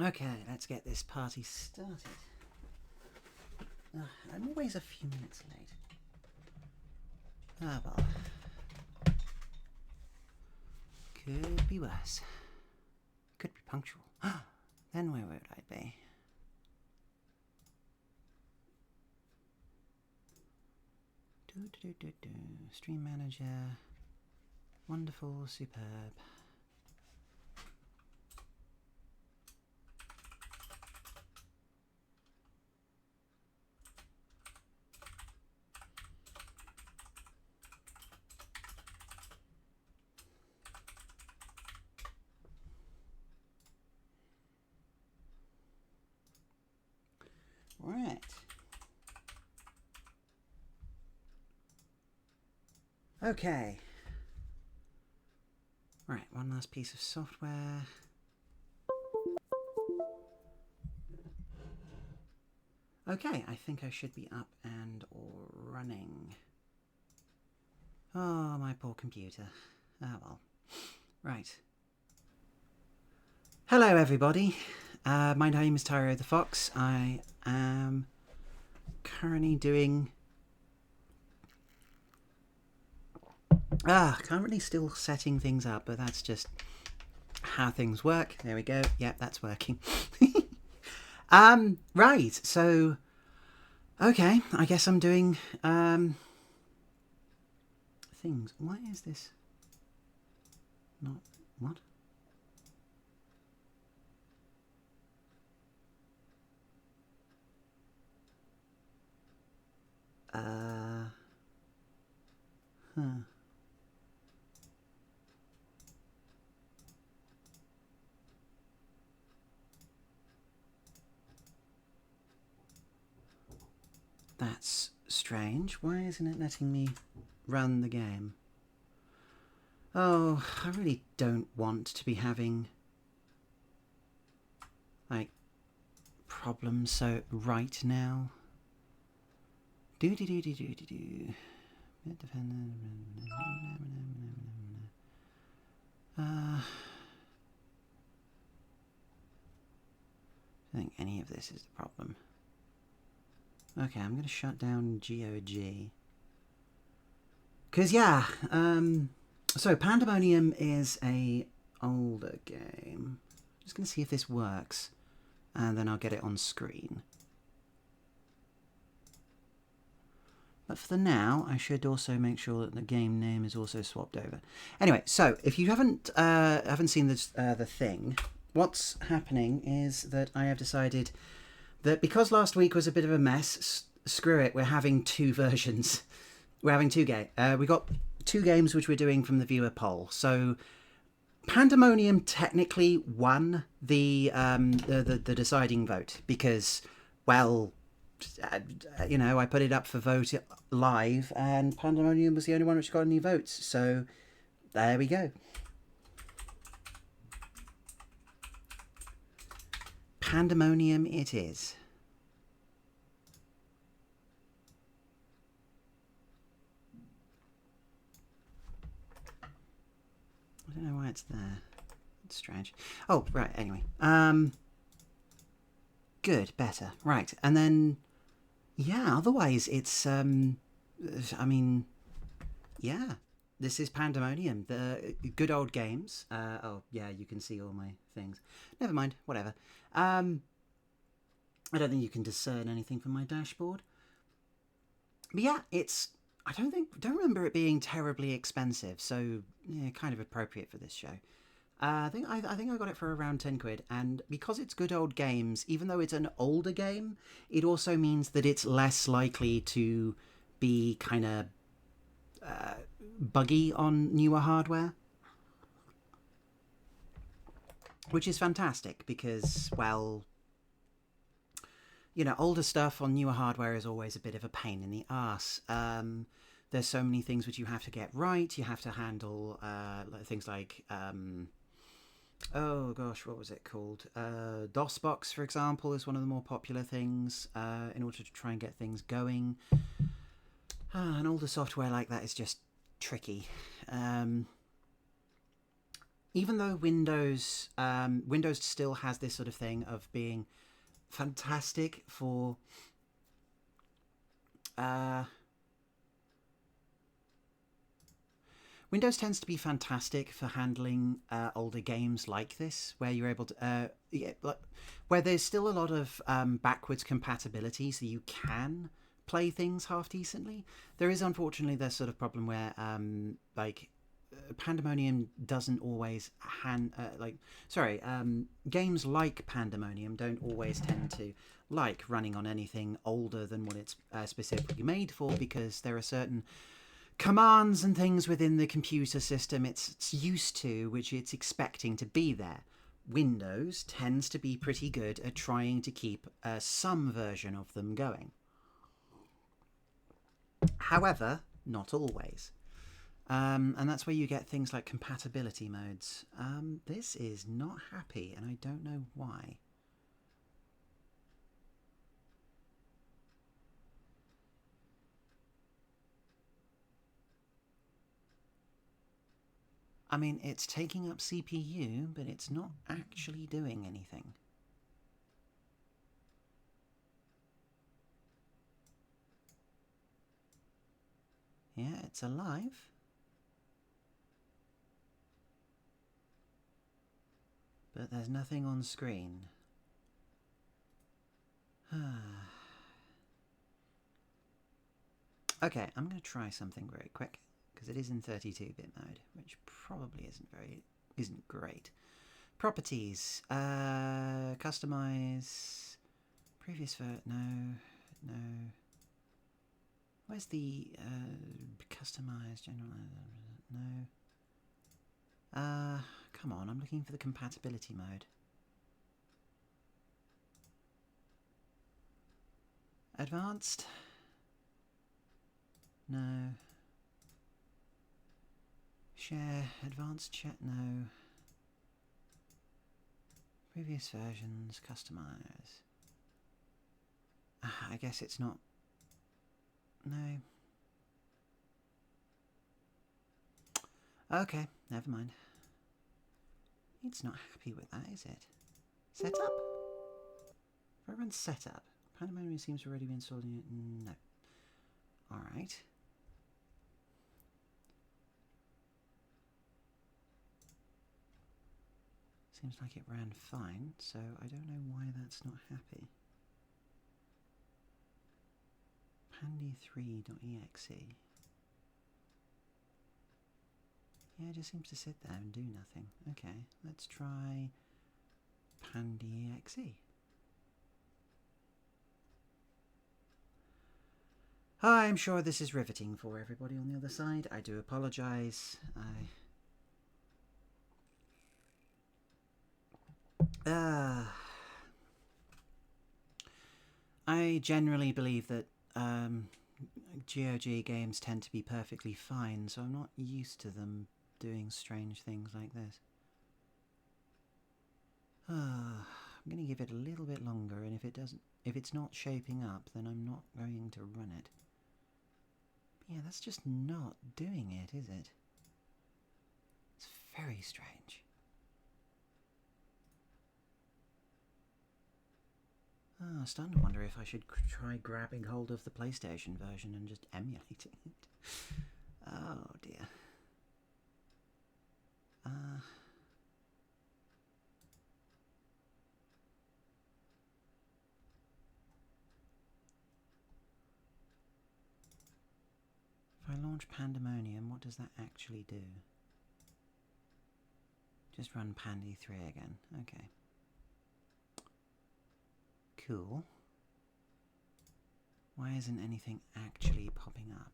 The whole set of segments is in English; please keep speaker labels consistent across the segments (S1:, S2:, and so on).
S1: Okay, let's get this party started. I'm always a few minutes late. Ah, well. Could be worse. Could be punctual. Then where would I be? Stream manager. Wonderful, superb. Right. Okay. Right, one last piece of software. Okay, I think I should be up and running. Oh, my poor computer. Ah, well. Right. Hello, everybody. My name is Tyro the Fox. I am currently doing... currently still setting things up, but that's just how things work. There we go. Yep, that's working. Right, so... Okay, I guess I'm doing, things. Why is this not... What? Huh. That's strange. Why isn't it letting me run the game? Oh, I really don't want to be having, like, problems so right now. Do-do-do-do-do-do-do. I don't think any of this is the problem. Okay, I'm going to shut down GOG. Because, yeah, so Pandemonium is a older game. Just going to see if this works, and then I'll get it on screen. But for the now, I should also make sure that the game name is also swapped over. Anyway, so if you haven't seen this, the thing, what's happening is that I have decided that because last week was a bit of a mess, screw it, we're having two versions. We're having two games. We got two games which we're doing from the viewer poll. So Pandemonium technically won the deciding vote because, well, you know, I put it up for vote live, and Pandemonium was the only one which got any votes. So there we go. Pandemonium it is. I don't know why it's there. It's strange. Oh, right, anyway. Good, better. Right, and then, yeah, otherwise it's, I mean, yeah. This is Pandemonium, the good old games. Oh, yeah, you can see all my things. Never mind, whatever. I don't think you can discern anything from my dashboard. But yeah, it's... I don't remember it being terribly expensive, so yeah, kind of appropriate for this show. I think I got it for around 10 quid, and because it's good old games, even though it's an older game, it also means that it's less likely to be kind of buggy on newer hardware, which is fantastic because, well, you know, older stuff on newer hardware is always a bit of a pain in the arse. There's so many things which you have to get right. You have to handle things like, oh gosh, what was it called? DOSBox, for example, is one of the more popular things in order to try and get things going. And older software like that is just tricky. even though Windows still has this sort of thing of being fantastic for Windows tends to be fantastic for handling older games like this, where you're able to, where there's still a lot of backwards compatibility, so you can play things half decently. There is unfortunately this sort of problem where, Pandemonium doesn't always games like Pandemonium don't always tend to like running on anything older than what it's specifically made for, because there are certain commands and things within the computer system it's used to, which it's expecting to be there. Windows tends to be pretty good at trying to keep some version of them going. However, not always. And that's where you get things like compatibility modes. This is not happy, and I don't know why. I mean, it's taking up CPU, but it's not actually doing anything. Yeah, it's alive. But there's nothing on screen. Okay, I'm going to try something very quick, because it is in 32-bit mode, which probably isn't great. Properties, customize, previous no. Where's the customize general? No. Come on, I'm looking for the compatibility mode. Advanced? No. Share, advanced chat, no. Previous versions, customize. I guess it's not. No. Okay, never mind. It's not happy with that, is it? Setup? If I run setup, Pandemonium seems to already be installed in it. No. Alright. Seems like it ran fine, so I don't know why that's not happy. pandy3.exe. Yeah, it just seems to sit there and do nothing. Okay, let's try pandy.exe. I'm sure this is riveting for everybody on the other side. I do apologise. I generally believe that GOG games tend to be perfectly fine, so I'm not used to them doing strange things like this. I'm going to give it a little bit longer, and if it's not shaping up, then I'm not going to run it. But yeah, that's just not doing it, is it? It's very strange. I'm starting to wonder if I should try grabbing hold of the PlayStation version and just emulating it. Oh dear. If I launch Pandemonium, what does that actually do? Just run Pandy3 again. Okay. Cool. Why isn't anything actually popping up?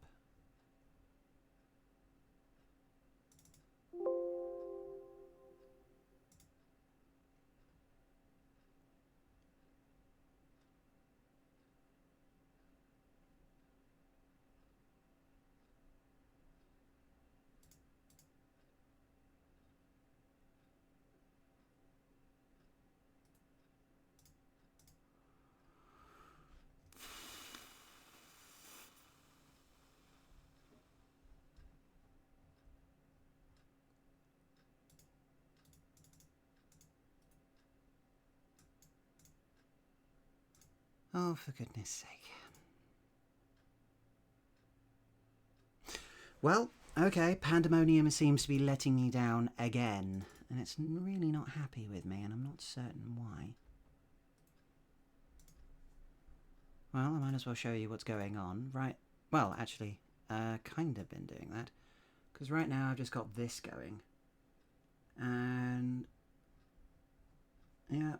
S1: Oh, for goodness sake. Well, okay, Pandemonium seems to be letting me down again, and it's really not happy with me, and I'm not certain why. Well, I might as well show you what's going on. Right, well, actually, kind of been doing that, because right now I've just got this going. And yeah.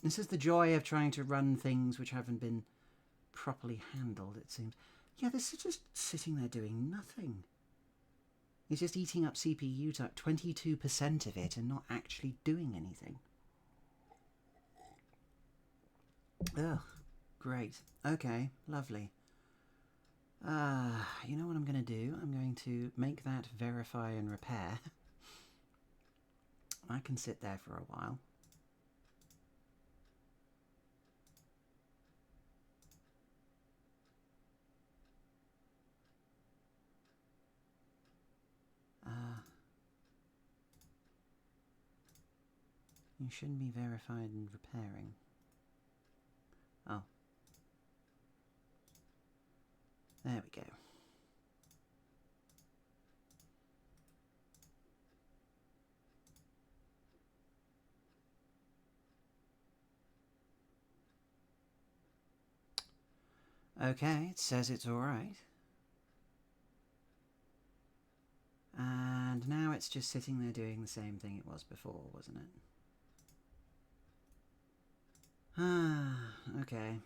S1: This is the joy of trying to run things which haven't been properly handled, it seems. Yeah, this is just sitting there doing nothing. It's just eating up CPU time, 22% of it, and not actually doing anything. Ugh, great. Okay, lovely. You know what I'm going to do? I'm going to make that verify and repair. I can sit there for a while. You shouldn't be verified and repairing. Oh. There we go. Okay, it says it's alright. And now it's just sitting there doing the same thing it was before, wasn't it? Ah, okay.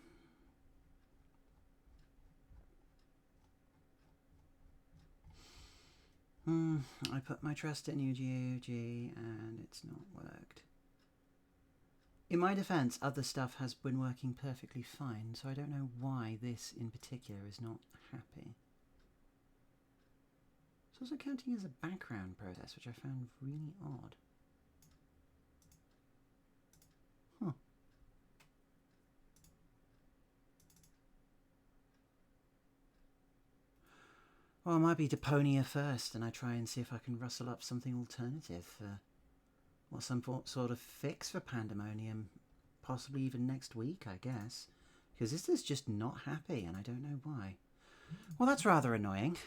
S1: I put my trust in UGOG and it's not worked. In my defense, other stuff has been working perfectly fine, so I don't know why this in particular is not happy. It's also counting as a background process, which I found really odd. Huh. Well, it might be Deponia first, and I try and see if I can rustle up something alternative, or some sort of fix for Pandemonium, possibly even next week, I guess. Because this is just not happy, and I don't know why. Well, that's rather annoying.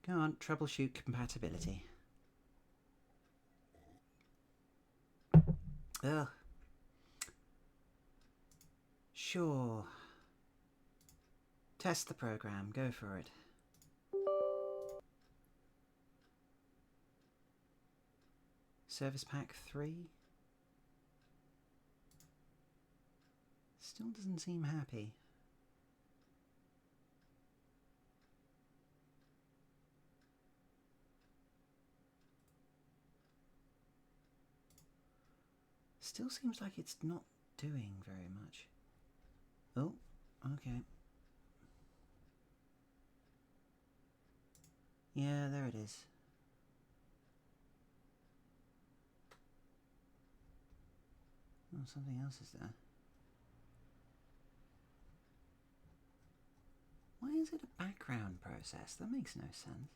S1: Go on, troubleshoot compatibility. Ugh. Sure. Test the program, go for it. Service Pack 3? Still doesn't seem happy. Still seems like it's not doing very much. Oh, okay. Yeah, there it is. Oh, something else is there. Why is it a background process? That makes no sense.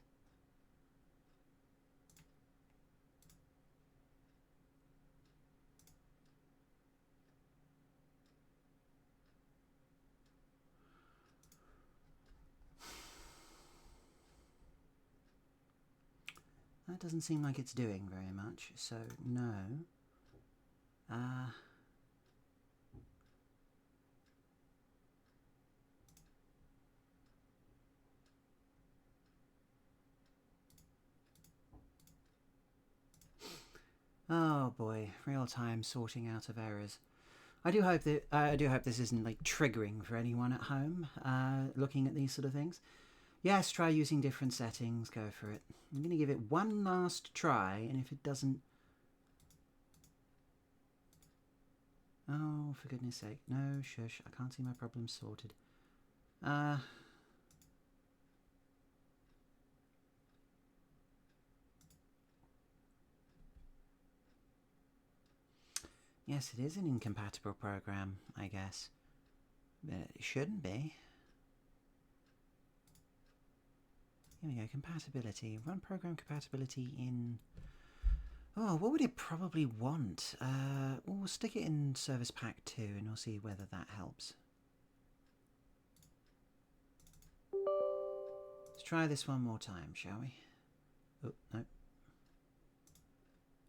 S1: That doesn't seem like it's doing very much, so no. Oh boy, real time sorting out of errors. I do hope this isn't like triggering for anyone at home looking at these sort of things. Yes, try using different settings. Go for it. I'm going to give it one last try, and if it doesn't... Oh, for goodness sake. No, shush. I can't see my problem sorted. Yes, it is an incompatible program, I guess. But it shouldn't be. Here we go, compatibility. Run program compatibility in Oh, what would it probably want? We'll stick it in Service Pack 2 and we'll see whether that helps. Let's try this one more time, shall we? Oh, no.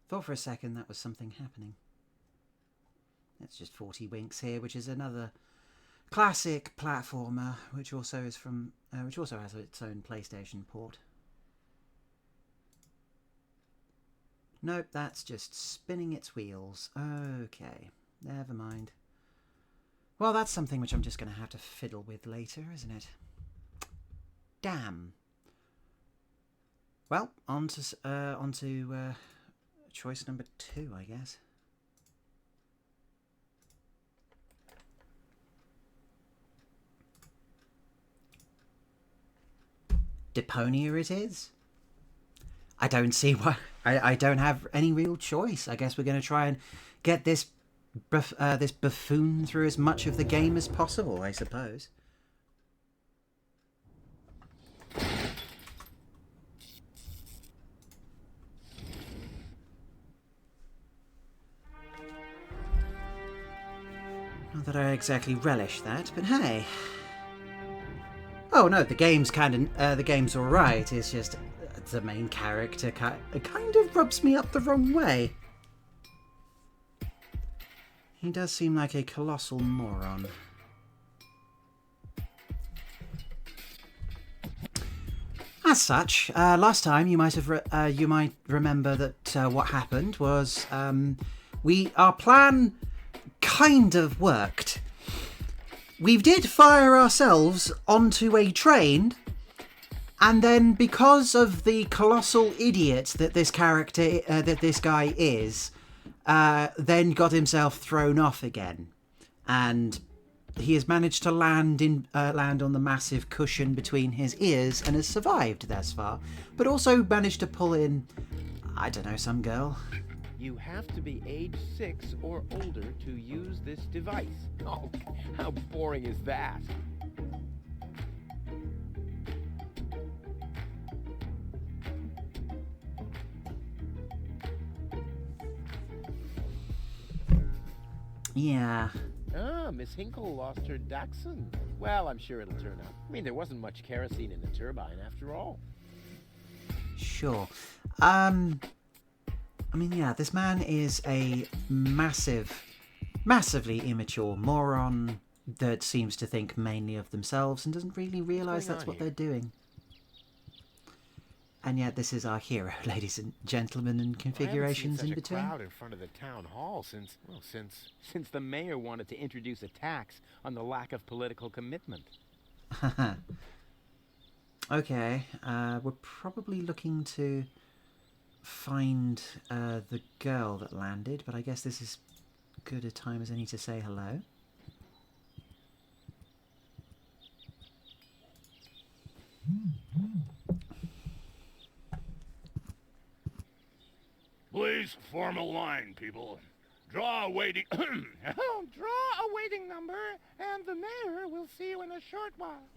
S1: Thought for a second that was something happening. It's just 40 Winks here, which is another classic platformer, which also is from, which also has its own PlayStation port. Nope, that's just spinning its wheels. Okay, never mind. Well, that's something which I'm just going to have to fiddle with later, isn't it? Damn. Well, on to choice number 2, I guess. Deponia it is. I don't see why. I don't have any real choice. I guess we're going to try and get this this buffoon through as much of the game as possible, I suppose. Not that I exactly relish that, but hey. Oh no, the game's all right. It's just the main character kind of rubs me up the wrong way. He does seem like a colossal moron. As such, last time you might remember that what happened was our plan kind of worked. We did fire ourselves onto a train, and then because of the colossal idiot that this guy is, then got himself thrown off again, and he has managed to land on the massive cushion between his ears and has survived thus far, but also managed to pull in, I don't know, some girl.
S2: You have to be age 6 or older to use this device. Oh, how boring is that?
S1: Yeah.
S2: Ah, Miss Hinkle lost her Dachshund. Well, I'm sure it'll turn out. I mean, there wasn't much kerosene in the turbine after all.
S1: Sure. I mean, yeah, this man is a massively immature moron that seems to think mainly of themselves and doesn't really realise that's what they're doing. And yet this is our hero, ladies and gentlemen, and configurations in between.
S2: I haven't seen such a crowd in front of the town hall since the mayor wanted to introduce a tax on the lack of political commitment.
S1: Okay, we're probably looking to find the girl that landed, but I guess this is good a time as any to say hello.
S3: Please form a line, people. Draw a waiting...
S4: Draw a waiting number, and the mayor will see you in a short while.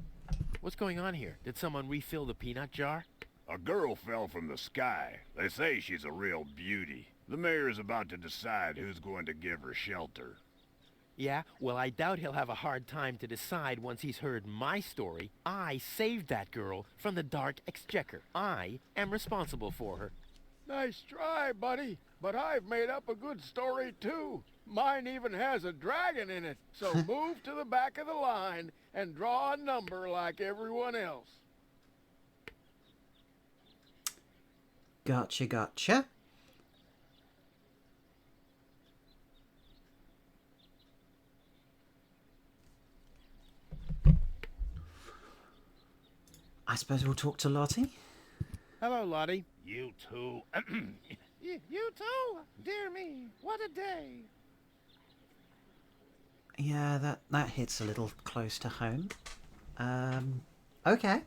S2: What's going on here? Did someone refill the peanut jar?
S3: A girl fell from the sky. They say she's a real beauty. The mayor's about to decide who's going to give her shelter.
S2: Yeah, well, I doubt he'll have a hard time to decide once he's heard my story. I saved that girl from the Dark Exchequer. I am responsible for her.
S4: Nice try, buddy. But I've made up a good story, too. Mine even has a dragon in it. So move to the back of the line and draw a number like everyone else.
S1: Gotcha. I suppose we'll talk to Lottie.
S2: Hello, Lottie.
S3: You two...
S4: You too? Dear me, what a day.
S1: Yeah, that hits a little close to home. Okay.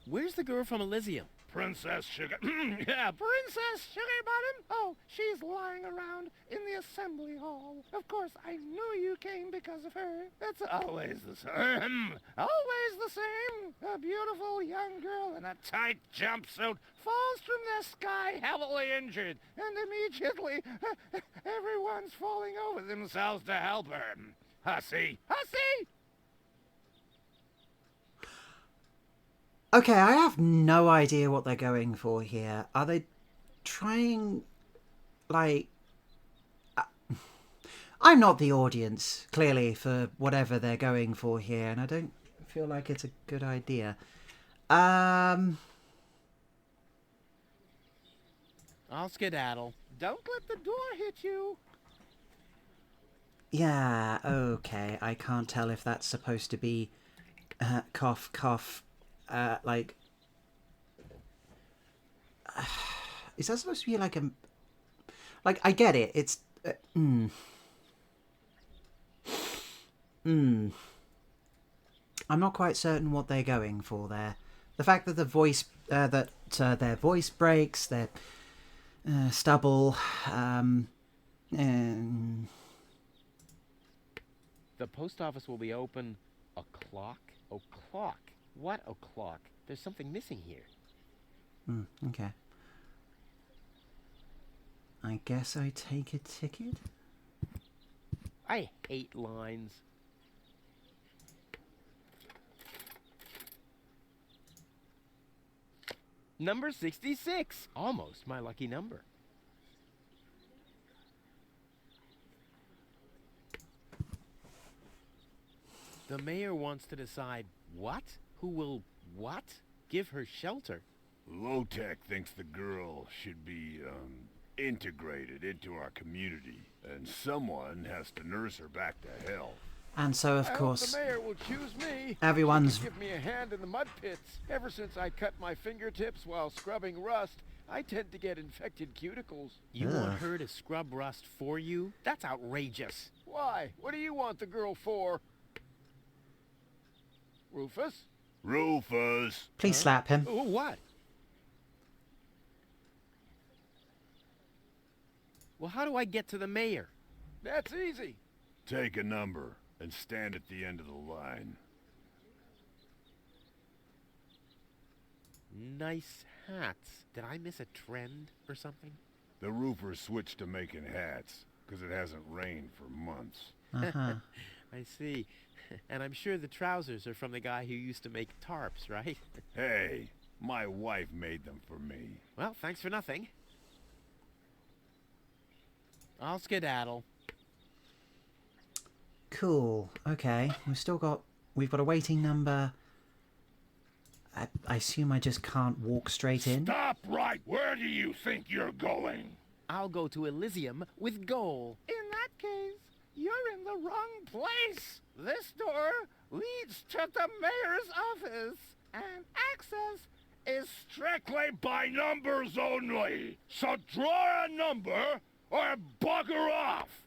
S2: Where's the girl from Elysium?
S3: Princess Sugar...
S4: Yeah, Princess Sugarbottom? Oh, she's lying around in the assembly hall. Of course, I knew you came because of her. That's always the same. Always the same.
S5: A beautiful young girl in a tight jumpsuit falls from the sky heavily injured, and immediately everyone's falling over themselves to help her. Hussy! Hussy!
S1: Okay, I have no idea what they're going for here. Are they trying, like... I'm not the audience, clearly, for whatever they're going for here, and I don't feel like it's a good idea.
S2: I'll skedaddle.
S5: Don't let the door hit you.
S1: Yeah, okay. I can't tell if that's supposed to be cough, cough, like... is that supposed to be like a... Like, I get it. It's... I'm not quite certain what they're going for there. The fact that the voice... their voice breaks, their stubble...
S2: The post office will be open o'clock? O'clock? What o'clock? There's something missing here.
S1: Okay. I guess I take a ticket?
S2: I hate lines. Number 66. Almost my lucky number. The mayor wants to decide what? Who will what? Give her shelter.
S3: Low-Tech thinks the girl should be, integrated into our community, and someone has to nurse her back to health.
S1: And so, of
S4: I hope
S1: course,
S4: the mayor will choose me.
S1: everyone's...
S4: She can give me a hand in the mud pits. Ever since I cut my fingertips while scrubbing rust, I tend to get infected cuticles.
S2: You
S1: Ugh.
S2: want her to scrub rust for you? That's outrageous.
S4: Why? What do you want the girl for? Rufus?
S3: Rufus!
S1: Please slap him.
S2: Oh, what? Well, how do I get to the mayor?
S4: That's easy.
S3: Take a number and stand at the end of the line.
S2: Nice hats. Did I miss a trend or something?
S3: The roofer switched to making hats, because it hasn't rained for months.
S1: Uh-huh.
S2: I see. And I'm sure the trousers are from the guy who used to make tarps, right?
S3: Hey, my wife made them for me.
S2: Well, thanks for nothing. I'll skedaddle.
S1: Cool. Okay. We've got a waiting number. I assume I just can't walk straight in.
S3: Stop right! Where do you think you're going?
S2: I'll go to Elysium with goal.
S5: In that case, you're in the wrong place. This door leads to the mayor's office, and access is
S3: Strictly by numbers only. So draw a number or bugger off.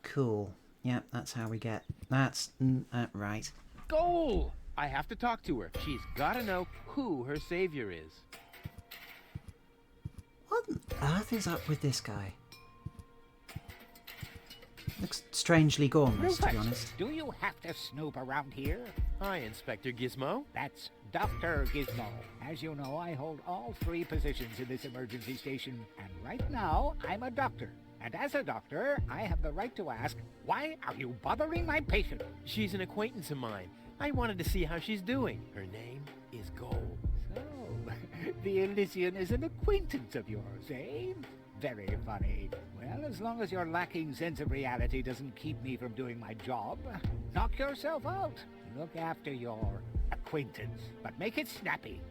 S1: Cool. Yep, that's how we get... That's... right.
S2: Goal! I have to talk to her. She's got to know who her savior is.
S1: What on earth is up with this guy? Looks strangely gormless, to be honest.
S5: do you have to snoop around here?
S2: Hi, Inspector Gizmo.
S5: That's Dr. Gizmo. As you know, I hold all 3 positions in this emergency station, and right now, I'm a doctor. And as a doctor, I have the right to ask, why are you bothering my patient?
S2: She's an acquaintance of mine. I wanted to see how she's doing. Her name is Goal.
S5: So, the Elysian is an acquaintance of yours, eh? Very funny. Well, as long as your lacking sense of reality doesn't keep me from doing my job, knock yourself out. Look after your acquaintance, but make it snappy.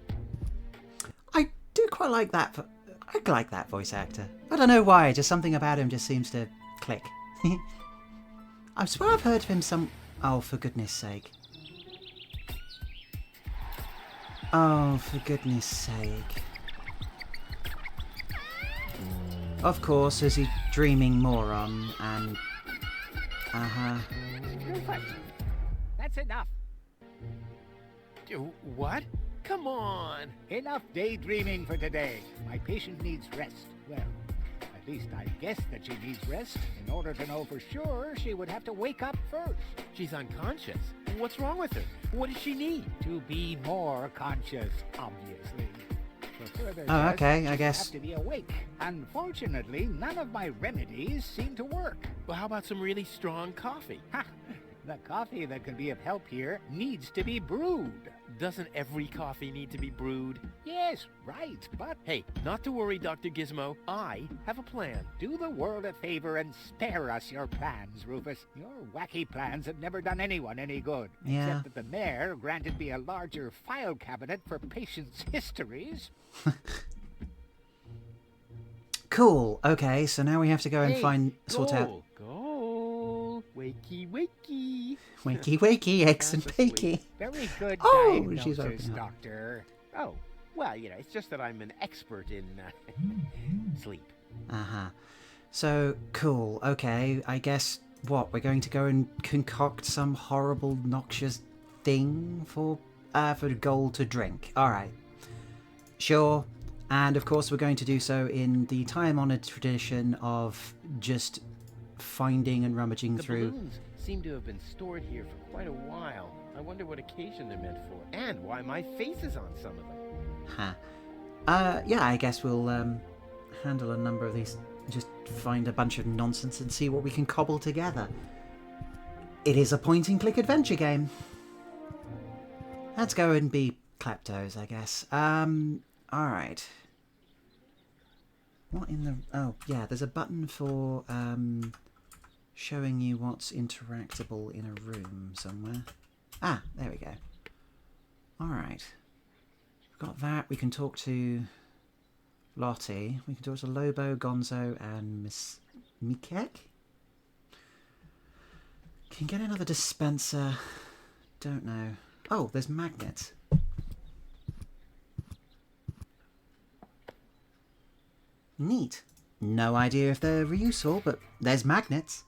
S1: I do quite like that. I like that voice actor. I don't know why, just something about him just seems to click. I swear I've heard of him some... Oh, for goodness sake. Oh, for goodness sake. Of course, as a dreaming moron, and... Uh-huh.
S5: That's enough.
S2: What? Come on.
S5: Enough daydreaming for today. My patient needs rest. Well, At least I guess that she needs rest. In order to know for sure, she would have to wake up first.
S2: She's unconscious. What's wrong with her? What does she need?
S5: To be more conscious, obviously. For further
S1: Oh,
S5: tests,
S1: okay, I
S5: she'd
S1: guess.
S5: have to be awake. Unfortunately, none of my remedies seem to work.
S2: Well, how about some really strong coffee?
S5: Ha! The coffee that can be of help here needs to be brewed.
S2: Doesn't every coffee need to be brewed?
S5: Yes, right, but
S2: Hey, not to worry, Dr. Gizmo. I have a plan.
S5: do the world a favor and spare us your plans, Rufus. Your wacky plans have never done anyone any good.
S1: Yeah.
S5: Except that the mayor granted me a larger file cabinet for patients' histories.
S1: Cool. Okay, so now we have to go and
S2: Hey,
S1: sort out...
S2: Goal! Wakey, wakey!
S1: Wakey, wakey, eggs and
S2: That's a
S1: bakey.
S5: Very good
S1: Oh, she's
S5: diagnosis,
S1: opening up.
S5: Doctor.
S2: Oh, well, it's just that I'm an expert in sleep.
S1: Uh-huh. So, cool. Okay, I guess, what, we're going to go and concoct some horrible, noxious thing for the goal to drink. Alright. Sure. And, of course, we're going to do so in the time-honoured tradition of just finding and rummaging
S2: The
S1: through...
S2: balloons seem to have been stored here for quite a while. I wonder what occasion they're meant for, and why my face is on some of them.
S1: Huh. Yeah, I guess we'll handle a number of these. Just find a bunch of nonsense and see what we can cobble together. It is a point-and-click adventure game. Let's go and be kleptos, I guess. Alright. What in the... Oh, yeah, there's a button for showing you what's interactable in a room somewhere. Ah, there we go. Alright. We've got that. We can talk to Lottie. We can talk to Lobo, Gonzo, and Miss Mikek. Can get another dispenser. Don't know. Oh, there's magnets. Neat. No idea if they're useful, but there's magnets.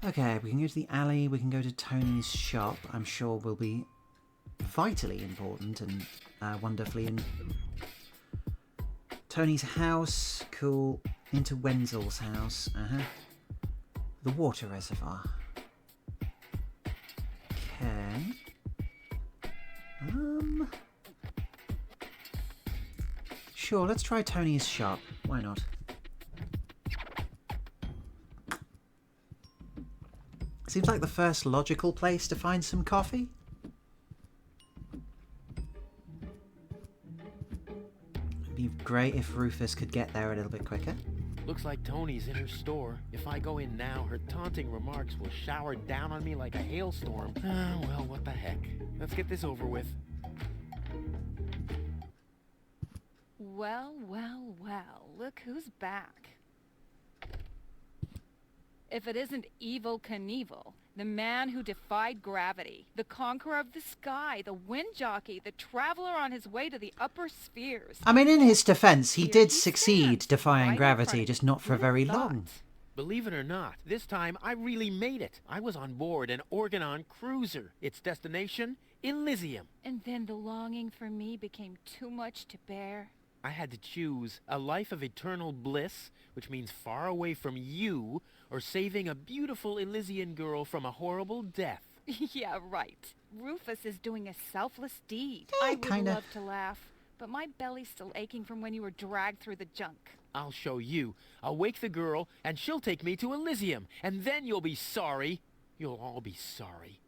S1: Okay, we can go to the alley. We can go to Tony's shop. I'm sure will be vitally important and wonderfully in Tony's house. Cool. Into Wenzel's house. The water reservoir. Okay. Sure, let's try Tony's shop. Why not? Seems like the first logical place to find some coffee. It'd be great if Rufus could get there a little bit quicker.
S2: Looks like Tony's in her store. If I go in now, her taunting remarks will shower down on me like a hailstorm. Ah, well, what the heck. Let's get this over with.
S6: Well, well, well, look who's back. If it isn't Evil Knievel, the man who defied gravity, the conqueror of the sky, the wind jockey, the traveler on his way to the upper spheres.
S1: I mean, in his defense, he
S6: Here
S1: did
S6: he
S1: succeed
S6: stands,
S1: defying
S6: right in
S1: gravity,
S6: front of
S1: just
S6: you.
S1: not for
S6: Who'd
S1: very
S6: have
S1: long.
S6: thought?
S2: Believe it or not, this time I really made it. I was on board an Organon cruiser. Its destination, Elysium.
S6: And then the longing for me became too much to bear.
S2: I had to choose a life of eternal bliss, which means far away from you, or saving a beautiful Elysian girl from a horrible death.
S6: Yeah, right. Rufus is doing a selfless deed.
S1: Eh,
S6: I would
S1: kinda.
S6: love to laugh, but my belly's still aching from when you were dragged through the junk.
S2: I'll show you. I'll wake the girl, and she'll take me to Elysium, and then you'll be sorry. You'll all be sorry.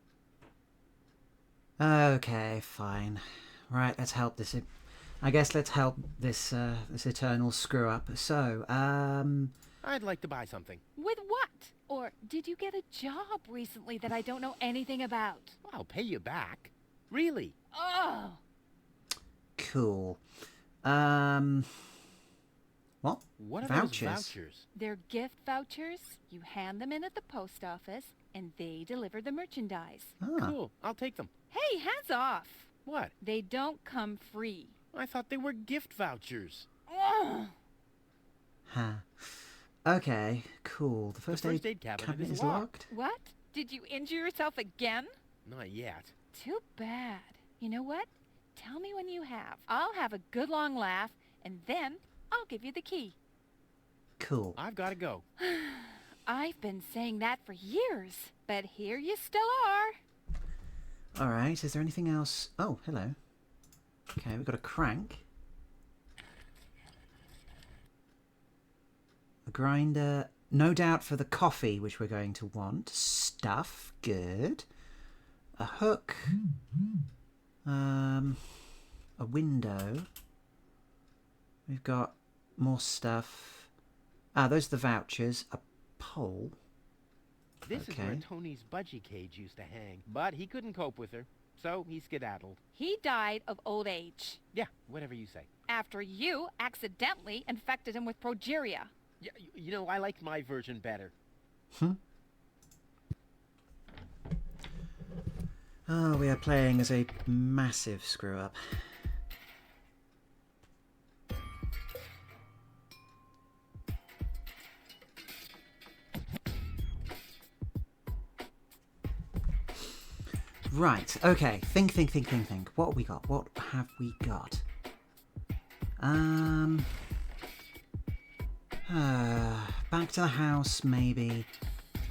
S1: Okay, fine. Right, let's help this. I guess let's help this this eternal screw up. So,
S2: I'd like to buy something.
S6: With what? Or did you get a job recently that I don't know anything about?
S2: I'll pay you back. Really?
S6: Oh!
S1: cool. What?
S2: What are
S1: Vouchers?
S2: those vouchers?
S6: They're gift vouchers. You hand them in at the post office, and they deliver the merchandise.
S1: Ah,
S2: Cool. I'll take them.
S6: Hey, hands off!
S2: What?
S6: They don't come free.
S2: I thought they were gift vouchers.
S6: Ugh.
S1: huh. Okay, cool. The first aid
S2: cabinet
S1: is locked.
S6: What? Did you injure yourself again?
S2: Not yet.
S6: Too bad. You know what? Tell me when you have. I'll have a good long laugh, and then I'll give you the key.
S1: Cool.
S2: I've got to go.
S6: I've been saying that for years, but here you still are.
S1: All right, is there anything else? Oh, hello. Okay, we've got a crank. A grinder, no doubt for the coffee, which we're going to want. Stuff, good. A hook. A window. We've got more stuff. Ah, those are the vouchers. A pole.
S2: This is where Tony's budgie cage used to hang, but he couldn't cope with her, so he skedaddled.
S6: He died of old age.
S2: Yeah, whatever you say.
S6: After you accidentally infected him with progeria.
S2: Yeah, you know, I liked my version better.
S1: Oh, we are playing as a massive screw-up. Right, okay. Think. What have we got? What have we got? Back to the house, maybe.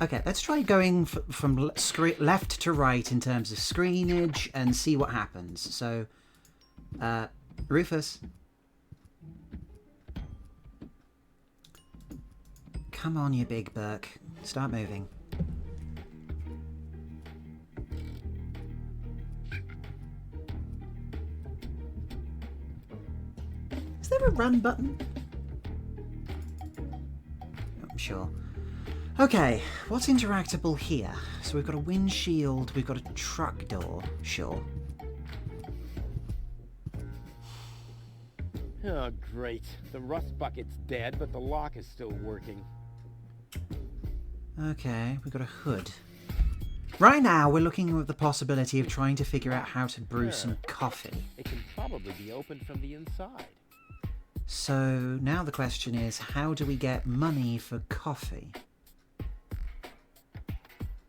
S1: Okay, let's try going from left to right in terms of screenage and see what happens. So, Rufus. Come on, you big Burke. Start moving. Is there a run button? I'm sure. Okay, what's interactable here? So we've got a windshield, we've got a truck door, sure.
S2: Oh, great. The rust bucket's dead, but the lock is still working.
S1: Okay, we've got a hood. Right now, we're looking at the possibility of trying to figure out how to brew some coffee.
S2: It can probably be opened from the inside.
S1: So now the question is, how do we get money for coffee?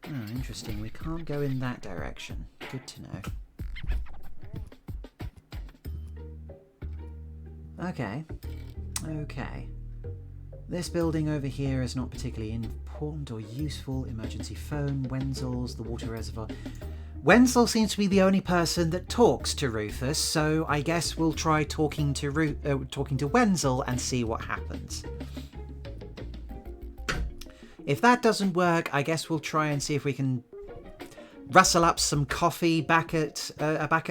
S1: Oh, interesting. We can't go in that direction. Good to know. Okay. This building over here is not particularly important or useful. Emergency phone, Wenzel's, the water reservoir. Wenzel seems to be the only person that talks to Rufus, so I guess we'll try talking to Wenzel and see what happens. If that doesn't work, I guess we'll try and see if we can rustle up some coffee back at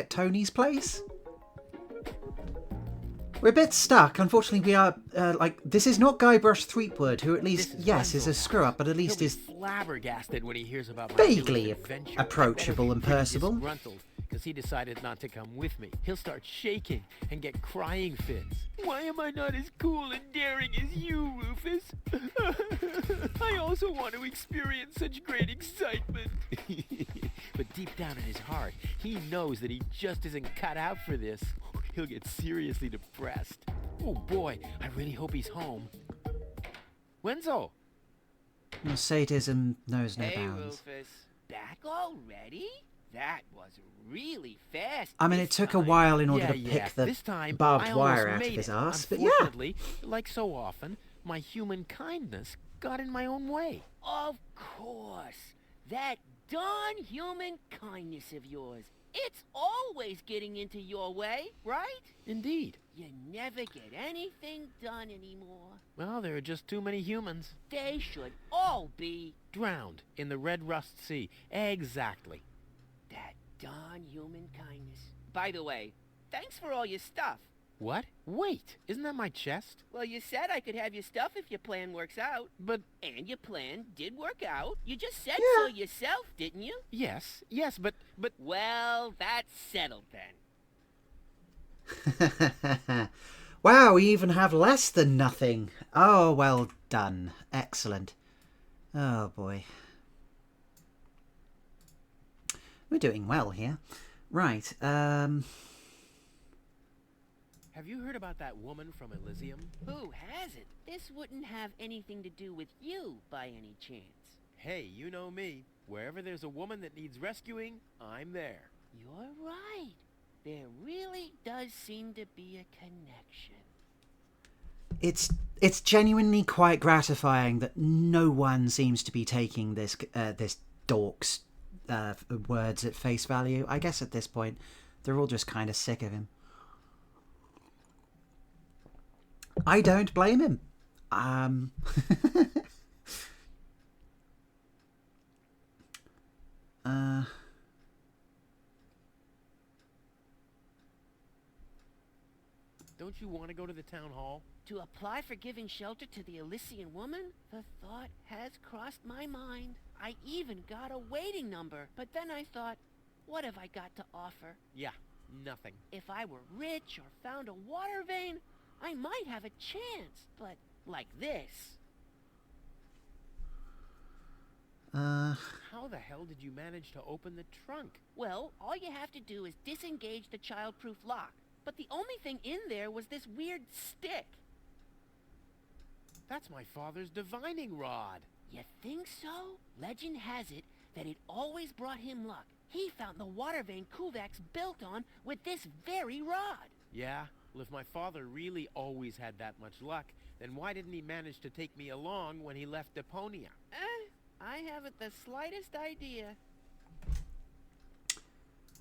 S1: Tony's place. We're a bit stuck. Unfortunately, we are, this is not Guybrush Threepwood, who at least, yes, is a screw-up, but at least is
S2: flabbergasted when he hears about my
S1: vaguely approachable and personable.
S2: Disgruntled because he decided not to come with me. He'll start shaking and get crying fits. Why am I not as cool and daring as you, Rufus? I also want to experience such great excitement. But deep down in his heart, he knows that he just isn't cut out for this. He'll get seriously depressed. Oh boy, I really hope he's home. Wenzel!
S1: Your sadism knows no
S7: Hey,
S1: bounds.
S7: Rufus. Back already? That was really fast.
S1: I mean, it took a while in order to pick the
S2: this time,
S1: barbed
S2: I
S1: wire
S2: almost
S1: out of
S2: made
S1: his
S2: it.
S1: arse, but yeah.
S2: Unfortunately, like so often, my human kindness got in my own way.
S7: Of course. That darn human kindness of yours. It's always getting into your way, right?
S2: Indeed.
S7: You never get anything done anymore.
S2: Well, there are just too many humans.
S7: They should all be
S2: Drowned in the red rust sea. Exactly.
S7: that darn human kindness. By the way, thanks for all your stuff.
S2: What? Wait, isn't that my chest?
S7: Well, you said I could have your stuff if your plan works out.
S2: But
S7: And your plan did work out. You just said so
S1: Yeah.
S7: yourself, didn't you?
S2: yes, but
S7: Well, that's settled then.
S1: Wow, we even have less than nothing. Oh, well done. Excellent. Oh, boy. We're doing well here. Right,
S2: have you heard about that woman from Elysium?
S7: Who hasn't? This wouldn't have anything to do with you by any chance.
S2: Hey, you know me. Wherever there's a woman that needs rescuing, I'm there.
S7: You're right. There really does seem to be a connection.
S1: it's genuinely quite gratifying that no one seems to be taking this dork's words at face value. I guess at this point, they're all just kind of sick of him. I don't blame him.
S2: Don't you want to go to the town hall?
S7: To apply for giving shelter to the Elysian woman? The thought has crossed my mind. I even got a waiting number. But then I thought, what have I got to offer?
S2: Yeah, nothing.
S7: If I were rich or found a water vein, I might have a chance. But like this.
S2: How the hell did you manage to open the trunk?
S7: Well, all you have to do is disengage the child-proof lock. But the only thing in there was this weird stick.
S2: That's my father's divining rod.
S7: You think so? Legend has it that it always brought him luck. He found the water vein Kuvak's built on with this very rod.
S2: Yeah? Well, if my father really always had that much luck, then why didn't he manage to take me along when he left Deponia?
S7: I haven't the slightest idea.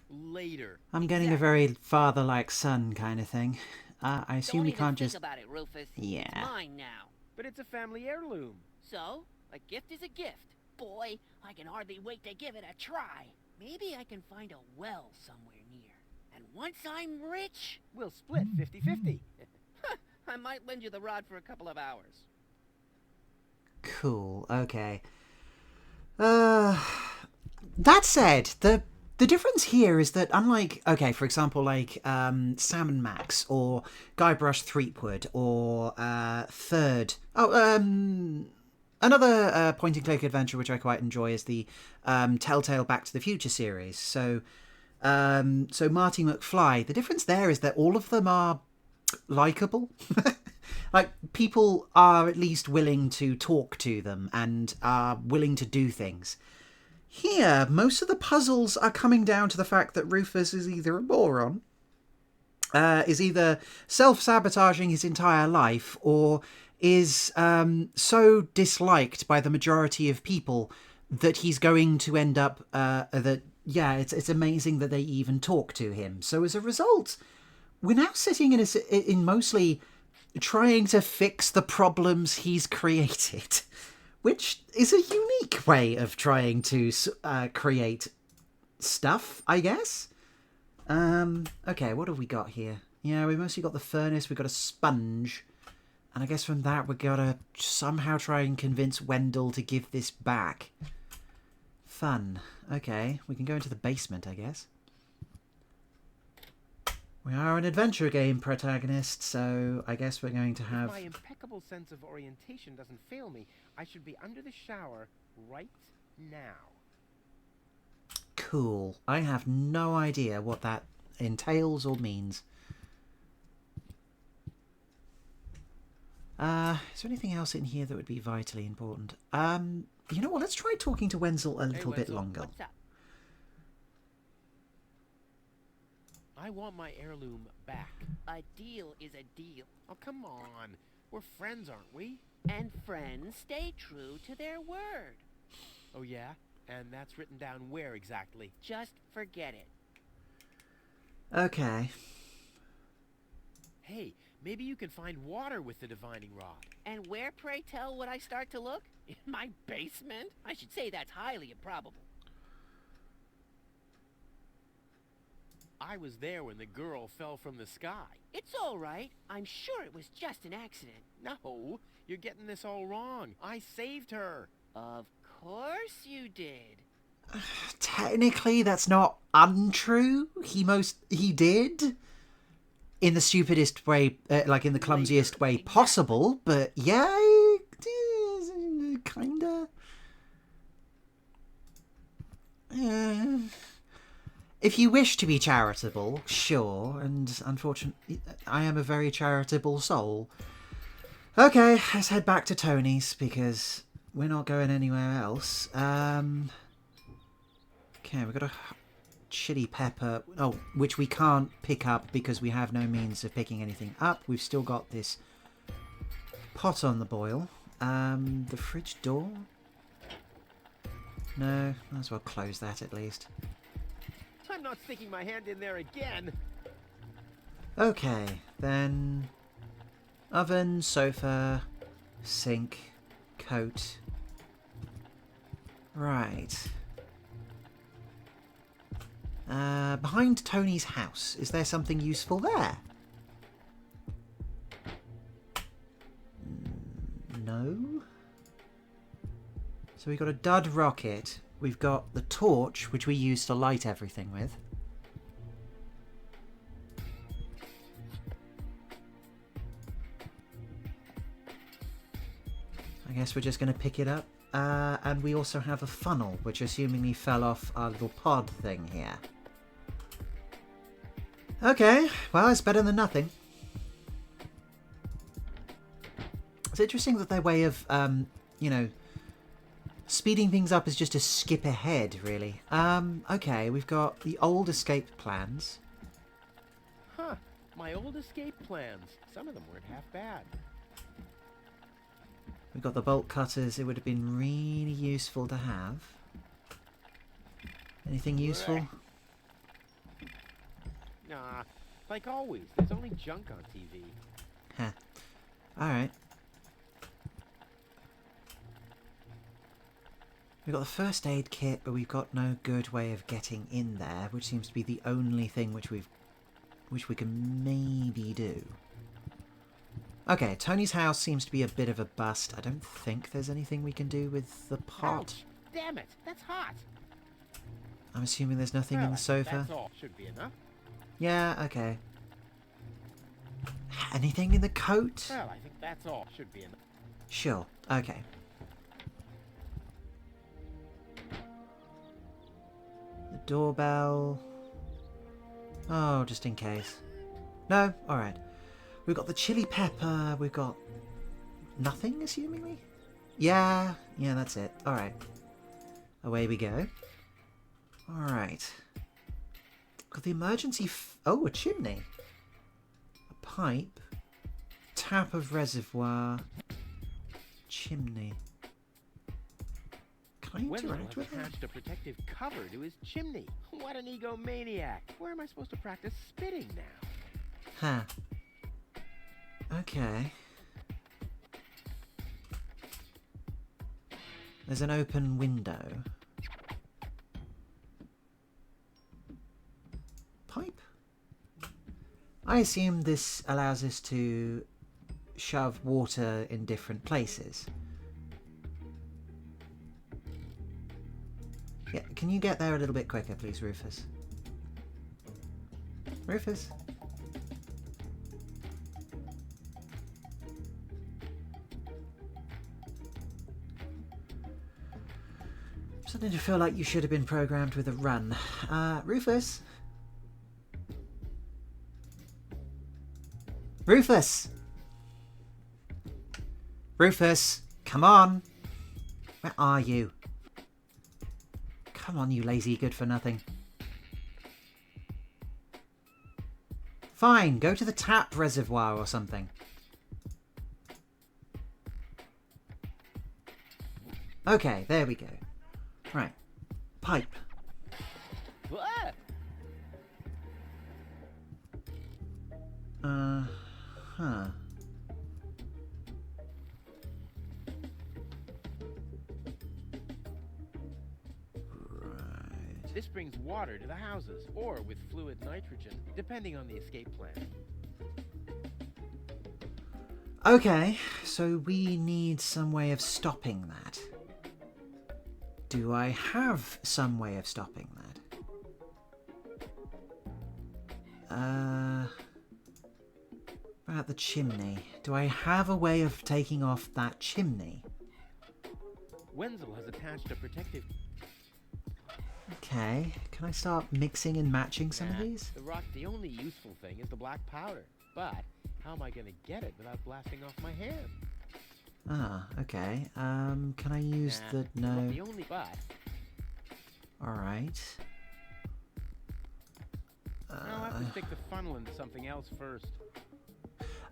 S2: Later.
S1: I'm getting a very father-like son kind of thing. I assume
S7: Don't
S1: you
S7: even
S1: can't
S7: think
S1: just...
S7: about it, Rufus.
S1: Yeah.
S7: It's mine now.
S2: But it's a family heirloom.
S7: So, a gift is a gift. Boy, I can hardly wait to give it a try. Maybe I can find a well somewhere near. And once I'm rich,
S2: We'll split 50-50.
S7: I might lend you the rod for a couple of hours.
S1: Cool, okay. That said, the difference here is that unlike, okay, for example, like Sam and Max or Guybrush Threepwood or another point-and-click adventure which I quite enjoy is the Telltale Back to the Future series. So Marty McFly, the difference there is that all of them are likable. Like, people are at least willing to talk to them and are willing to do things. Here, most of the puzzles are coming down to the fact that Rufus is either a moron, is either self-sabotaging his entire life, or is so disliked by the majority of people that he's going to end up... it's amazing that they even talk to him. So as a result, we're now sitting in mostly trying to fix the problems he's created, which is a unique way of trying to create stuff, I guess. Okay, what have we got here? Yeah, we mostly got the furnace, we've got a sponge, and I guess from that we've got to somehow try and convince Wendell to give this back. Fun. Okay, we can go into the basement, I guess. We are an adventure game protagonist, so I guess we're going to have...
S2: If my impeccable sense of orientation doesn't fail me, I should be under the shower right now.
S1: Cool. I have no idea what that entails or means. Is there anything else in here that would be vitally important? You know what? Let's try talking to Wenzel a little bit longer.
S7: What's up?
S2: I want my heirloom back.
S7: A deal is a deal.
S2: Oh, come on. We're friends, aren't we?
S7: And friends stay true to their word.
S2: Oh, yeah? And that's written down where exactly?
S7: Just forget it.
S1: Okay.
S2: Hey, maybe you can find water with the divining rod.
S7: And where, pray tell, would I start to look? In my basement? I should say that's highly improbable.
S2: I was there when the girl fell from the sky.
S7: It's all right. I'm sure it was just an accident.
S2: No, you're getting this all wrong. I saved her.
S7: Of course you did.
S1: Technically, that's not untrue. He did. In the stupidest way, like in the clumsiest way possible, but yeah, kinda. If you wish to be charitable, sure, and unfortunately, I am a very charitable soul. Okay, let's head back to Tony's, because we're not going anywhere else. Okay, we've got a chili pepper, which we can't pick up because we have no means of picking anything up. We've still got this pot on the boil. The fridge door? No, might as well close that at least.
S2: I'm not sticking my hand in there again.
S1: Okay, then oven, sofa, sink, coat. Right. Behind Tony's house, is there something useful there? No. So we've got a dud rocket. We've got the torch, which we use to light everything with. I guess we're just going to pick it up. And we also have a funnel, which assumingly fell off our little pod thing here. Okay, well, it's better than nothing. It's interesting that their way of, you know, speeding things up is just to skip ahead, really. Okay, we've got the old escape plans.
S2: Huh, my old escape plans. Some of them weren't half bad.
S1: We've got the bolt cutters. It would have been really useful to have. Anything useful?
S2: Nah, like always, there's only junk on TV.
S1: Huh. Alright. We've got the first aid kit, but we've got no good way of getting in there, which seems to be the only thing which we can maybe do. Okay, Tony's house seems to be a bit of a bust. I don't think there's anything we can do with the pot.
S2: Ouch, damn it, that's hot.
S1: I'm assuming there's nothing in
S2: Well,
S1: the sofa.
S2: That's all. Should be enough.
S1: Yeah, okay. Anything in the coat?
S2: Well, I think that's all. Should be enough.
S1: Sure, okay. The doorbell. Oh, just in case. No? Alright. We've got the chili pepper. We've got nothing, assumingly? Yeah, that's it. Alright. Away we go. Alright. Got the emergency... oh, a chimney. A pipe. Tap of reservoir. Chimney. Can I
S2: Wenzel
S1: interact
S2: has
S1: with it?
S2: attached a protective cover to his chimney. What an egomaniac. Where am I supposed to practice spitting now?
S1: Huh. Okay. There's an open window. Pipe? I assume this allows us to shove water in different places. Yeah, can you get there a little bit quicker, please, Rufus? Rufus? I'm starting to feel like you should have been programmed with a run. Rufus? Rufus! Rufus, come on! Where are you? Come on, you lazy good-for-nothing. Fine, go to the tap reservoir or something. Okay, there we go. Right. Pipe.
S2: What?
S1: Huh. Right.
S2: This brings water to the houses, or with fluid nitrogen, depending on the escape plan.
S1: Okay, so we need some way of stopping that. Do I have some way of stopping that? What about the chimney? Do I have a way of taking off that chimney?
S2: Wenzel has attached a protective...
S1: Okay, can I start mixing and matching some of
S2: Nah,
S1: these?
S2: the only useful thing is the black powder. But how am I going to get it without blasting off my hand?
S1: Ah, okay. Can I use
S2: Nah,
S1: the... no.
S2: The only but...
S1: Alright.
S2: I'll have to stick the funnel into something else first.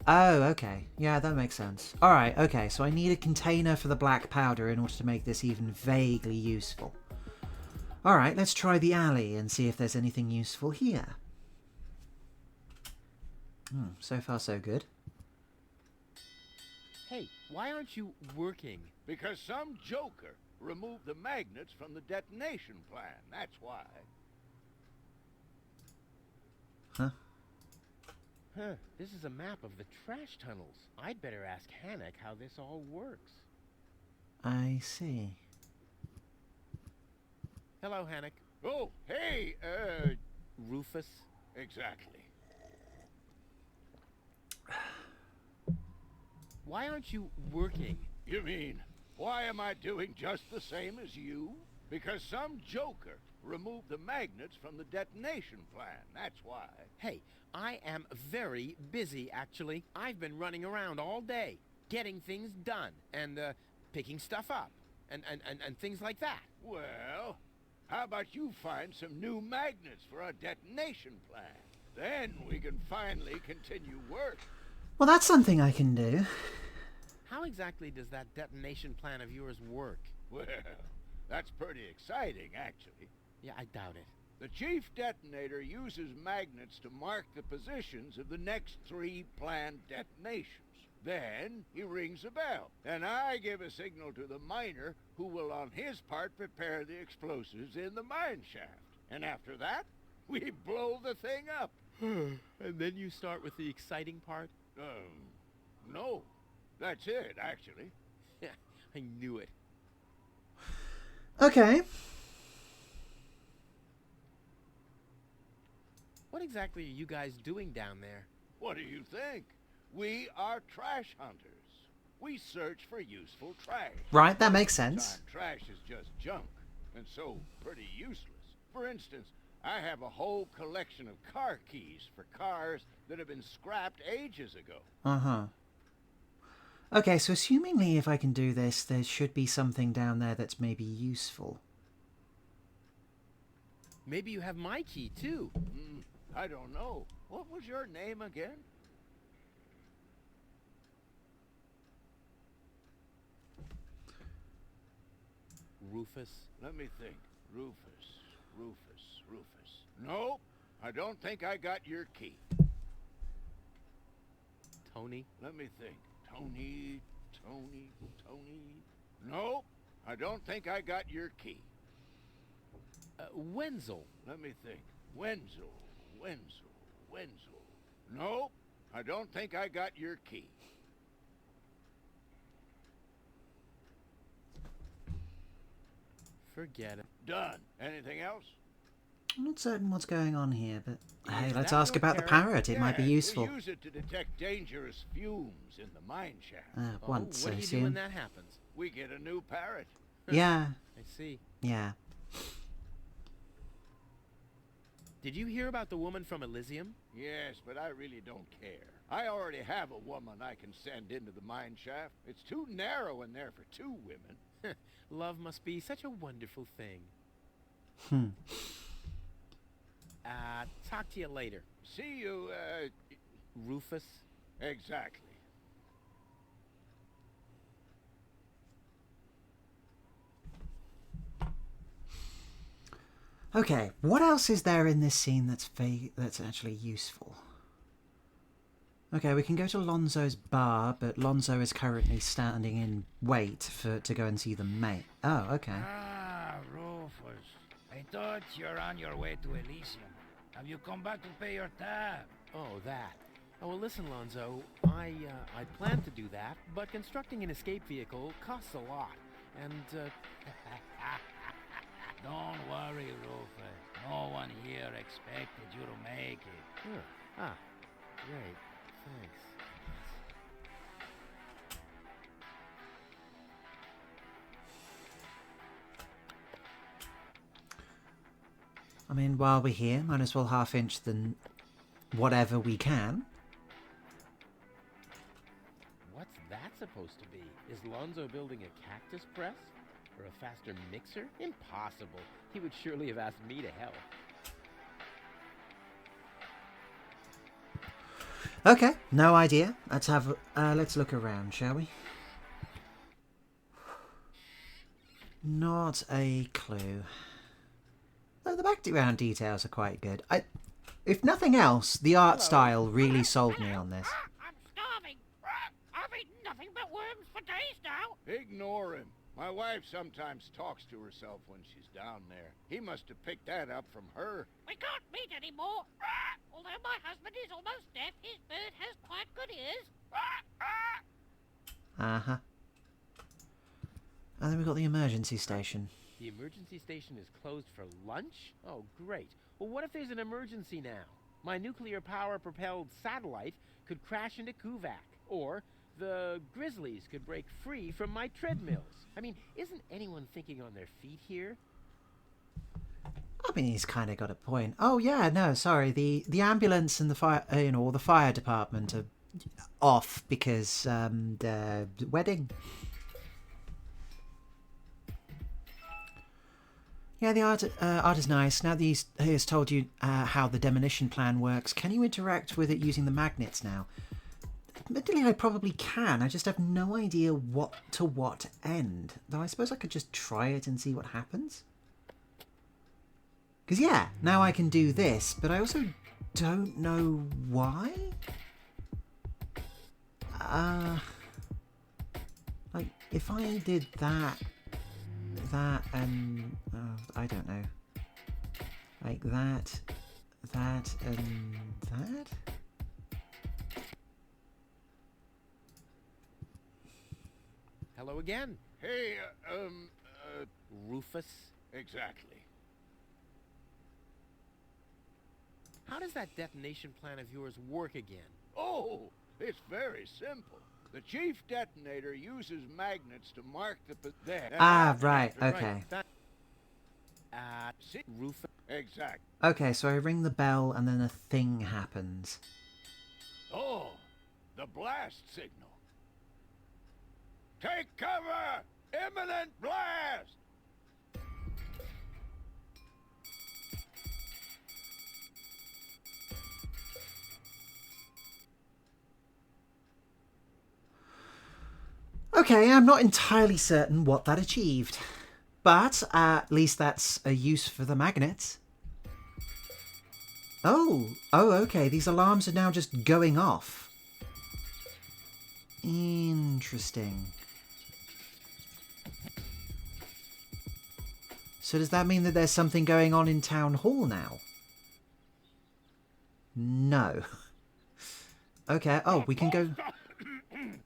S1: Oh, okay. Yeah, that makes sense. Alright, okay, so I need a container for the black powder in order to make this even vaguely useful. Alright, let's try the alley and see if there's anything useful here. So far so good.
S2: Hey, why aren't you working?
S4: Because some joker removed the magnets from the detonation plan, that's why.
S1: Huh?
S2: Huh, this is a map of the trash tunnels. I'd better ask Hannock how this all works.
S1: I see.
S2: Hello, Hannock.
S4: Oh, hey,
S2: Rufus?
S4: exactly.
S2: Why aren't you working?
S4: You mean, why am I doing just the same as you? Because some joker removed the magnets from the detonation plan, that's why.
S2: Hey, I am very busy, actually. I've been running around all day, getting things done, and, picking stuff up, and things like that.
S4: Well, how about you find some new magnets for our detonation plan? Then we can finally continue work.
S1: Well, that's something I can do.
S2: How exactly does that detonation plan of yours work?
S4: Well, that's pretty exciting, actually.
S2: Yeah, I doubt it.
S4: The chief detonator uses magnets to mark the positions of the next 3 planned detonations. Then he rings a bell, and I give a signal to the miner who will on his part prepare the explosives in the mine shaft. And after that, we blow the thing up.
S2: And then you start with the exciting part?
S4: No. That's it, actually.
S2: Yeah, I knew it.
S1: Okay.
S2: What exactly are you guys doing down there?
S4: What do you think? We are trash hunters. We search for useful trash.
S1: Right, that makes sense.
S4: Sometimes trash is just junk, and so pretty useless. For instance, I have a whole collection of car keys for cars that have been scrapped ages ago.
S1: Uh-huh. Okay, so assumingly if I can do this, there should be something down there that's maybe useful.
S2: Maybe you have my key, too.
S4: I don't know. What was your name again?
S2: Rufus?
S4: Let me think. Rufus. Nope. I don't think I got your key.
S2: Tony?
S4: Let me think. Tony. Nope. I don't think I got your key.
S2: Wenzel?
S4: Let me think. Wenzel. Nope. I don't think I got your key.
S2: Forget it.
S4: Done. Anything else?
S1: I'm not certain what's going on here, but hey,
S2: Is
S1: let's
S2: that
S1: ask
S2: your
S1: about the parrot. It might be
S4: Yeah,
S1: useful.
S4: We use it to detect dangerous fumes in the mine shaft.
S1: Once,
S2: what
S1: I
S2: do you do when
S1: assume.
S2: that happens?
S4: We get a new parrot.
S1: Yeah,
S2: I see.
S1: yeah.
S2: Did you hear about the woman from Elysium?
S4: Yes, but I really don't care. I already have a woman I can send into the mine shaft. It's too narrow in there for 2 women.
S2: Love must be such a wonderful thing. Talk to you later.
S4: See you,
S2: Rufus?
S4: exactly.
S1: Okay, what else is there in this scene that's actually useful? Okay, we can go to Lonzo's bar, but Lonzo is currently standing in wait to go and see the mate. Oh, okay.
S5: Ah, Rufus. I thought you're on your way to Elysium. Have you come back to pay your tab?
S2: Oh, that. Oh, well, listen, Lonzo. I plan to do that, but constructing an escape vehicle costs a lot. And,
S5: Don't worry, Rufus. No one here expected you to make it.
S2: Great. Thanks.
S1: I mean, while we're here, might as well half-inch the whatever we can.
S2: What's that supposed to be? Is Lonzo building a cactus press? Or a faster mixer? Impossible. He would surely have asked me to help.
S1: Okay, no idea. Let's look around, shall we? Not a clue. Though the background details are quite good. If nothing else, the art style really sold me on this.
S5: I'm starving. I've eaten nothing but worms for days now.
S4: Ignore him. My wife sometimes talks to herself when she's down there. He must have picked that up from her.
S5: We can't meet anymore. Although my husband is almost deaf, his bird has quite good ears.
S1: Uh-huh. And then we've got the emergency station.
S2: The emergency station is closed for lunch? Oh, great. Well, what if there's an emergency now? My nuclear power-propelled satellite could crash into Kuvak. Or the Grizzlies could break free from my treadmills. I mean, isn't anyone thinking on their feet here?
S1: I mean, he's kind of got a point. Oh, yeah, no, sorry. The ambulance and the fire, or the fire department are off because, the wedding. Yeah, the art is nice. Now that he has told you how the demolition plan works, can you interact with it using the magnets now? Admittedly, I probably can. I just have no idea to what end. Though I suppose I could just try it and see what happens. Because, yeah, now I can do this, but I also don't know why. Like, if I did that, and... I don't know. Like that, and that?
S2: Hello again.
S4: Hey,
S2: Rufus.
S4: exactly.
S2: How does that detonation plan of yours work again?
S4: Oh, it's very simple. The chief detonator uses magnets to mark the... There.
S1: Right, okay.
S2: Rufus.
S4: Exact.
S1: Okay, so I ring the bell and then a thing happens.
S4: Oh, the blast signal. Take cover! Imminent blast!
S1: Okay, I'm not entirely certain what that achieved. But at least that's a use for the magnets. Oh, okay, these alarms are now just going off. Interesting. So does that mean that there's something going on in Town Hall now? No. Okay, oh, we can go...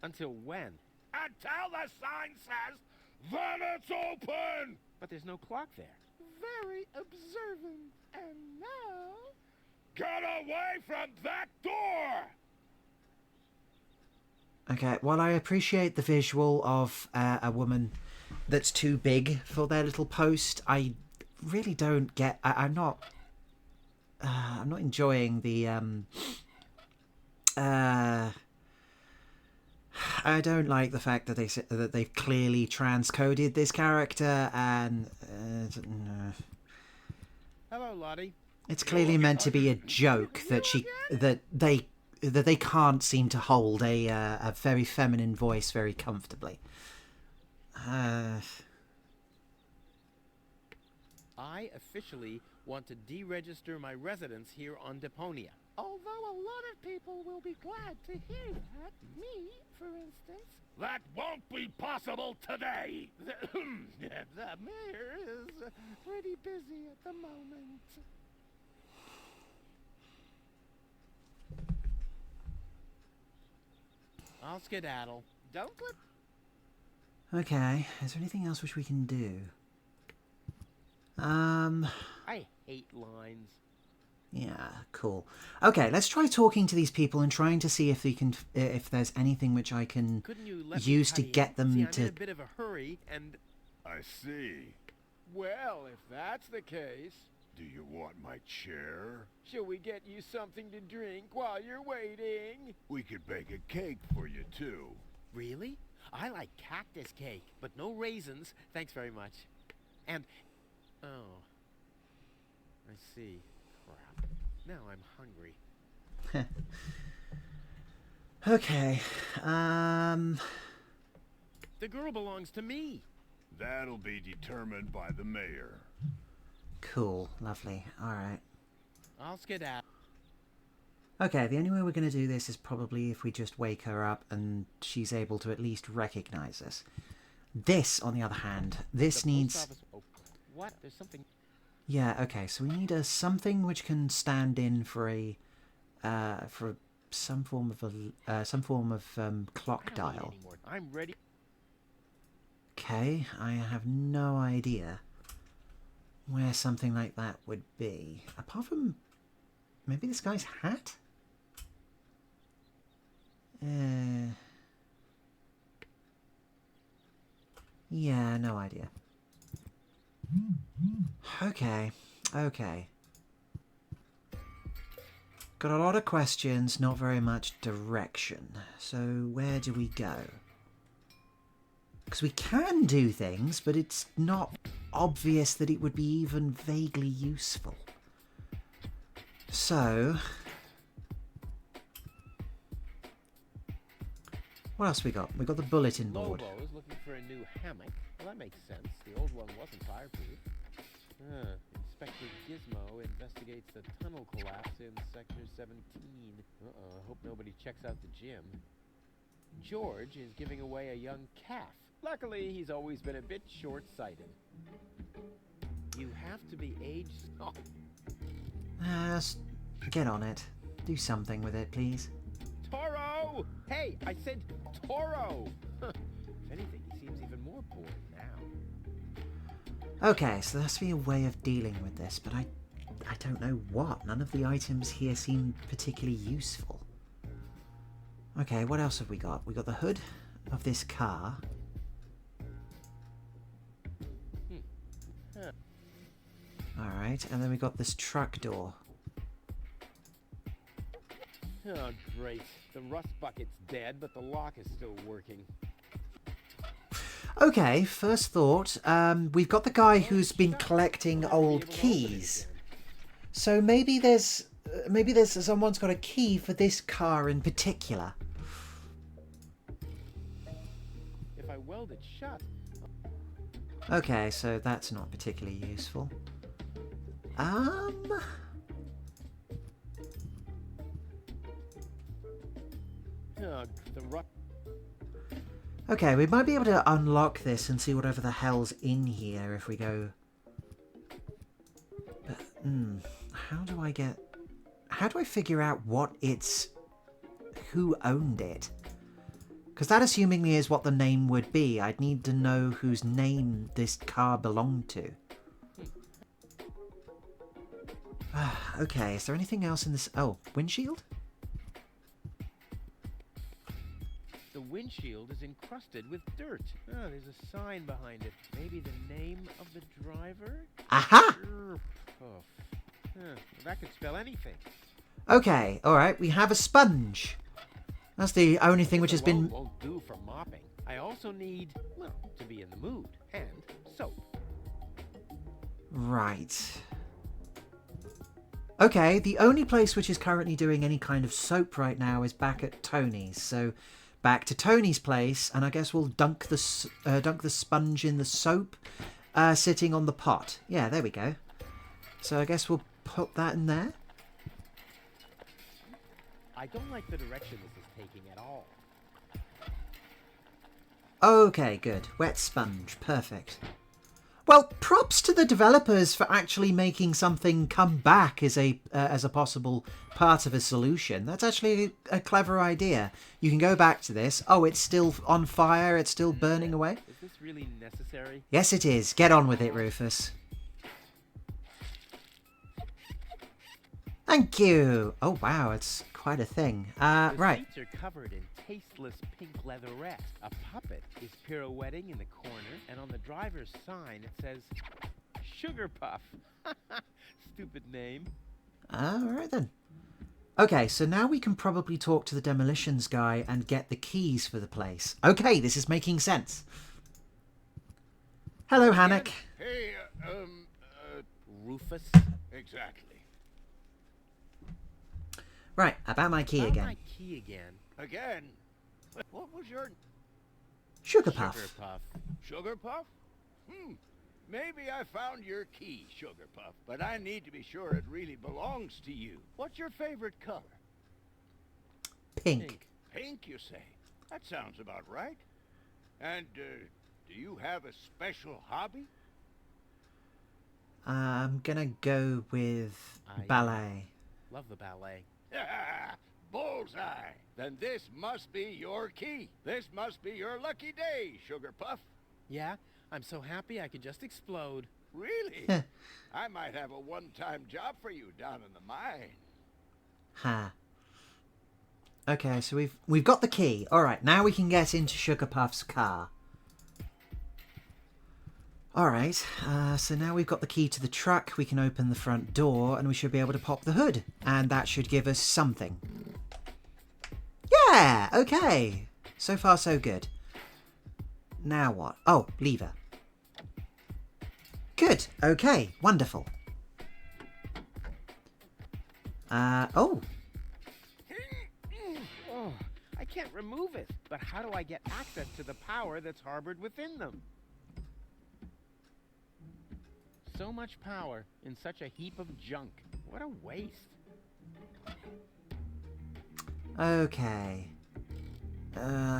S2: Until when?
S4: Until the sign says, then it's open!
S2: But there's no clock there.
S4: Very observant. And now... Get away from that door!
S1: Okay, well, I appreciate the visual of a woman that's too big for their little post. I really don't get... I'm not enjoying the... I don't like the fact that they've clearly transcoded this character, and
S2: Hello, Lottie.
S1: it's clearly meant to be a joke that they can't seem to hold a very feminine voice very comfortably.
S2: I officially want to deregister my residence here on Deponia.
S5: Although a lot of people will be glad to hear that. Me, for instance.
S4: That won't be possible today!
S5: The mayor is pretty busy at the moment.
S2: I'll skedaddle.
S5: Don't let...
S1: Okay, is there anything else which we can do?
S2: I hate lines.
S1: Yeah, cool. Okay, let's try talking to these people and trying to see if there's anything which I can
S2: Couldn't you let me
S1: use to
S2: tidy
S1: get
S2: up?
S1: them
S2: See, I'm
S1: to...
S2: in a bit of a hurry, and
S3: I see.
S4: Well, if that's the case,
S3: Do you want my chair?
S4: shall we get you something to drink while you're waiting?
S3: We could bake a cake for you, too.
S2: really? I like cactus cake, but no raisins. Thanks very much. And, oh, I see. Crap. Now I'm hungry.
S1: Okay.
S2: The girl belongs to me.
S3: That'll be determined by the mayor.
S1: Cool. Lovely. Alright.
S2: I'll skedaddle.
S1: Okay, the only way we're going to do this is probably if we just wake her up and she's able to at least recognize us. This, on the other hand, this needs...
S2: Oh, what? There's something...
S1: Yeah, okay, so we need something which can stand in for some form of clock dial.
S2: I'm ready.
S1: Okay, I have no idea where something like that would be. Apart from maybe this guy's hat? Yeah, no idea. Okay, okay. Got a lot of questions, not very much direction. So where do we go? Because we can do things, but it's not obvious that it would be even vaguely useful. So... what else we got? We got the bulletin board.
S2: Lobo's looking for a new hammock. Well, that makes sense. The old one wasn't fireproof. Inspector Gizmo investigates the tunnel collapse in Sector 17. Uh-oh, I hope nobody checks out the gym. George is giving away a young calf. Luckily, he's always been a bit short-sighted. You have to be aged... Oh.
S1: Get on it. Do something with it, please.
S2: Toro! Hey, I said Toro! If anything, he seems even more bored now.
S1: Okay, so there has to be a way of dealing with this, but I don't know what. None of the items here seem particularly useful. Okay, what else have we got? We got the hood of this car. Alright, and then we got this truck door.
S2: Oh, great. The rust bucket's dead, but the lock is still working.
S1: Okay, first thought. We've got the guy who's been collecting old keys. So maybe there's someone's got a key for this car in particular.
S2: If I weld it shut...
S1: Okay, so that's not particularly useful.
S2: Oh, the rust...
S1: Okay, we might be able to unlock this and see whatever the hell's in here if we go... But, how do I figure out what it's... who owned it? Because that assumingly is what the name would be. I'd need to know whose name this car belonged to. Okay, is there anything else in this... Oh, windshield?
S2: The windshield is encrusted with dirt. Oh, there's a sign behind it. Maybe the name of the driver?
S1: Aha!
S2: That could spell anything.
S1: Okay, alright, we have a sponge. That's the only thing which has been...
S2: won't do for mopping. I also need, well, to be in the mood. And soap.
S1: Right. Okay, the only place which is currently doing any kind of soap right now is back at Tony's. So, back to Tony's place, and I guess we'll dunk the sponge in the soap, sitting on the pot. Yeah, there we go. So I guess we'll put that in there.
S2: I don't like the direction this is taking at all.
S1: Okay, good. Wet sponge. Perfect. Well, props to the developers for actually making something come back as a possible part of a solution. That's actually a clever idea. You can go back to this. Oh, it's still on fire. It's still burning away.
S2: Is this really necessary?
S1: Yes, it is. Get on with it, Rufus. Thank you. Oh, wow. It's quite a thing. Right.
S2: The seats are covered in tasteless pink leatherette. A puppet is pirouetting in the corner, and on the driver's sign it says, Sugar Puff. Stupid name.
S1: All right, then. Okay, so now we can probably talk to the demolitions guy and get the keys for the place. Okay, this is making sense. Hello, Hannock.
S3: Hey,
S2: Rufus?
S3: exactly.
S1: Right, about my key
S2: About
S1: again.
S2: my key again.
S4: Again? What was your
S1: Sugar Puff.
S2: Sugar Puff.
S4: Sugar Puff? Maybe I found your key, Sugar Puff, but I need to be sure it really belongs to you. What's your favorite color?
S1: Pink.
S4: Pink, you say? That sounds about right. And, do you have a special hobby?
S1: I'm gonna go with ballet.
S2: Love the ballet.
S4: Bullseye! Then this must be your key. This must be your lucky day, Sugar Puff.
S2: Yeah, I'm so happy I could just explode.
S4: Really? I might have a one-time job for you down in the mine.
S1: Ha. Okay, so we've got the key. All right, now we can get into Sugar Puff's car. All right, so now we've got the key to the truck. We can open the front door, and we should be able to pop the hood, and that should give us something. Yeah. Okay. So far, so good. Now what? Oh, lever. Good. Okay. Wonderful. Oh.
S2: Oh, I can't remove it. But how do I get access to the power that's harbored within them? So much power in such a heap of junk. What a waste.
S1: Okay.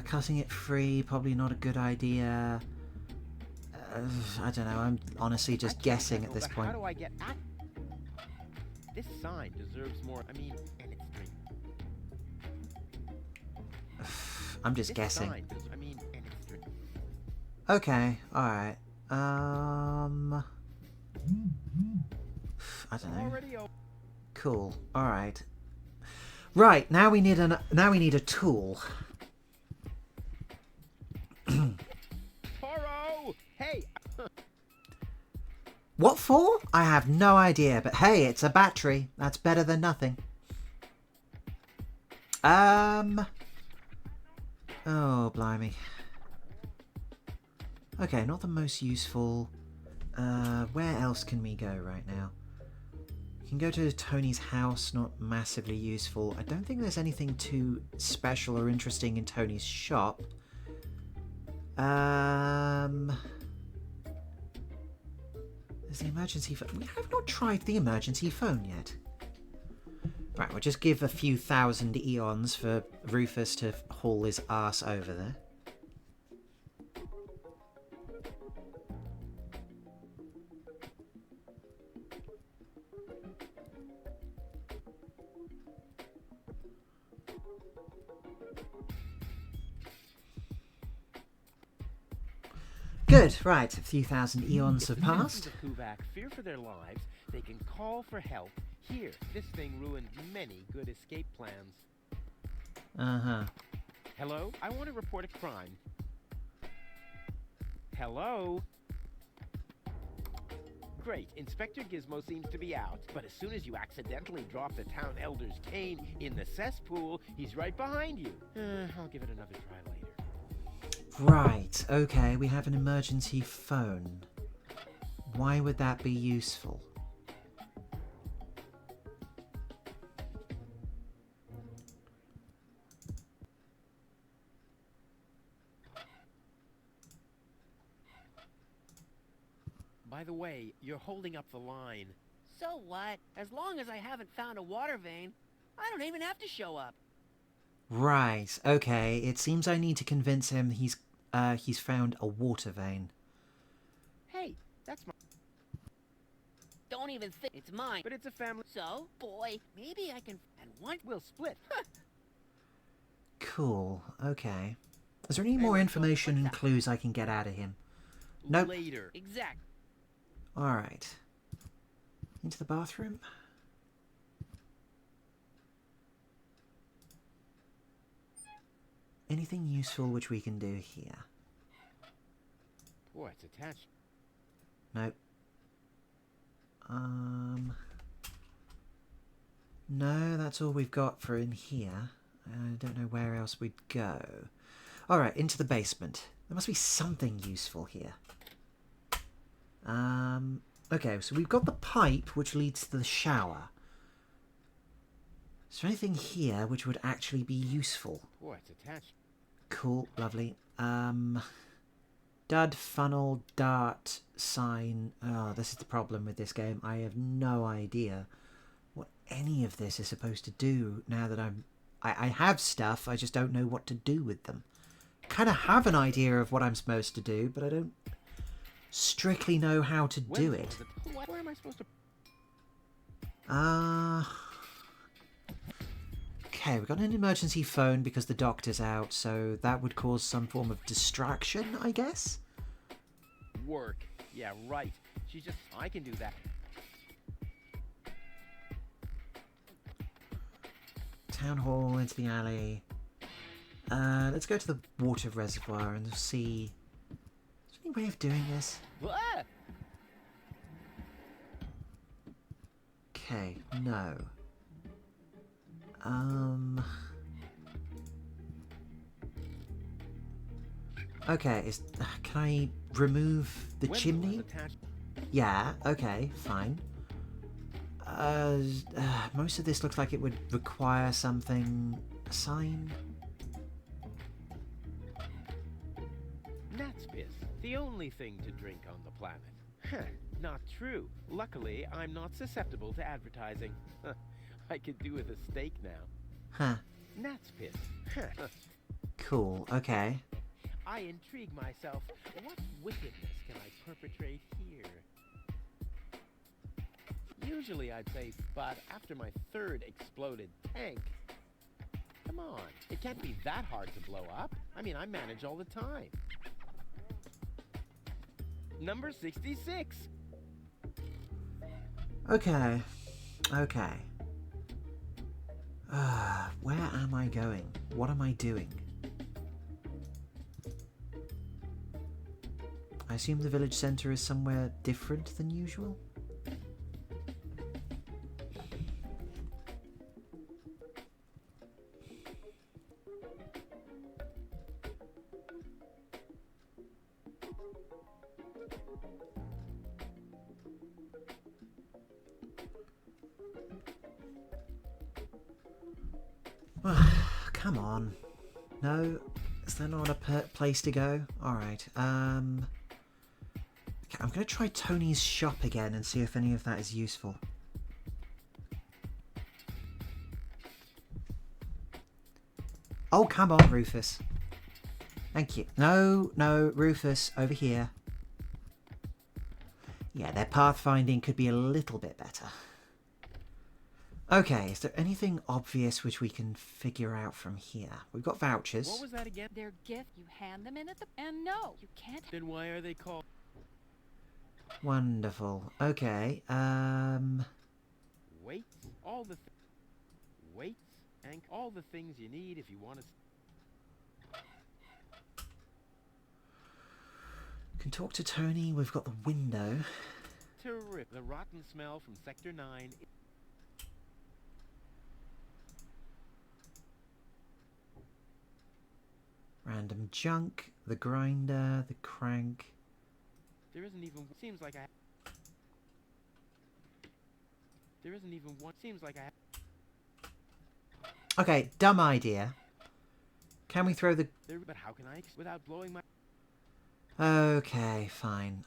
S1: Cutting it free, probably not a good idea. I don't know, I'm honestly just guessing at this
S2: But
S1: point.
S2: how do I get This sign deserves more. I mean, and it's green.
S1: I'm just
S2: This
S1: guessing.
S2: sign I mean, and it's green.
S1: Okay, alright. I don't know.
S2: Already open.
S1: Cool. Alright. Right, now we need a tool.
S2: Tyro! Hey!
S1: What for? I have no idea, but hey, it's a battery. That's better than nothing. Oh, blimey. Okay, not the most useful. Where else can we go right now? We can go to Tony's house, not massively useful. I don't think there's anything too special or interesting in Tony's shop. There's the emergency phone. We have not tried the emergency phone yet. Right, we'll just give a few thousand eons for Rufus to haul his ass over there. Good, right, a few thousand eons have passed.
S2: If the Kuvak fear for their lives, they can call for help. Here, this thing ruined many good escape plans.
S1: Uh-huh.
S2: Hello? I want to report a crime. Hello? Great, Inspector Gizmo seems to be out, but as soon as you accidentally drop the town elder's cane in the cesspool, he's right behind you. I'll give it another try later.
S1: Right, okay, we have an emergency phone. Why would that be useful?
S2: By the way, you're holding up the line.
S7: So what? As long as I haven't found a water vein, I don't even have to show up.
S1: Right, okay, it seems I need to convince him he's found a water vein.
S2: Hey, that's my...
S7: Don't even think it's mine.
S2: But it's a family...
S7: So, boy, maybe I can... And one...
S2: We'll split.
S1: Cool, okay. Is there any
S7: Hey,
S1: more
S7: what's
S1: information and
S7: that?
S1: clues I can get out of him? Nope.
S2: Later.
S7: Exact.
S1: Alright. Into the bathroom. Anything useful which we can do here?
S2: Boy, it's attached.
S1: Nope. No, that's all we've got for in here. I don't know where else we'd go. Alright, into the basement. There must be something useful here. Okay, so we've got the pipe which leads to the shower. Is there anything here which would actually be useful?
S2: Oh, it's attached.
S1: Cool, lovely. Dud, funnel, dart, sign. Oh, this is the problem with this game. I have no idea what any of this is supposed to do now that I have stuff, I just don't know what to do with them. Kind of have an idea of what I'm supposed to do, but I don't strictly know how to do it.
S2: Where am I supposed to...
S1: Okay, we've got an emergency phone because the doctor's out, so that would cause some form of distraction, I guess?
S2: Work. Yeah, right. She's just... I can do that.
S1: Town hall, into the alley. Let's go to the water reservoir and see... Is there any way of doing this?
S2: Ah!
S1: Okay, no. Okay, can I remove the chimney? Yeah, okay, fine. Most of this looks like it would require something... A sign?
S2: Gnat's piss. The only thing to drink on the planet. Huh, not true. Luckily, I'm not susceptible to advertising. I could do with a steak now.
S1: Huh.
S2: Gnat's piss.
S1: Cool, okay.
S2: I intrigue myself. What wickedness can I perpetrate here? Usually I'd say, but after my third exploded tank... Come on, it can't be that hard to blow up. I mean, I manage all the time. Number 66.
S1: Okay. Okay. Where am I going? What am I doing? I assume the village centre is somewhere different than usual? Come on. No? Is there not a place to go? Alright. Okay, I'm going to try Tony's shop again and see if any of that is useful. Oh, come on, Rufus. Thank you. No, Rufus, over here. Yeah, their pathfinding could be a little bit better. Okay, is there anything obvious which we can figure out from here? We've got vouchers.
S2: What was that again?
S6: Their gift, you hand them in at the... And no, you can't...
S2: Then why are they called...
S1: Wonderful. Okay,
S2: Weights, all the... Weights, and all the things you need if you want to...
S1: Can talk to Tony. We've got the window.
S2: Terrific. The rotten smell from Sector 9...
S1: Random junk, the grinder, the crank.
S2: There isn't even... Seems like I... There isn't even one... Seems like I...
S1: Okay, dumb idea. Can we throw the...
S2: But how can I... Without blowing my...
S1: Okay, fine.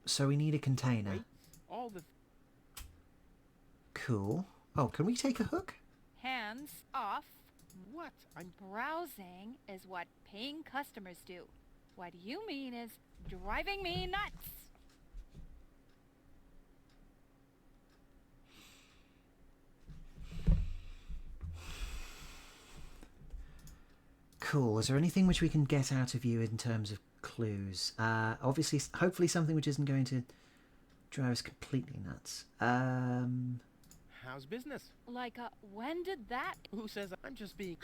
S1: So we need a container.
S2: Weights, all the...
S1: Cool. Oh, can we take a hook?
S6: Hands off.
S2: What? I'm...
S6: Browsing is what paying customers do. What you mean is driving me nuts.
S1: Cool. Is there anything which we can get out of you in terms of clues? Obviously, hopefully something which isn't going to drive us completely nuts.
S2: How's business?
S6: Like, when did that...
S2: Who says I'm just being...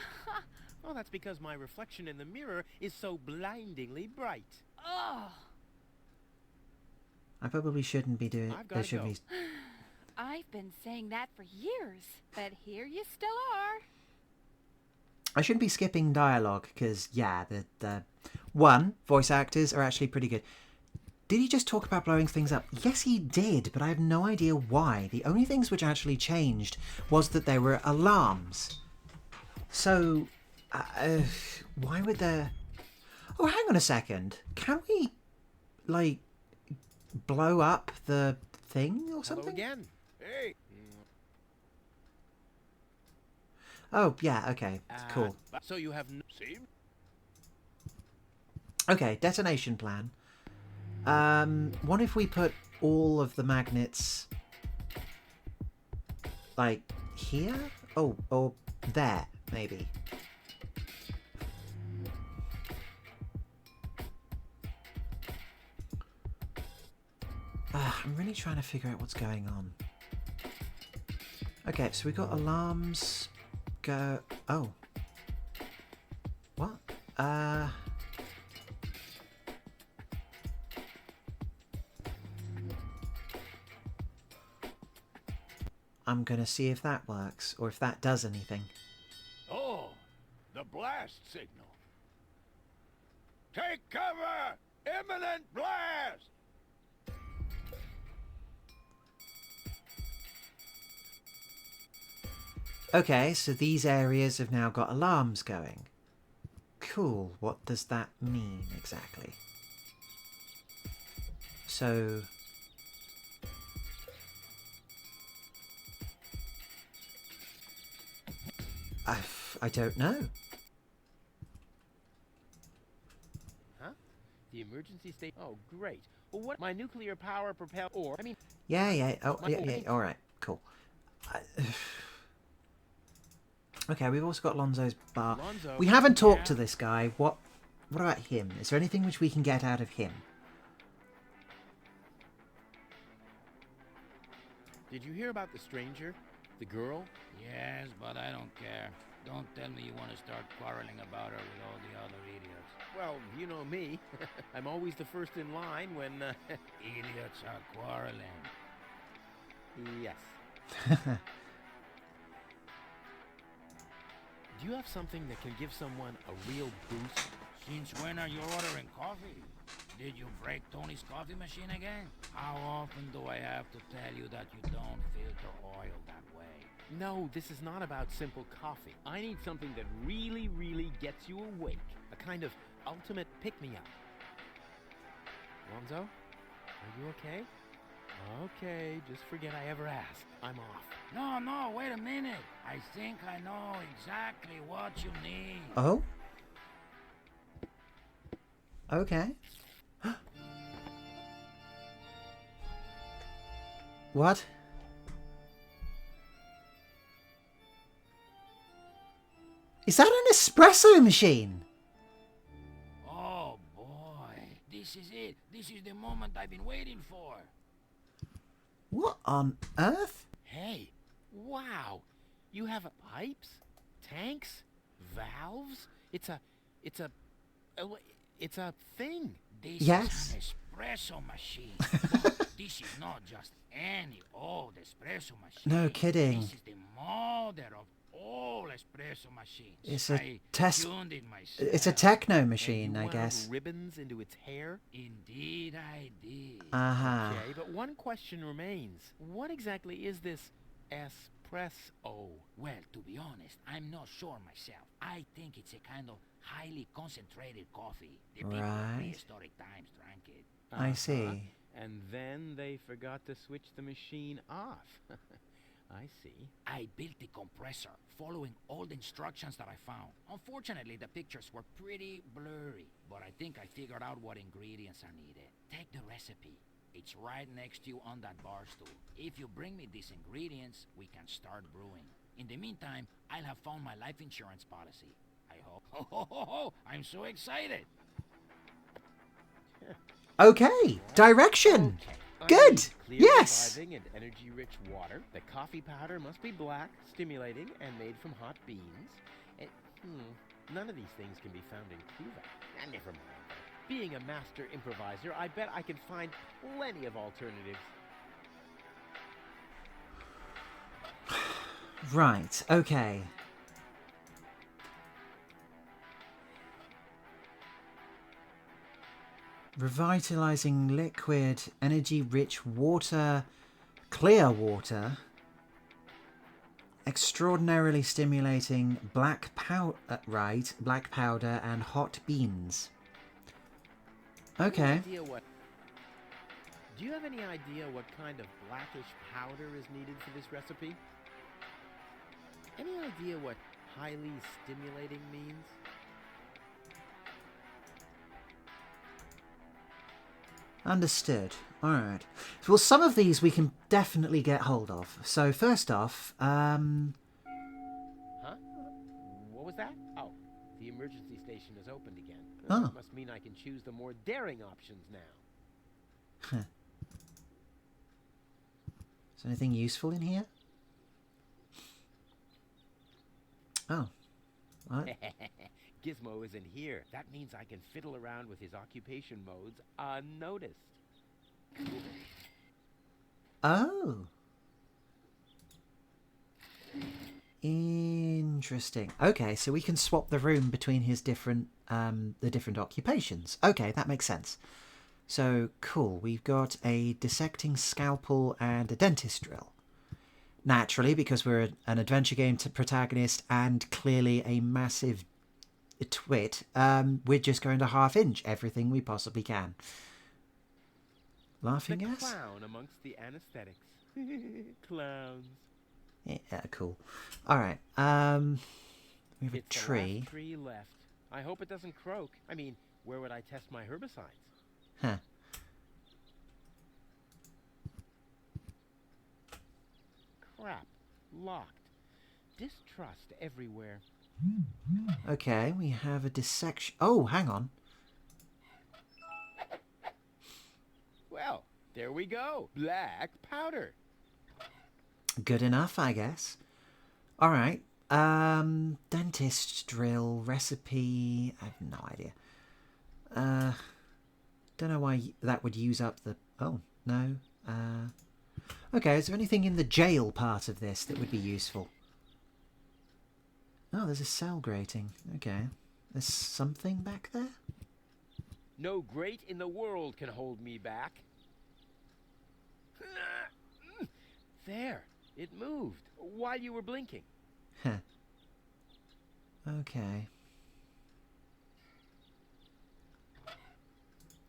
S2: Oh, that's because my reflection in the mirror is so blindingly bright.
S6: Oh,
S1: I probably shouldn't be doing...
S2: I've gotta go.
S6: I've been saying that for years, but here you still are.
S1: I shouldn't be skipping dialogue, because, yeah, the voice actors are actually pretty good. Did he just talk about blowing things up? Yes, he did, but I have no idea why. The only things which actually changed was that there were alarms. So, why would there... Oh, hang on a second. Can we, like, blow up the thing or something?
S2: Hello again.
S4: Hey,
S1: Oh, yeah, okay. Cool.
S2: So you have...
S4: see?
S1: Okay, detonation plan. What if we put all of the magnets, like, here? Oh, or there, maybe. I'm really trying to figure out what's going on. Okay, so we got alarms. Go. Oh. What? I'm gonna see if that works, or if that does anything.
S4: Oh, the blast signal. Take cover! Imminent blast!
S1: Okay, so these areas have now got alarms going. Cool, what does that mean exactly? So... I don't know.
S2: Huh? The emergency state... Oh, great. Well, what... My nuclear power propel... Or, I mean...
S1: Yeah. Oh, yeah. Alright, cool. Okay, we've also got Lonzo's bar.
S2: Lonzo,
S1: We haven't talked to this guy. What about him? Is there anything which we can get out of him?
S2: Did you hear about the stranger? The girl?
S8: Yes, but I don't care. Don't tell me you want to start quarreling about her with all the other idiots.
S2: Well, you know me. I'm always the first in line when...
S8: Idiots are quarreling.
S2: Yes. Do you have something that can give someone a real boost?
S8: Since when are you ordering coffee? Did you break Tony's coffee machine again? How often do I have to tell you that you don't filter oil that way?
S2: No, this is not about simple coffee. I need something that really, really gets you awake. A kind of ultimate pick-me-up. Lonzo, are you okay? Okay, just forget I ever asked. I'm off.
S8: No, wait a minute. I think I know exactly what you need.
S1: Oh? Okay. What? Is that an espresso machine?
S8: Oh boy, this is it. This is the moment I've been waiting for.
S1: What on earth?
S2: Hey, wow. You have pipes, tanks, valves. It's a thing.
S8: This
S1: Yes.
S8: is an espresso machine. But this is not just any old espresso machine.
S1: No kidding.
S8: This is the mother of all espresso machines.
S1: It's a
S8: I
S1: test-
S8: tuned it myself.
S1: It's a techno
S2: And
S1: machine,
S2: you
S1: I
S2: wound
S1: guess.
S2: ribbons into its hair.
S8: Indeed I did.
S1: Uh-huh.
S2: Okay, but one question remains. What exactly is this espresso?
S8: Well, to be honest, I'm not sure myself. I think it's a kind of highly concentrated coffee. The people of
S1: Right.
S8: prehistoric times drank it.
S1: I see.
S2: And then they forgot to switch the machine off. I see.
S8: I built the compressor, following all the instructions that I found. Unfortunately, the pictures were pretty blurry, but I think I figured out what ingredients are needed. Take the recipe. It's right next to you on that bar stool. If you bring me these ingredients, we can start brewing. In the meantime, I'll have found my life insurance policy. I hope. Oh, I'm so excited.
S1: Okay. Direction.
S2: Okay. I
S1: Good.
S2: need clear,
S1: Yes.
S2: reviving, and energy-rich water. The coffee powder must be black, stimulating, and made from hot beans. And, none of these things can be found in Cuba. Never mind. Being a master improviser, I bet I can find plenty of alternatives.
S1: Right. Okay. Revitalizing liquid, energy-rich water, clear water. Extraordinarily stimulating black powder, black powder and hot beans. Okay.
S2: Do you have any idea what kind of blackish powder is needed for this recipe? Any idea what highly stimulating means?
S1: Understood. Alright. Well, some of these we can definitely get hold of. So, first off,
S2: Huh? What was that? Oh, the emergency station is opened again.
S1: Oh.
S2: That must mean I can choose the more daring options now.
S1: Is there anything useful in here? Oh. What?
S2: Gizmo isn't here. That means I can fiddle around with his occupation modes unnoticed.
S1: Oh. Interesting. Okay, so we can swap the room between his different, the different occupations. Okay, that makes sense. So, cool. We've got a dissecting scalpel and a dentist drill. Naturally, because we're an adventure game protagonist and clearly a massive twit, we're just going to half-inch everything we possibly can. Laughing
S2: The
S1: gas?
S2: clown amongst the anesthetics. Clowns.
S1: Yeah, cool. Alright, we have a
S2: It's the
S1: tree.
S2: last tree left. I hope it doesn't croak. I mean, where would I test my herbicides?
S1: Huh.
S2: Crap. Locked. Distrust everywhere.
S1: Okay, we have a dissection. Oh, hang on.
S2: Well, there we go. Black powder.
S1: Good enough, I guess. Alright. Dentist drill recipe. I have no idea. Don't know why that would use up the... Oh, no. Okay, is there anything in the jail part of this that would be useful? Oh, there's a cell grating. Okay. There's something back there?
S2: No grate in the world can hold me back. There. It moved while you were blinking.
S1: Huh. Okay.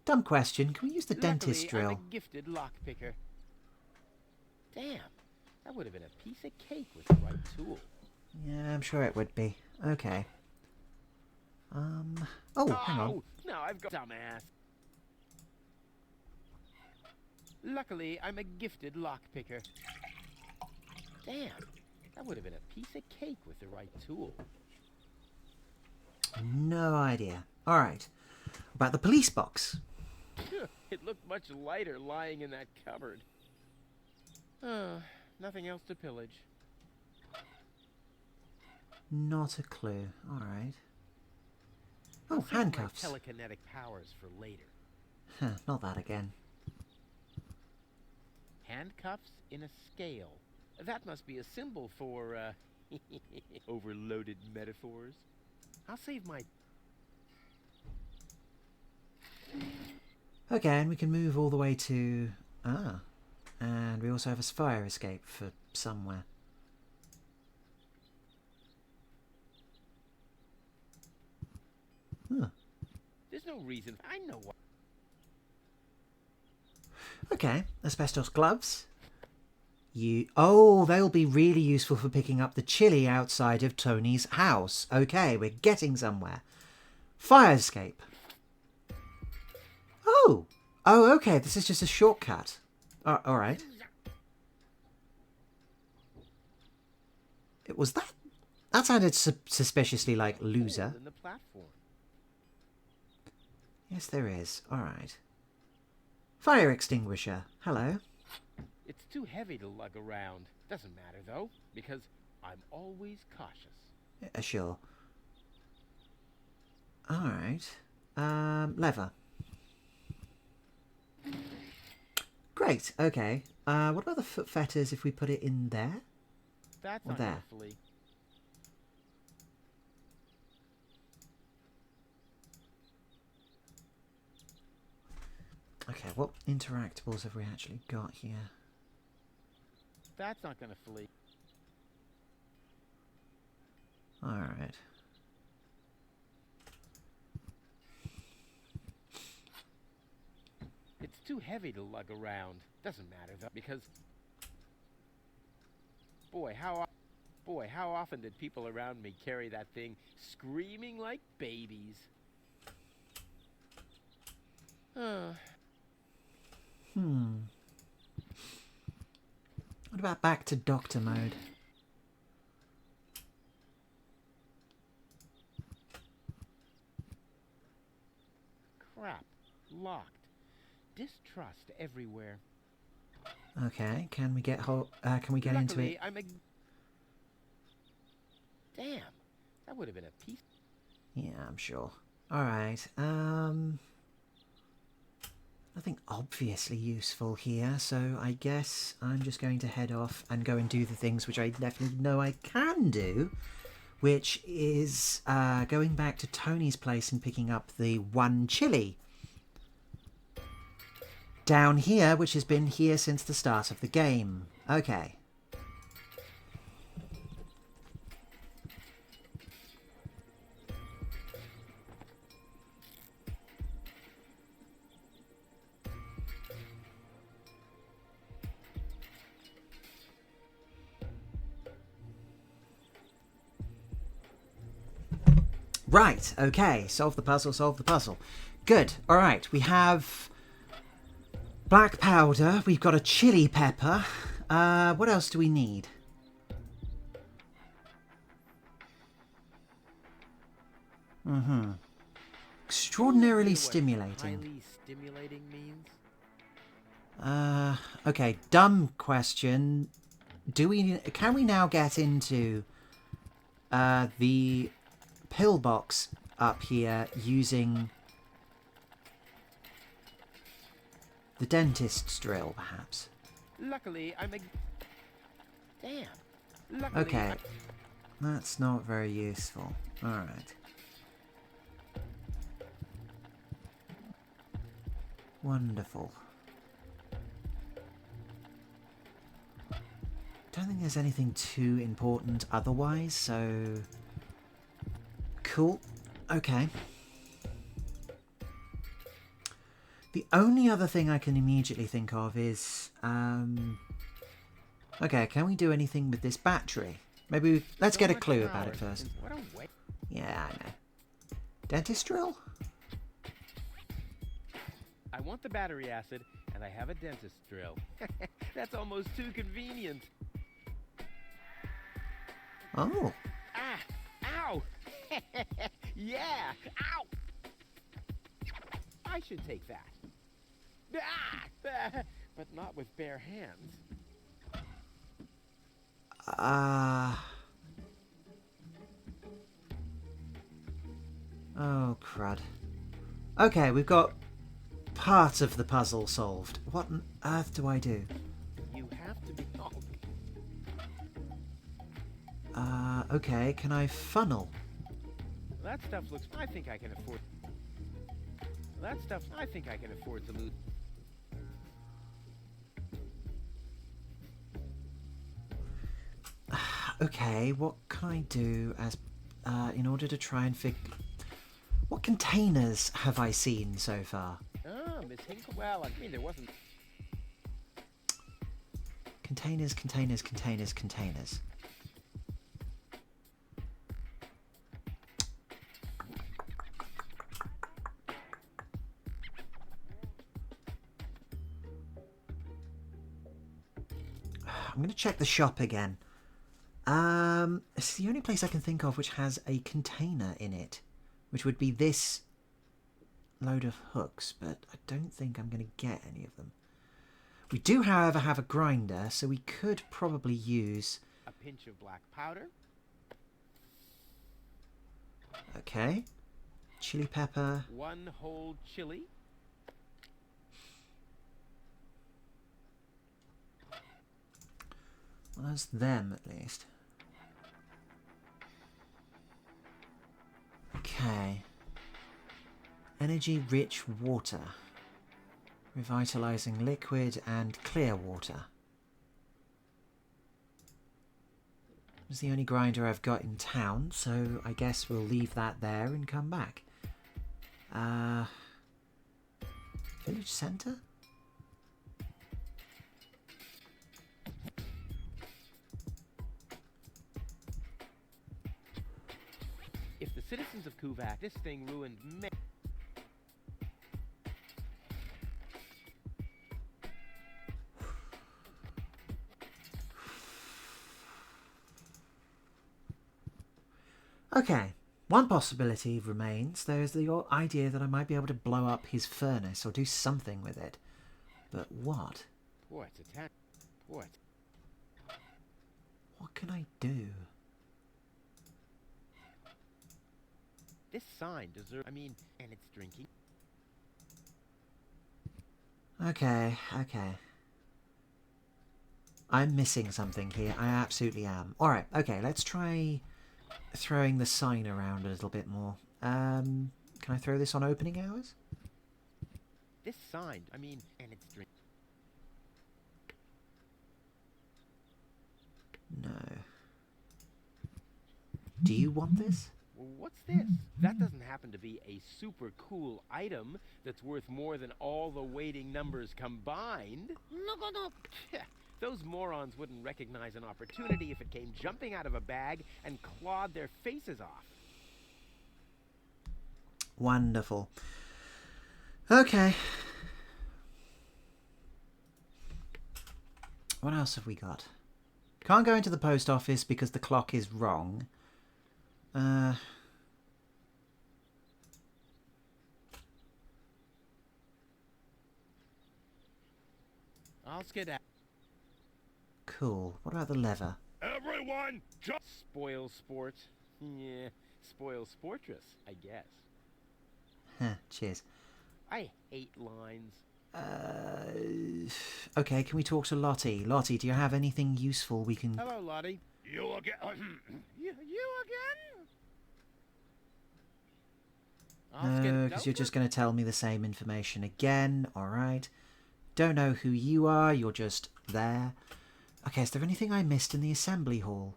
S1: Dumb question. Can we use the dentist
S2: Luckily,
S1: drill?
S2: I'm a gifted lockpicker. Damn. That would have been a piece of cake with the right tool.
S1: Yeah, I'm sure it would be. Okay. Oh, hang on.
S2: Now I've got dumbass. Luckily, I'm a gifted lockpicker. Damn. That would have been a piece of cake with the right tool.
S1: No idea. Alright. About the police box.
S2: It looked much lighter lying in that cupboard. Nothing else to pillage.
S1: Not a clue. Alright.
S2: I'll
S1: Oh,
S2: save my
S1: handcuffs.
S2: telekinetic powers for later.
S1: Huh, not that again.
S2: Handcuffs in a scale. That must be a symbol for, overloaded metaphors. I'll save my...
S1: Okay, and we can move all the way to... Ah. And we also have a fire escape for somewhere. Huh.
S2: There's no reason. I know what...
S1: Okay, asbestos gloves. Oh, they'll be really useful for picking up the chili outside of Tony's house. Okay, we're getting somewhere. Fire escape. Oh! Oh, okay, this is just a shortcut. Alright. It was that? That sounded suspiciously like loser.
S2: In the platform.
S1: Yes, there is. Alright. Fire extinguisher. Hello.
S2: It's too heavy to lug around. Doesn't matter, though, because I'm always cautious.
S1: Sure. Alright. Lever. Great, okay. What about the foot fetters if we put it in there?
S2: That's
S1: Or there.
S2: unhelpfully.
S1: Okay, what interactables have we actually got here?
S2: That's not gonna flee.
S1: Alright.
S2: It's too heavy to lug around. Doesn't matter though, because boy, how often did people around me carry that thing screaming like babies?
S1: What about back to doctor mode?
S2: Crap. Locked. Distrust everywhere.
S1: Okay, can we get into
S2: Luckily,
S1: it?
S2: Damn, that would have been a piece.
S1: Yeah, I'm sure. Alright, nothing obviously useful here, so I guess I'm just going to head off and go and do the things which I definitely know I can do, which is going back to Tony's place and picking up the one chili down here, which has been here since the start of the game. Okay. Right, okay, solve the puzzle, solve the puzzle. Good, alright, we have black powder, we've got a chili pepper. What else do we need? Extraordinarily stimulating.
S2: Highly stimulating means?
S1: Okay, dumb question. Can we now get into the pillbox up here using the dentist's drill, perhaps?
S2: Luckily, Damn. Luckily,
S1: Okay. That's not very useful. Alright. Wonderful. Don't think there's anything too important otherwise, so... Cool. Okay. The only other thing I can immediately think of is... Okay, can we do anything with this battery? Maybe... Let's get a clue about it first.
S2: What a way.
S1: Yeah, I know. Dentist drill?
S2: I want the battery acid, and I have a dentist drill. That's almost too convenient.
S1: Oh.
S2: Ah! Ow! Yeah! Ow! I should take that. Ah! But not with bare hands.
S1: Oh, crud. Okay, we've got part of the puzzle solved. What on earth do I do?
S2: You have to be...
S1: Okay, can I funnel?
S2: That stuff looks... I think I can afford... That stuff... I think I can afford to lose...
S1: Okay, what can I do as... in order to try and figure... What containers have I seen so far?
S2: Oh, Miss Hinkle... Well, I mean, there wasn't...
S1: Containers, containers, containers, containers. I'm going to check the shop again. It's the only place I can think of which has a container in it, which would be this load of hooks, but I don't think I'm going to get any of them. We do, however, have a grinder, so we could probably use...
S2: A pinch of black powder.
S1: Okay. Chili pepper.
S2: One whole chili.
S1: Well, that's them, at least. Okay. Energy-rich water. Revitalizing liquid and clear water. It's the only grinder I've got in town, so I guess we'll leave that there and come back. Village centre?
S2: If the citizens of Kuvak, this thing ruined me.
S1: Okay, one possibility remains. There's the idea that I might be able to blow up his furnace or do something with it. But what?
S2: What? Attack? What?
S1: What can I do?
S2: This sign deserves. I mean, and it's drinking.
S1: Okay. I'm missing something here. I absolutely am. Alright, okay, let's try throwing the sign around a little bit more. Can I throw this on opening hours?
S2: This sign. I mean, and it's drinking.
S1: No. Do you want this?
S2: Well, what's this? That doesn't happen to be a super cool item that's worth more than all the waiting numbers combined.
S7: No.
S2: Those morons wouldn't recognize an opportunity if it came jumping out of a bag and clawed their faces off.
S1: Wonderful. Okay. What else have we got? Can't go into the post office because the clock is wrong. I'll
S2: skedaddle.
S1: Cool. What about the lever?
S3: Everyone, just
S2: Spoil sport. Yeah, spoil sportress, I guess.
S1: Huh, cheers.
S2: I hate lines.
S1: Okay, can we talk to Lottie? Lottie, do you have anything useful we can...
S2: Hello, Lottie.
S3: you again.
S2: You again?
S1: No, because you're just going to tell me the same information again. Alright. Don't know who you are, you're just there. Okay, is there anything I missed in the assembly hall?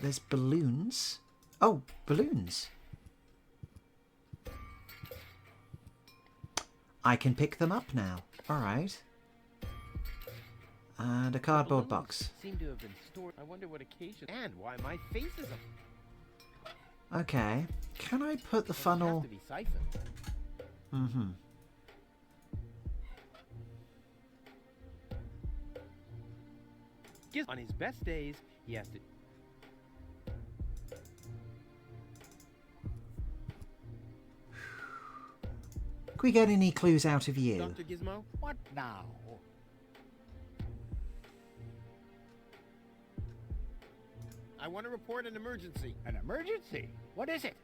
S1: There's balloons. Oh, balloons. I can pick them up now. Alright. And a cardboard box.
S2: Seem to have been stored. I wonder what occasion and why my face is a...
S1: Okay. Can I put the funnel...
S2: Have to be siphoned.
S1: Mm-hmm.
S2: On his best days, he has to...
S1: Can we get any clues out of you?
S2: Dr. Gizmo?
S5: What now?
S2: I want to report an emergency.
S5: An emergency? What is it?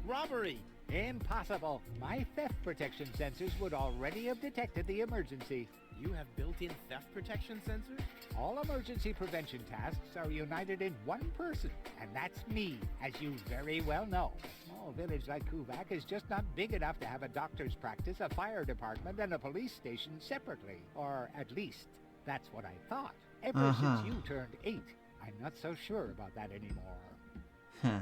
S2: Robbery!
S5: Impossible. My theft protection sensors would already have detected the emergency.
S2: You have built-in theft protection sensors?
S5: All emergency prevention tasks are united in one person, and that's me, as you very well know. A small village like Kuvak is just not big enough to have a doctor's practice, a fire department, and a police station separately. Or at least, that's what I thought. Ever since you turned 8, I'm not so sure about that anymore.
S1: Huh.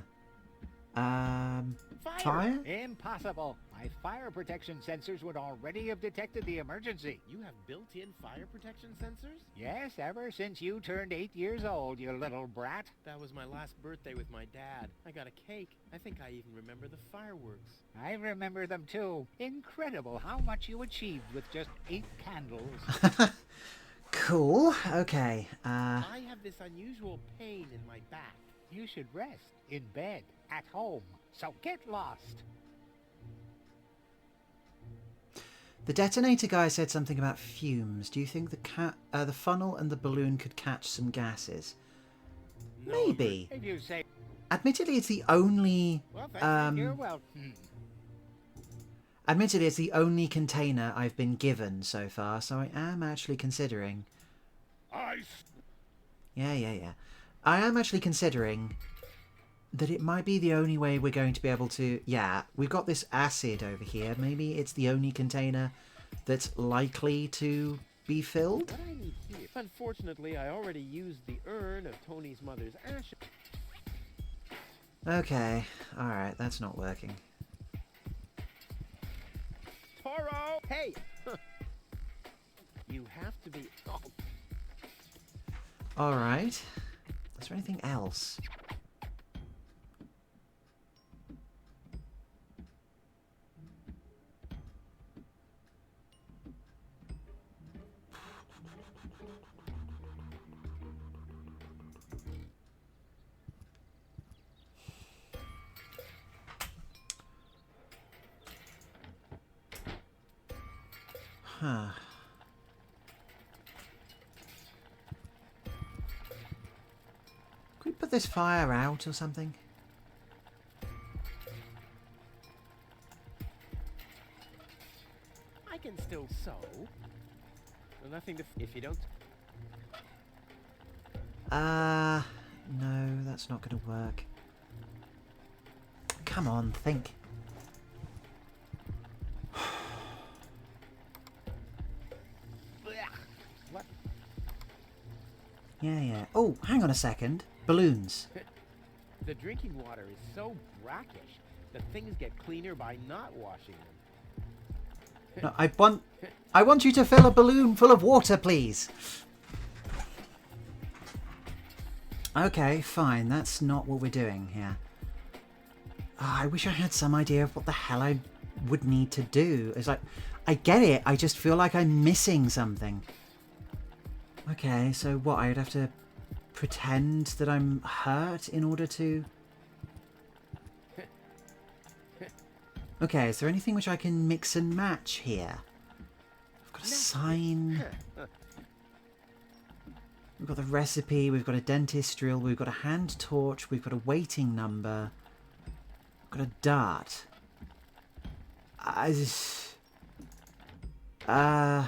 S1: Fire?
S5: Impossible. My fire protection sensors would already have detected the emergency.
S2: You have built-in fire protection sensors?
S5: Yes, ever since you turned 8 years old, you little brat.
S2: That was my last birthday with my dad. I got a cake. I think I even remember the fireworks.
S5: I remember them too. Incredible how much you achieved with just 8 candles.
S1: Cool. Okay.
S2: I have this unusual pain in my back.
S5: You should rest in bed, at home. So get lost.
S1: The detonator guy said something about fumes. Do you think the funnel and the balloon could catch some gases?
S2: No,
S1: Maybe.
S5: If you say,
S1: Admittedly, it's the only...
S5: well, thank you. You're welcome.
S1: Admittedly, it's the only container I've been given so far, so I am actually considering...
S3: Ice.
S1: Yeah. I am actually considering that it might be the only way we're going to be able to... Yeah, we've got this acid over here. Maybe it's the only container that's likely to be filled?
S2: What I need here. Unfortunately, I already used the urn of Tony's mother's ashes.
S1: Okay, alright, that's not working.
S2: Tyro! Hey! You have to be... Oh.
S1: Alright. Is there anything else? Huh. Could we put this fire out or something?
S2: I can still sew. Well, nothing to... If you don't...
S1: No, that's not going to work. Come on, think.
S2: What?
S1: Yeah. Oh, hang on a second. Balloons.
S2: The drinking water is so brackish that things get cleaner by not washing them.
S1: No, I want you to fill a balloon full of water, please. Okay, fine. That's not what we're doing here. Oh, I wish I had some idea of what the hell I would need to do. It's like, I get it. I just feel like I'm missing something. Okay, so what? I'd have to pretend that I'm hurt in order to... Okay, is there anything which I can mix and match here? I've got a sign. We've got the recipe, we've got a dentist drill, we've got a hand torch, we've got a waiting number. We've got a dart. Is there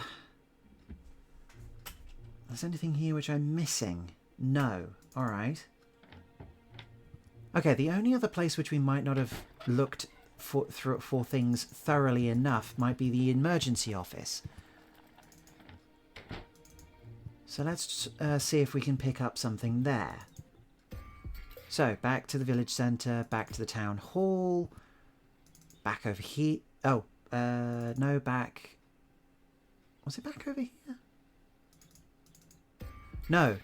S1: anything here which I'm missing? No. Alright. Okay, the only other place which we might not have looked for things thoroughly enough might be the emergency office. So let's see if we can pick up something there. So, back to the village centre, back to the town hall, back over here. Oh, no, back... Was it back over here? No.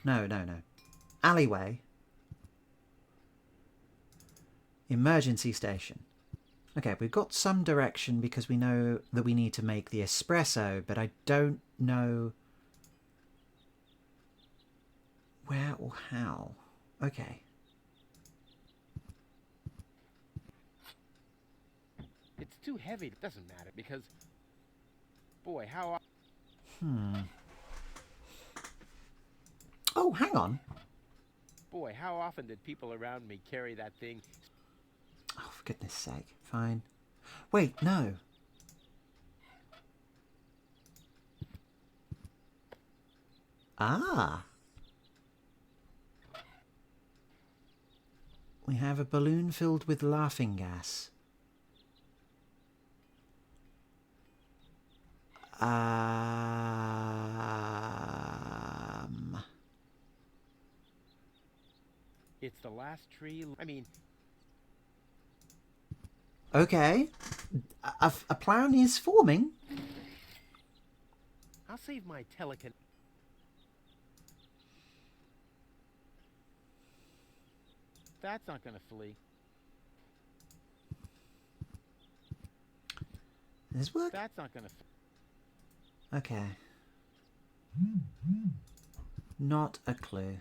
S1: Alleyway. Emergency station. Okay, we've got some direction because we know that we need to make the espresso, but I don't know where or how. Okay.
S2: It's too heavy. It doesn't matter because... Boy, how...
S1: Oh, hang on.
S2: Boy, how often did people around me carry that thing?
S1: Oh, for goodness sake. Fine. Wait, no. Ah. We have a balloon filled with laughing gas.
S2: It's the last tree... I mean...
S1: Okay. A plan is forming.
S2: I'll save my telecon... That's not gonna flee.
S1: This work?
S2: That's not gonna...
S1: Okay. Not a clue.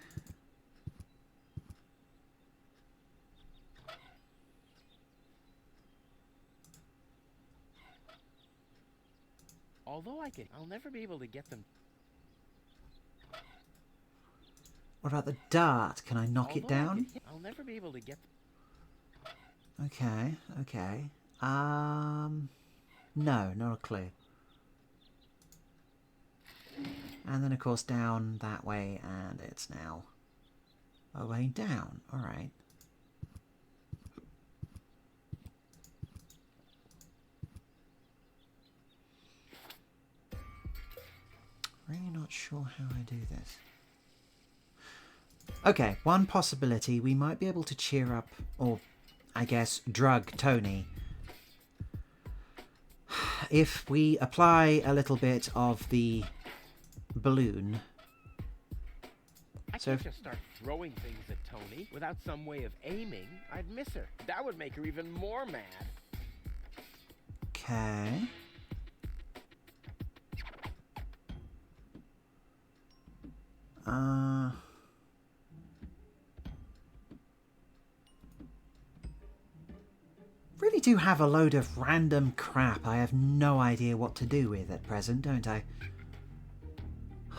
S2: Although I can... I'll never be able to get them...
S1: What about the dart? Can I knock it down?
S2: I'll never be able to get...
S1: Okay. No, not a clue. And then, of course, down that way, and it's now a way down. Alright. Really not sure how I do this. Okay, one possibility. We might be able to cheer up, or I guess drug Tony, if we apply a little bit of the balloon.
S2: I can't just start throwing things at Tony without some way of aiming. I'd miss her. That would make her even more mad.
S1: Okay. Really do have a load of random crap I have no idea what to do with at present, don't I?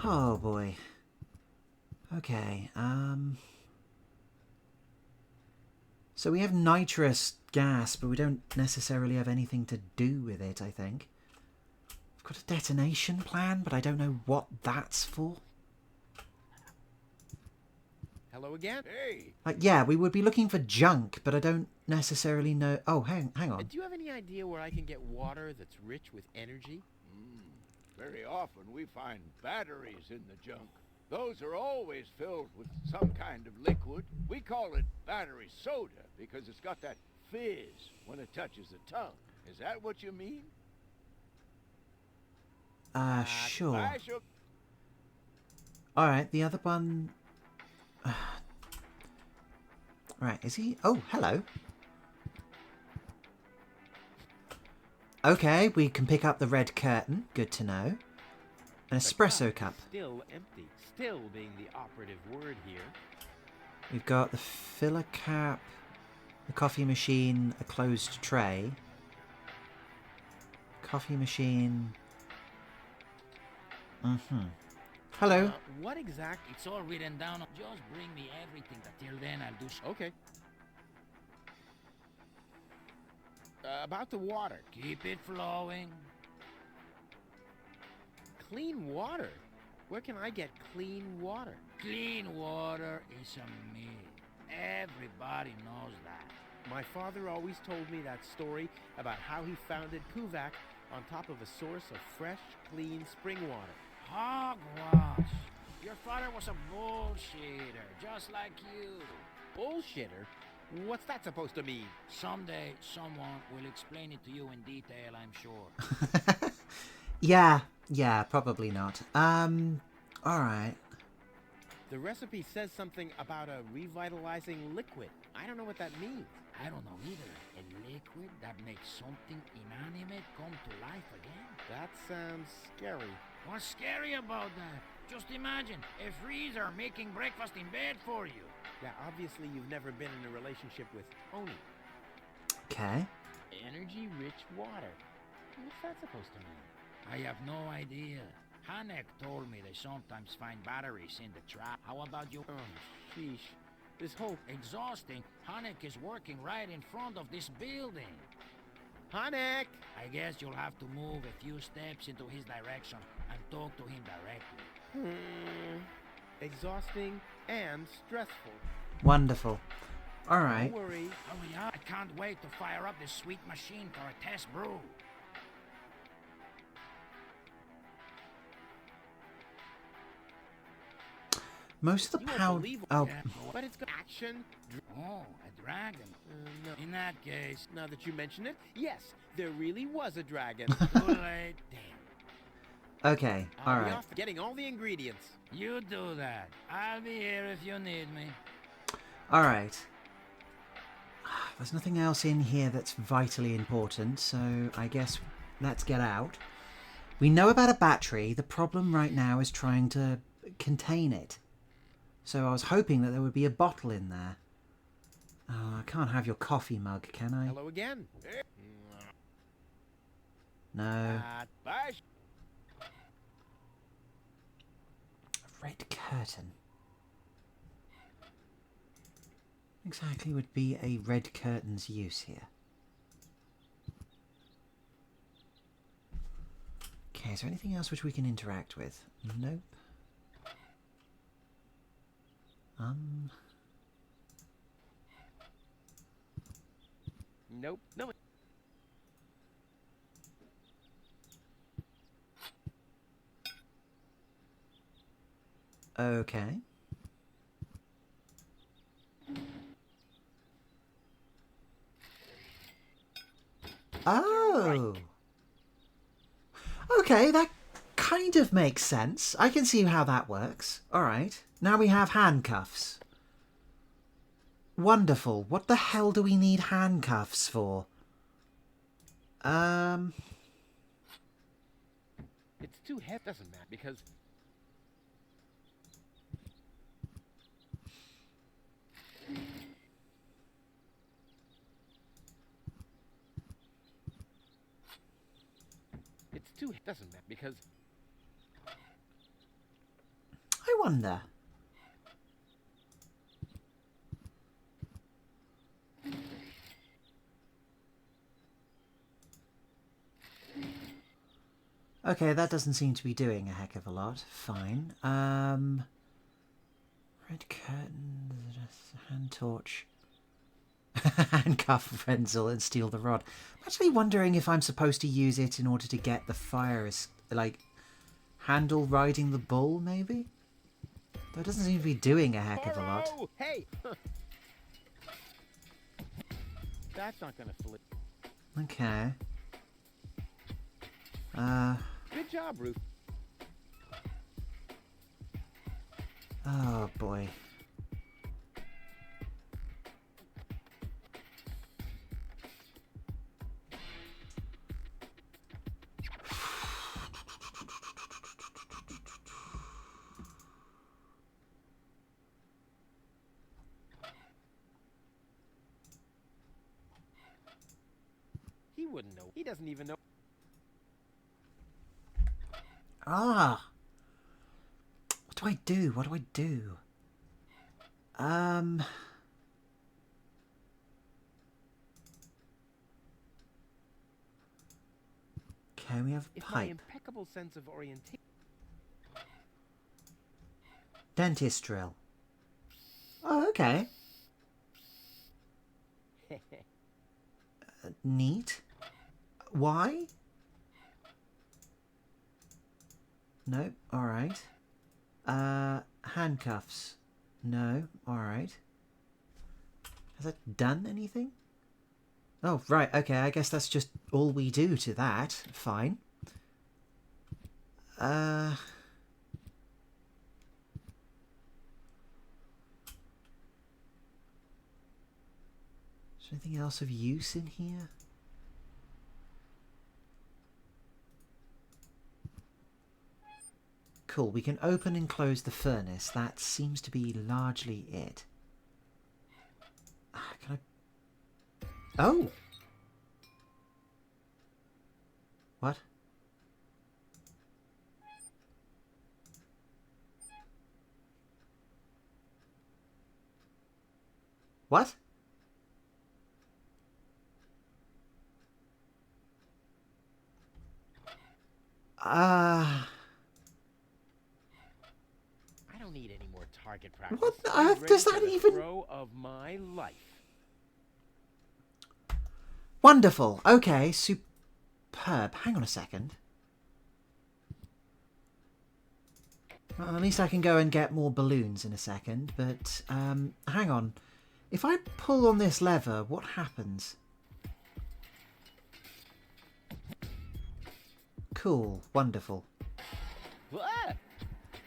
S1: Oh boy. Okay, so we have nitrous gas, but we don't necessarily have anything to do with it, I think. I've got a detonation plan, but I don't know what that's for.
S2: Hello again?
S4: Hey,
S1: Like, yeah, we would be looking for junk, but I don't necessarily know... Oh, hang on.
S2: Do you have any idea where I can get water that's rich with energy?
S4: very often we find batteries in the junk. Those are always filled with some kind of liquid. We call it battery soda because it's got that fizz when it touches the tongue. Is that what you mean?
S1: Sure.
S4: Bye, Shook.
S1: Alright, the other one... Right, is he... Oh, hello. Okay, we can pick up the red curtain. Good to know. An espresso cup.
S2: Still empty. Still being the operative word here.
S1: We've got the filler cap, the coffee machine, a closed tray. Coffee machine... Hello.
S2: What exactly?
S8: It's all written down. Just bring me everything. Till then, I'll do
S2: Okay. About the water.
S8: Keep it flowing.
S2: Clean water? Where can I get clean water?
S8: Clean water is a myth. Everybody knows that.
S2: My father always told me that story about how he founded Kuvak on top of a source of fresh, clean spring water.
S8: Hogwash. Your father was a bullshitter, just like you.
S2: Bullshitter? What's that supposed to mean?
S8: Someday, someone will explain it to you in detail, I'm sure.
S1: Yeah, probably not. Alright.
S2: The recipe says something about a revitalizing liquid. I don't know what that means.
S8: I don't know either. A liquid that makes something inanimate come to life again?
S2: That sounds scary.
S8: What's scary about that? Just imagine a freezer making breakfast in bed for you.
S2: Yeah, obviously you've never been in a relationship with Tony.
S1: Okay.
S2: Energy-rich water. What's that supposed to mean?
S8: I have no idea. Hanek told me they sometimes find batteries in the trap. How about you?
S2: Oh, sheesh. This whole...
S8: Exhausting. Hanek is working right in front of this building.
S2: Hanek!
S8: I guess you'll have to move a few steps into his direction and talk to him directly.
S2: Exhausting and stressful.
S1: Wonderful. Alright.
S2: Don't worry.
S8: Hurry up. I can't wait to fire up this sweet machine for a test brew.
S1: Most of the
S2: You won't
S1: power...
S2: believe
S1: Oh,
S8: Yeah.
S2: But it's got action.
S8: Oh, a dragon.
S2: No.
S8: In that case,
S2: Now that you mention it, yes, there really was a dragon.
S8: too late. Damn.
S1: okay.
S2: I'll be
S1: Alright.
S2: off getting all the ingredients.
S8: You do that. I'll be here if you need me.
S1: Alright. There's nothing else in here that's vitally important, so I guess let's get out. We know about a battery. The problem right now is trying to contain it. So I was hoping that there would be a bottle in there. Oh, I can't have your coffee mug, can I?
S2: Hello again.
S1: No.
S4: Bye.
S1: A red curtain. What exactly would be a red curtain's use here? Okay, is there anything else which we can interact with? Nope.
S2: Nope. No.
S1: Okay. Oh. Okay, that kind of makes sense. I can see how that works. Alright. Now we have handcuffs. Wonderful. What the hell do we need handcuffs for?
S2: It's too heavy. Doesn't matter because it's too doesn't matter because
S1: I wonder. Okay, that doesn't seem to be doing a heck of a lot. Fine. Red curtains, hand torch. Handcuff Renzel and steal the rod. I'm actually wondering if I'm supposed to use it in order to get the fire, like, handle riding the bull, maybe? Though it doesn't seem to be doing a heck of a lot.
S2: Tyro! Hey! That's not gonna flip.
S1: Okay.
S2: Good job, Ruth.
S1: Oh boy.
S2: He wouldn't know. He doesn't even know.
S1: Ah! What do I do? What do I do? Okay, we have a
S2: If my
S1: pipe.
S2: impeccable sense of orientation.
S1: Dentist drill. Oh, okay. Neat. Why? No. Alright. Handcuffs. No. Alright. Has that done anything? Oh, right. Okay, I guess that's just all we do to that. Fine. Is there anything else of use in here? Cool, we can open and close the furnace. That seems to be largely it. Can I... Oh! What? What?
S2: I don't need any more target practice.
S1: What the
S2: I'm
S1: earth
S2: ready
S1: does
S2: for
S1: that
S2: the
S1: even-
S2: throw of my life.
S1: Wonderful. Okay, superb. Hang on a second. Well, at least I can go and get more balloons in a second, but hang on. If I pull on this lever, what happens? Cool. Wonderful.
S2: What?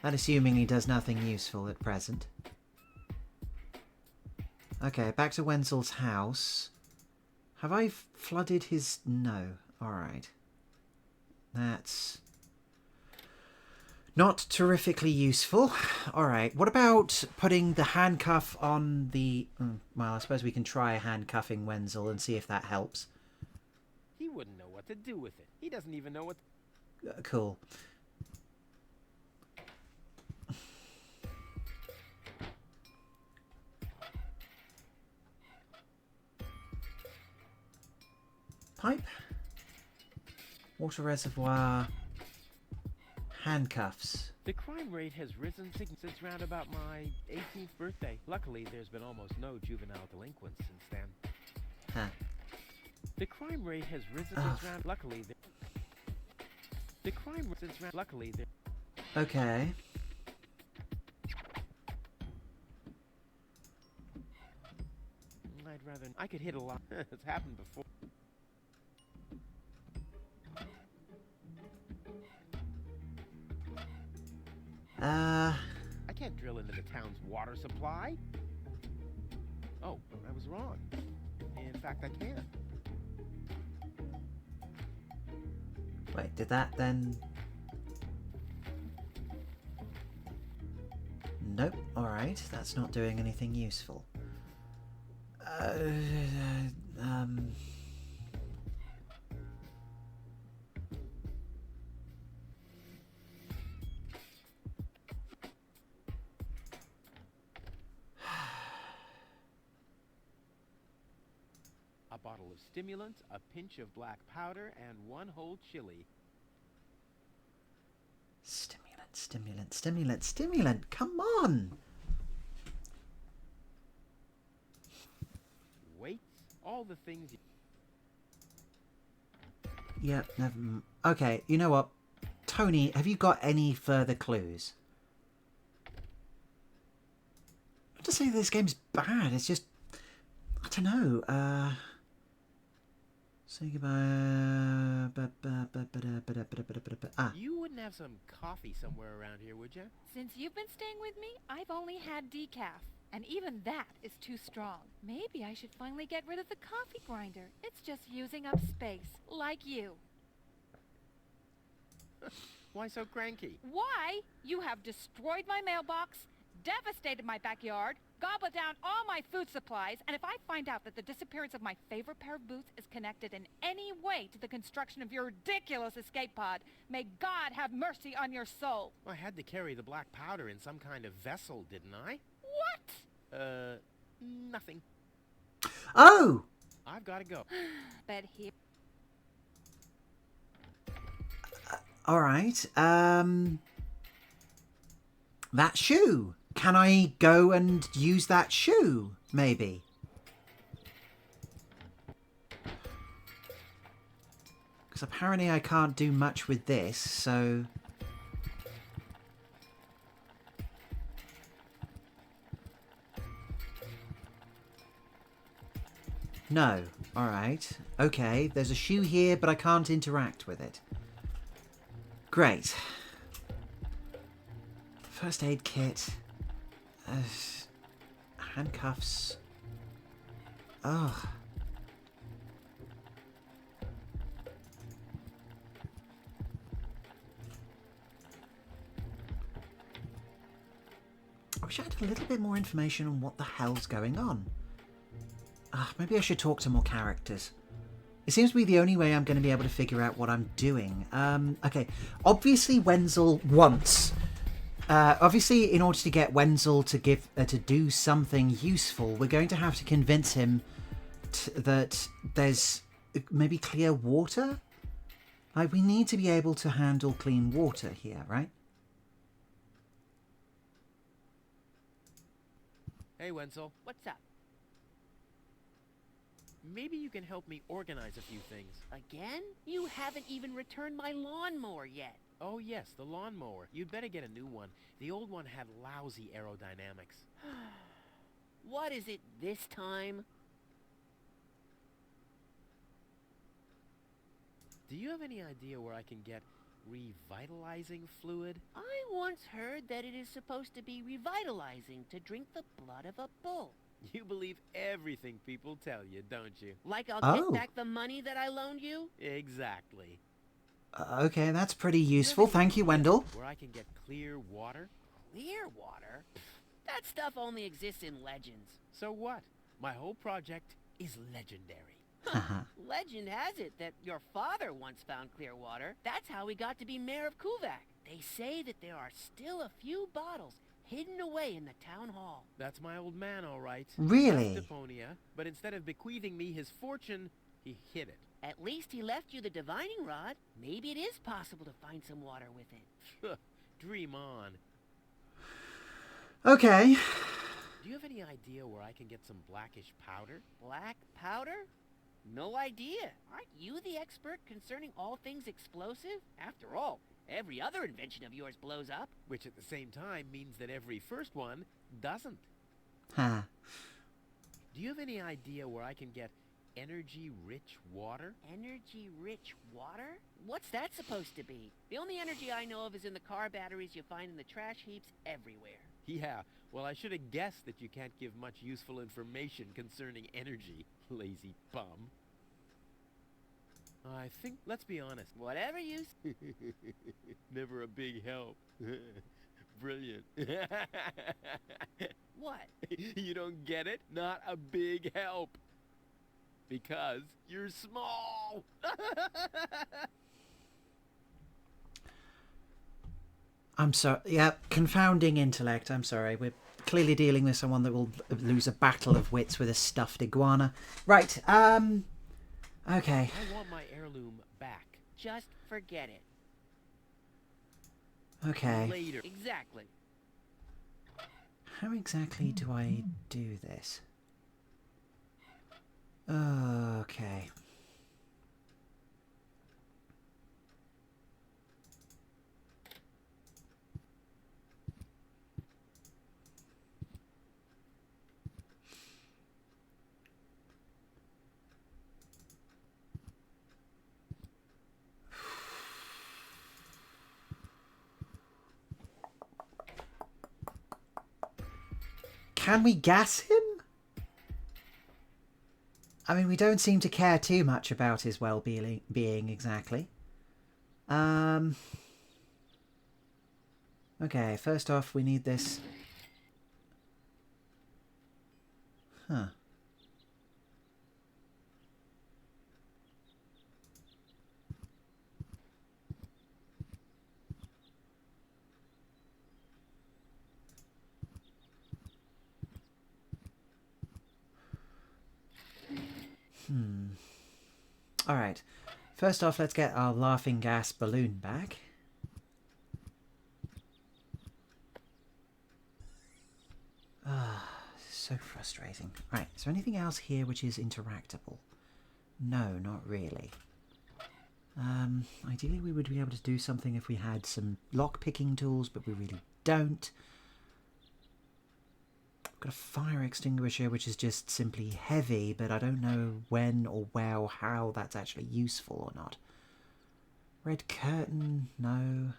S1: And assuming he does nothing useful at present. Okay, back to Wenzel's house. Have I flooded his... No. Alright. That's... not terrifically useful. Alright, what about putting the handcuff on the... well, I suppose we can try handcuffing Wenzel and see if that helps.
S2: He wouldn't know what to do with it. He doesn't even know what...
S1: Cool. Pipe. Water reservoir. Handcuffs.
S2: The crime rate has risen since round about my 18th birthday. Luckily, there's been almost no juvenile delinquents since then.
S1: Huh.
S2: The crime rate has risen
S1: Oh.
S2: since round... Luckily, the crime rate since round... Luckily,
S1: Okay.
S2: rather... I could hit a lot. It's happened before. I can't drill into the town's water supply. Oh, I was wrong. In fact, I can.
S1: Wait, did that then... Nope, alright, that's not doing anything useful.
S2: A bottle of stimulant, a pinch of black powder, and 1 whole chili.
S1: Stimulant, come on!
S2: Weights, all the things you...
S1: Yep, never... Okay, you know what? Tony, have you got any further clues? Not to say this game's bad, it's just... I don't know, Say goodbye...
S2: You wouldn't have some coffee somewhere around here, would you?
S6: Since you've been staying with me, I've only had decaf. And even that is too strong. Maybe I should finally get rid of the coffee grinder. It's just using up space, like you.
S2: Why so cranky?
S6: Why? You have destroyed my mailbox, devastated my backyard, gobbled down all my food supplies, and if I find out that the disappearance of my favorite pair of boots is connected in any way to the construction of your ridiculous escape pod, may God have mercy on your soul.
S2: I had to carry the black powder in some kind of vessel, didn't I?
S6: What?
S2: Nothing.
S1: Oh!
S2: I've got to go.
S6: But here...
S1: Alright, that shoe. Can I go and use that shoe, maybe? Because apparently I can't do much with this, so... No. Alright. Okay, there's a shoe here, but I can't interact with it. Great. First aid kit. Handcuffs. Ugh. I wish I had a little bit more information on what the hell's going on. Maybe I should talk to more characters. It seems to be the only way I'm going to be able to figure out what I'm doing. Okay, obviously Wenzel wants... obviously, in order to get Wenzel to do something useful, we're going to have to convince him that there's maybe clear water? Like, we need to be able to handle clean water here, right?
S2: Hey, Wenzel.
S7: What's up?
S2: Maybe you can help me organize a few things.
S7: Again? You haven't even returned my lawnmower yet.
S2: Oh, yes, the lawnmower. You'd better get a new one. The old one had lousy aerodynamics.
S7: What is it this time?
S2: Do you have any idea where I can get revitalizing fluid?
S7: I once heard that it is supposed to be revitalizing to drink the blood of a bull.
S2: You believe everything people tell you, don't you?
S7: Like I'll
S1: Oh.
S7: get back the money that I loaned you?
S2: Exactly.
S1: Okay, that's pretty useful. Thank you, Wendell.
S2: Where I can get clear water?
S7: Clear water? That stuff only exists in legends.
S2: So what? My whole project is legendary.
S7: Legend has it that your father once found clear water. That's how he got to be mayor of Kuvak. They say that there are still a few bottles hidden away in the town hall.
S2: That's my old man, all right.
S1: Really?
S2: That's Deponia, but instead of bequeathing me his fortune, he hid it.
S7: At least he left you the divining rod. Maybe it is possible to find some water with it.
S2: Dream on.
S1: Okay.
S2: Do you have any idea where I can get some blackish powder?
S7: Black powder? No idea. Aren't you the expert concerning all things explosive? After all, every other invention of yours blows up.
S2: Which at the same time means that every first one doesn't.
S1: Huh.
S2: Do you have any idea where I can get energy-rich water?
S7: Energy-rich water? What's that supposed to be? The only energy I know of is in the car batteries you find in the trash heaps everywhere.
S2: Yeah, well, I should have guessed that you can't give much useful information concerning energy, lazy bum. I think, let's be honest,
S7: Whatever you...
S2: never a big help. Brilliant.
S7: What?
S2: You don't get it? Not a big help. Because you're small.
S1: I'm sorry. Yeah, confounding intellect. I'm sorry. We're clearly dealing with someone that will lose a battle of wits with a stuffed iguana. Right. Okay.
S2: I want my heirloom back.
S7: Just forget it.
S1: Okay.
S2: Later.
S7: Exactly.
S1: How exactly do I do this? Okay. Can we gas him? I mean, we don't seem to care too much about his well-being exactly. Okay, first off, we need this. Huh. Alright. First off, let's get our laughing gas balloon back. Ah, so frustrating. Right, is there anything else here which is interactable? No, not really. Ideally we would be able to do something if we had some lock-picking tools, but we really don't. Got a fire extinguisher which is just simply heavy, but I don't know when or where or how that's actually useful or not. Red curtain, no.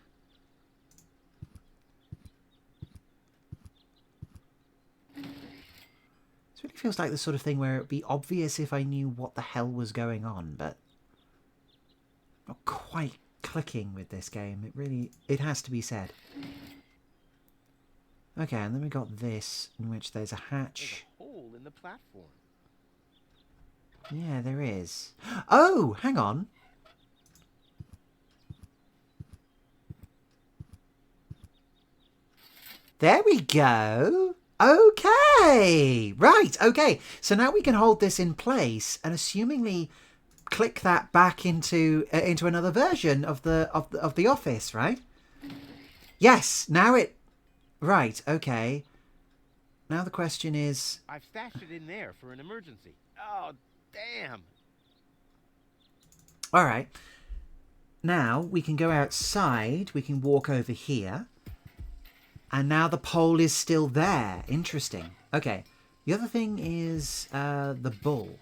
S1: This really feels like the sort of thing where it would be obvious if I knew what the hell was going on, but not quite clicking with this game. It has to be said. Okay, and then we got this, in which there's a hatch.
S2: There's a hole in the platform.
S1: Yeah, there is. Oh, hang on. There we go. Okay. Right, okay. So now we can hold this in place and assumingly click that back into another version of the office, right? Yes, now it... Right, okay. Now the question is...
S2: I've stashed it in there for an emergency. Oh, damn.
S1: Alright. Now we can go outside. We can walk over here. And now the pole is still there. Interesting. Okay. The other thing is the bull.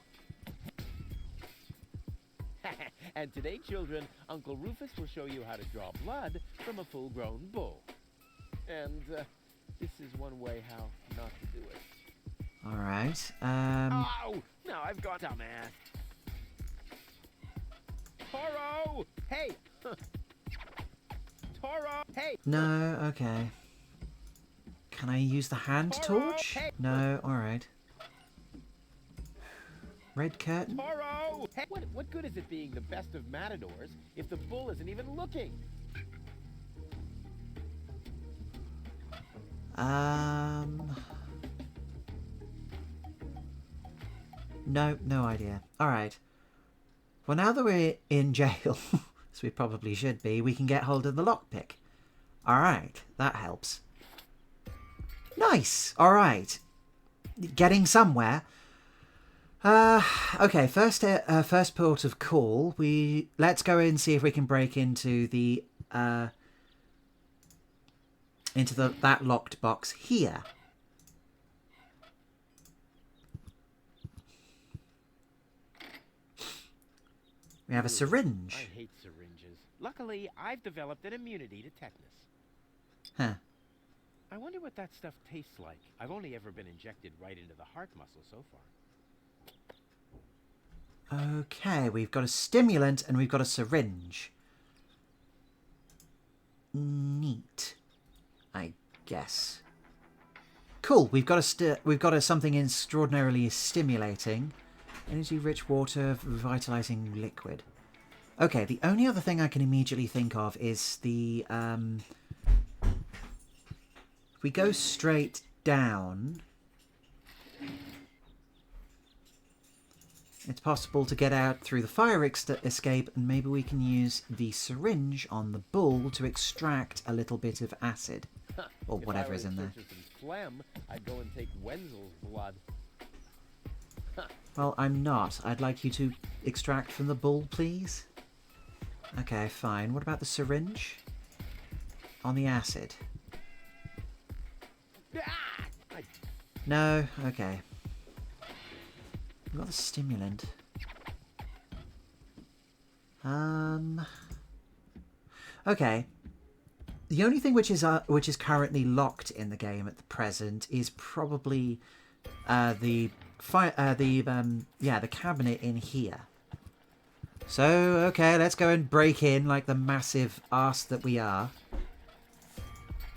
S2: And today, children, Uncle Rufus will show you how to draw blood from a full-grown bull. And this is one way how not to do it.
S1: All right.
S2: Oh! No, I've gone dumbass. Toro! Hey! Toro! Hey!
S1: No, okay. Can I use the hand torch? No, all right. Red curtain?
S2: Toro! Hey! What good is it being the best of matadors if the bull isn't even looking?
S1: No idea. Alright. Well, now that we're in jail, as we probably should be, we can get hold of the lockpick. Alright, that helps. Nice! Alright. Getting somewhere. Okay, first port of call. Let's go and see if we can break into that locked box here. We have a
S2: I
S1: syringe.
S2: hate syringes. Luckily, I've developed an immunity to tetanus.
S1: Huh.
S2: I wonder what that stuff tastes like. I've only ever been injected right into the heart muscle so far.
S1: Okay, we've got a stimulant and we've got a syringe. Neat, I guess. Cool. We've got something extraordinarily stimulating. Energy-rich water, revitalizing liquid. Okay, the only other thing I can immediately think of is the if we go straight down, it's possible to get out through the fire escape, and maybe we can use the syringe on the bull to extract a little bit of acid. Or whatever is in there.
S2: If I were in search of some phlegm, I'd go and take Wenzel's blood.
S1: Well, I'm not. I'd like you to extract from the bull, please. Okay, fine. What about the syringe? On the acid? No? Okay. We've got the stimulant. Okay. The only thing which is currently locked in the game at the present is probably the cabinet in here. So okay, let's go and break in like the massive arse that we are,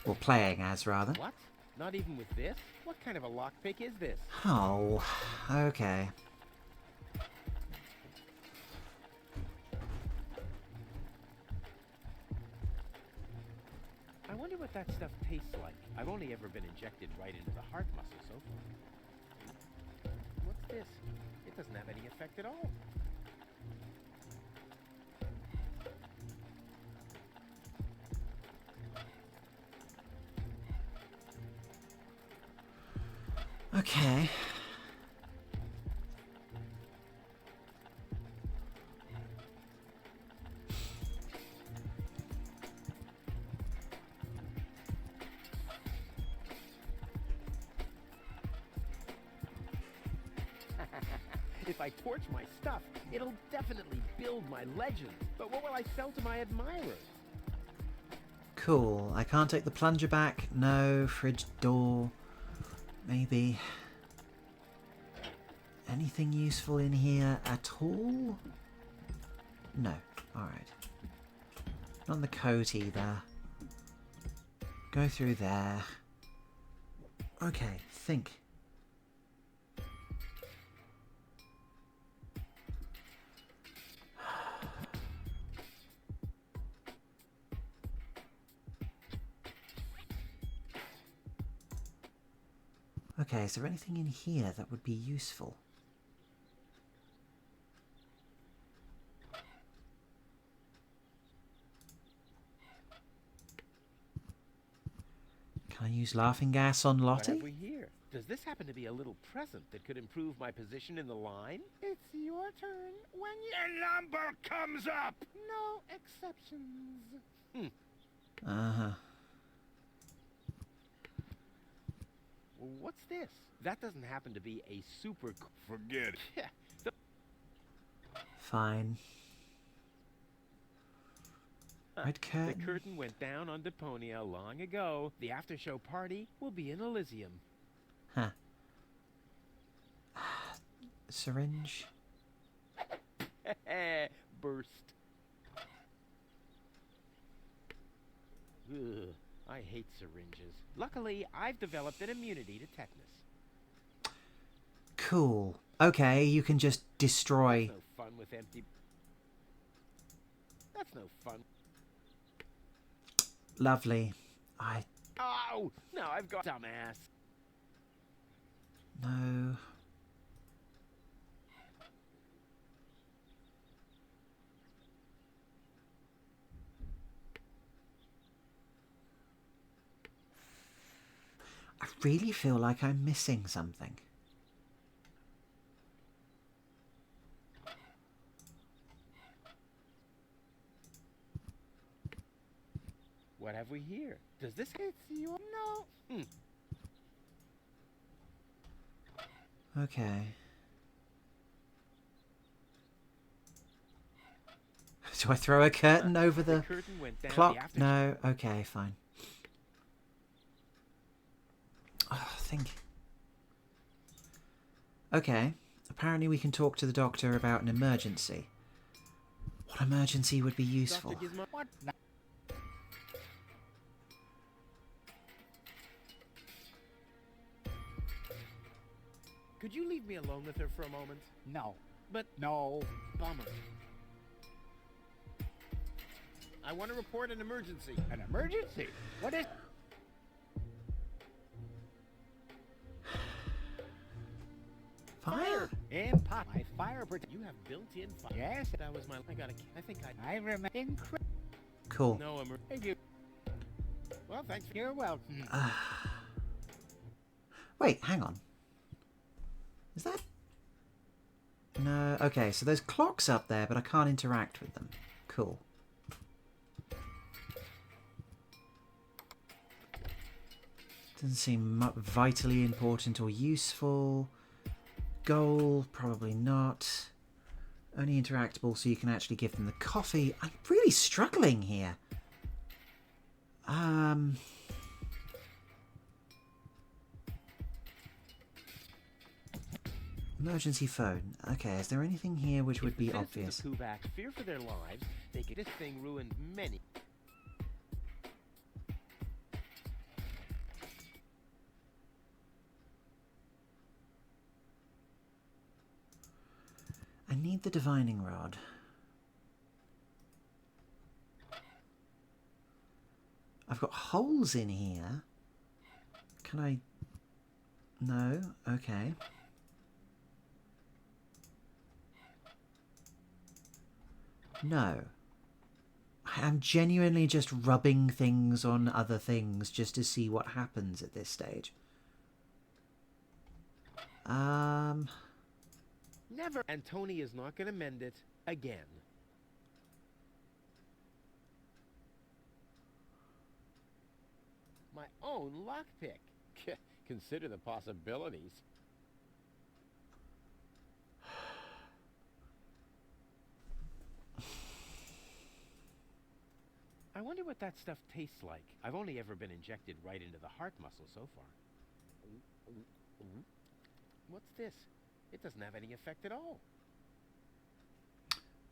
S1: or playing as rather.
S2: What? Not even with this? What kind of a lockpick is this?
S1: Oh, okay.
S2: I wonder what that stuff tastes like. I've only ever been injected right into the heart muscle so far. What's this? It doesn't have any effect at all.
S1: Okay.
S2: If I torch my stuff, it'll definitely build my legend. But what will I sell to my admirers?
S1: Cool. I can't take the plunger back. No. Fridge door. Maybe. Anything useful in here at all? No. Alright. Not in the coat either. Go through there. Okay, think. Okay, is there anything in here that would be useful? Can I use laughing gas on
S2: What have
S1: Lottie?
S2: we here? Does this happen to be a little present that could improve my position in the line?
S4: It's your turn when you...
S3: The number comes up!
S4: No exceptions.
S1: Uh-huh.
S2: What's this? That doesn't happen to be a super...
S3: Forget it.
S2: Yeah.
S1: Fine. Red
S2: The
S1: curtain.
S2: curtain went down on Deponia long ago. The after-show party will be in Elysium.
S1: Huh. Syringe.
S2: Burst. Ugh, I hate syringes. Luckily, I've developed an immunity to tetanus.
S1: Cool. Okay, you can just destroy.
S2: That's no fun with empty... That's no fun.
S1: Lovely.
S2: Ow! Now I've got dumbass.
S1: No. I really feel like I'm missing something.
S2: What have we here? Does this... It's your... No.
S1: Okay. Do I throw a curtain over the
S2: curtain went down
S1: clock?
S2: the after-
S1: No. Okay, fine. Oh, think. Okay. Apparently we can talk to the doctor about an emergency. What emergency would be useful?
S2: Dr. Gizmo.
S5: What? Now?
S2: Could you leave me alone with her for a moment?
S5: No.
S2: But
S5: No.
S2: bummer. I want to report an emergency.
S5: An emergency? What is...
S1: Fire?
S5: Impossible. My fire protection.
S2: You have built-in fire.
S5: Yes.
S2: That was my. I think I.
S5: I remember. Incredible.
S1: Cool.
S2: No emergency.
S5: Thank you.
S2: Well, thanks.
S5: You're welcome.
S1: Wait, hang on. Is that... No, okay, so there's clocks up there, but I can't interact with them. Cool. Doesn't seem vitally important or useful. Goal, probably not. Only interactable so you can actually give them the coffee. I'm really struggling here. Emergency phone. Okay, is there anything here which would be obvious?
S2: If the citizens of Kubak fear for their lives, they could. This thing ruined many.
S1: I need the divining rod. I've got holes in here. Can I... No? Okay. No. I am genuinely just rubbing things on other things just to see what happens at this stage.
S2: Never. And Tony is not going to mend it again. My own lockpick. Consider the possibilities. I wonder what that stuff tastes like. I've only ever been injected right into the heart muscle so far. What's this? It doesn't have any effect at all.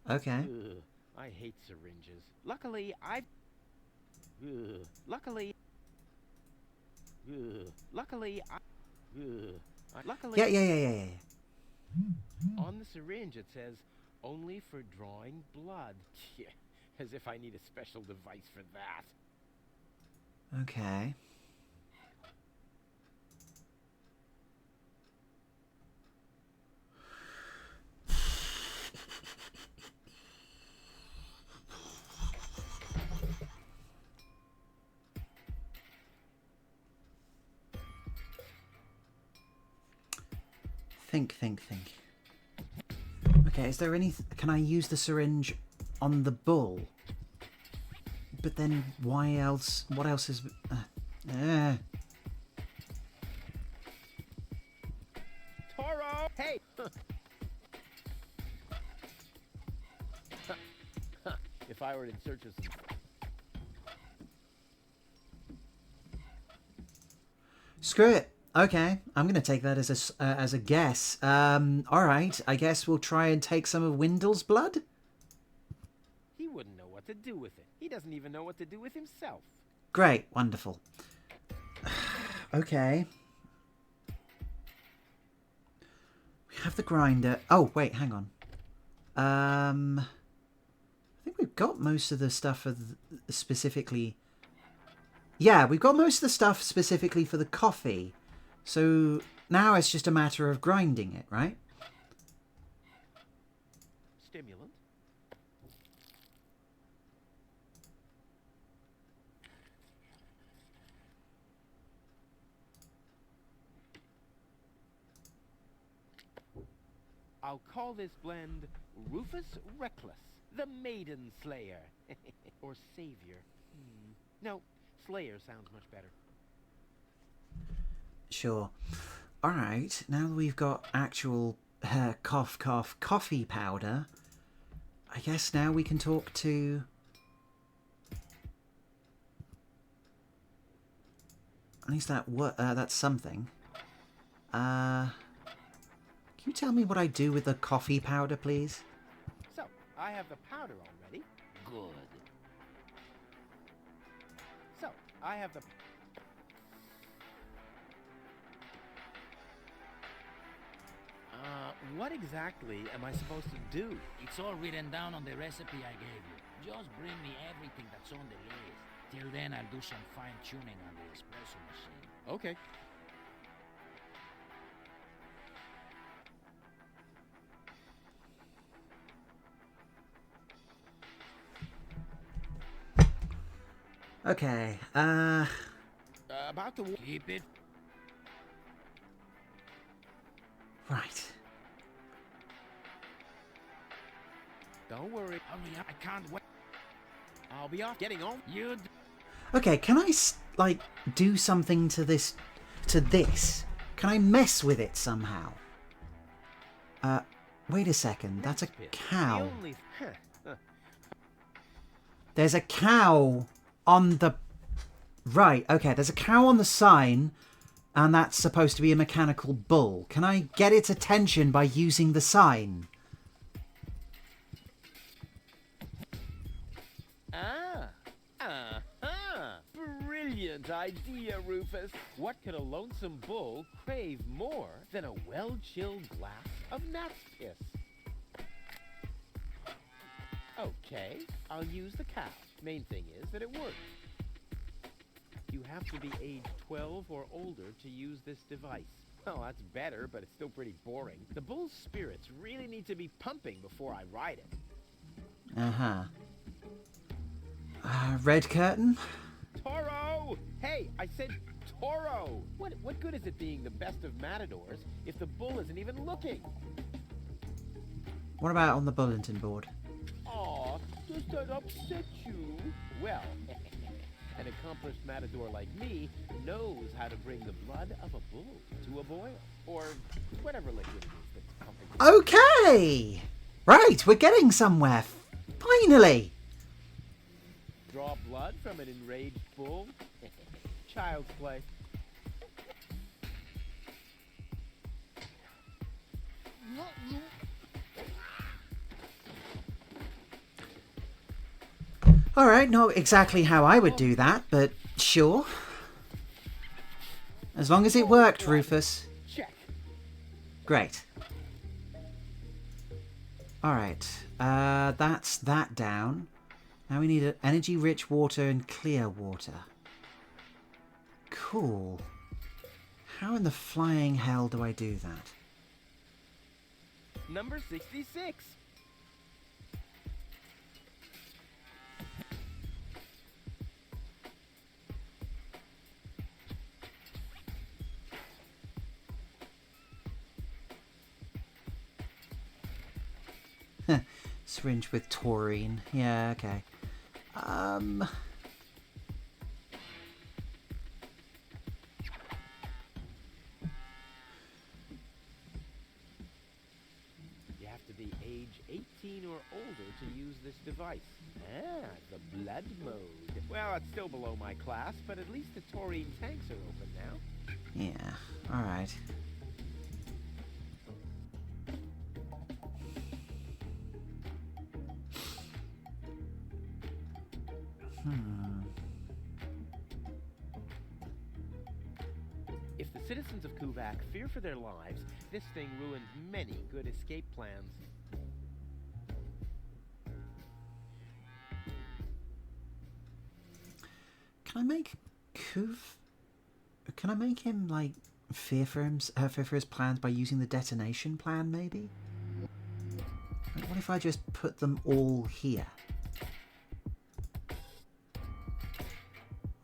S1: Okay.
S2: Ugh, I hate syringes. Luckily, I've... Ugh, luckily... Ugh, luckily, I... Ugh, luckily...
S1: Yeah.
S2: On the syringe it says, only for drawing blood. Yeah, as if I need a special device for that.
S1: Okay. Think. Okay, is there any... Can I use the syringe on the bull? But then why else... What else is...
S2: Toro! Hey! If I were in search of some...
S1: Screw it. Okay, I'm going to take that as a guess. All right, I guess we'll try and take some of Windle's blood?
S2: He wouldn't know what to do with it. He doesn't even know what to do with himself.
S1: Great, wonderful. Okay. We have the grinder. Oh, wait, hang on. I think we've got most of the stuff for specifically... Yeah, we've got most of the stuff specifically for the coffee. So now it's just a matter of grinding it, right?
S2: Stimulant. I'll call this blend Rufus Reckless, the Maiden Slayer. Or Savior. No, Slayer sounds much better.
S1: Sure. All right, now that we've got actual coffee powder, I guess now we can talk to... At least that's something. Can you tell me what I do with the coffee powder, please?
S2: So, I have the powder already.
S8: Good.
S2: So, I have the... what exactly am I supposed to do?
S8: It's all written down on the recipe I gave you. Just bring me everything that's on the list. Till then, I'll do some fine-tuning on the espresso machine.
S2: Okay.
S1: Okay,
S2: About the...
S8: Keep it.
S1: right.
S2: Don't worry.
S8: Hurry up, I can't wait.
S2: I'll be off getting on.
S8: You
S1: Okay, can I, like, do something to this? Can I mess with it somehow? Wait a second, that's a cow.
S2: The only...
S1: There's a cow on the... Right, okay, there's a cow on the sign, and that's supposed to be a mechanical bull. Can I get its attention by using the sign?
S2: Brilliant idea, Rufus. What could a lonesome bull crave more than a well-chilled glass of gnat's piss? Okay, I'll use the cow. Main thing is that it works. You have to be age 12 or older to use this device. Well, that's better, but it's still pretty boring. The bull's spirits really need to be pumping before I ride it.
S1: Uh-huh. Red curtain?
S2: Toro! Hey, I said Toro! What good is it being the best of matadors if the bull isn't even looking?
S1: What about on the bulletin board?
S2: Aw, does that upset you? Well, an accomplished matador like me knows how to bring the blood of a bull to a boil. Or whatever liquid it is that's pumping.
S1: Okay! Right, we're getting somewhere. Finally!
S2: Draw blood from an enraged bull? Child's play.
S1: Alright, not exactly how I would do that, but sure. As long as it worked, Rufus.
S2: Check.
S1: Great. Alright, that's that down. Now we need energy-rich water and clear water. Cool. How in the flying hell do I do that?
S2: Number 66.
S1: Syringe with taurine. Yeah, okay.
S2: You have to be age 18 or older to use this device. Ah, the blood mode. Well, it's still below my class, but at least the taurine tanks are open now.
S1: Yeah, alright.
S2: If the citizens of Kuvak fear for their lives, this thing ruins many good escape plans.
S1: Can I make him, like, fear for his plans by using the detonation plan, maybe? Like, what if I just put them all here?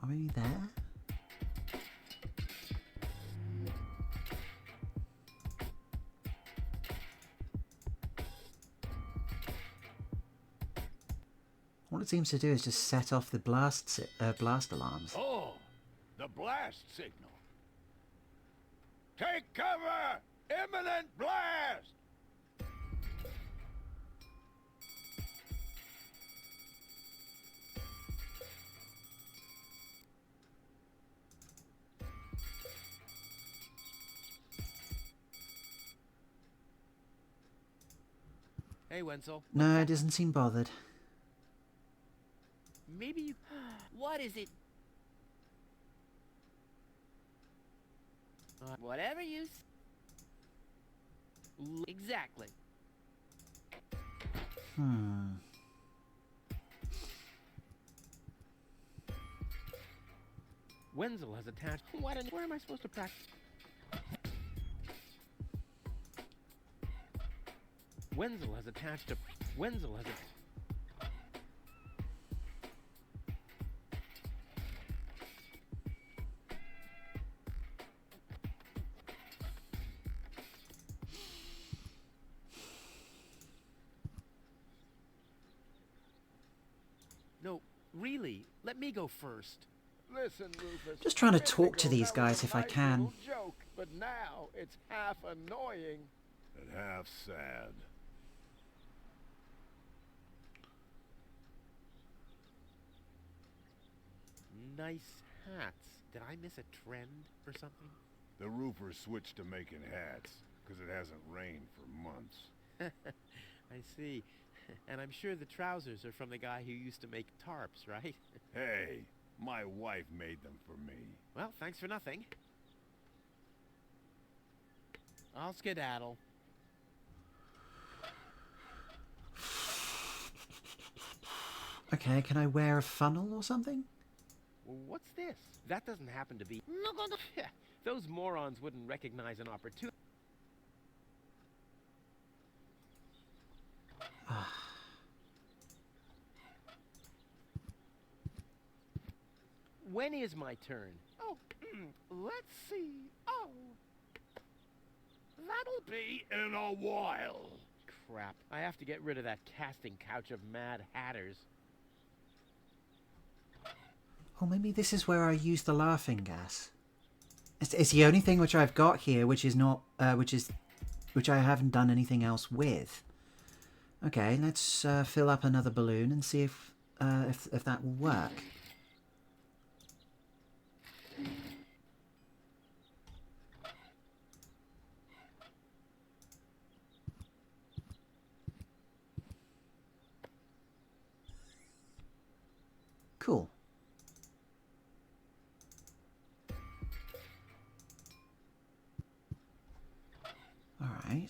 S1: Are we there? All it seems to do is just set off the blast alarms.
S3: Oh, the blast signal. Take cover! Imminent blast!
S2: Hey, Wenzel.
S1: No, it doesn't seem bothered.
S2: Maybe you...
S7: What is it? Whatever you... Exactly.
S2: Wenzel has attached... What? Where am I supposed to practice? Wenzel has attached a... Wenzel has a... No, really, let me go first.
S4: Listen, Rufus.
S1: Just trying to
S4: a minute
S1: talk to
S4: ago,
S1: these
S4: that was
S1: guys
S4: a
S1: if I
S4: nice
S1: can.
S4: little joke, but now it's half annoying.
S3: And half sad.
S2: Nice hats. Did I miss a trend or something?
S3: The roofer switched to making hats, because it hasn't rained for months.
S2: I see. And I'm sure the trousers are from the guy who used to make tarps, right?
S3: Hey, my wife made them for me.
S2: Well, thanks for nothing. I'll skedaddle.
S1: Okay, can I wear a funnel or something?
S2: Well, what's this? That doesn't happen to be... No. Those morons wouldn't recognize an opportunity. When is my turn?
S4: Oh, let's see. Oh, that'll
S3: Be in a while.
S2: Crap. I have to get rid of that casting couch of Mad Hatters.
S1: Oh, maybe this is where I use the laughing gas. It's the only thing which I've got here, which is not, which I haven't done anything else with. Okay, let's fill up another balloon and see if that will work. Cool. All right.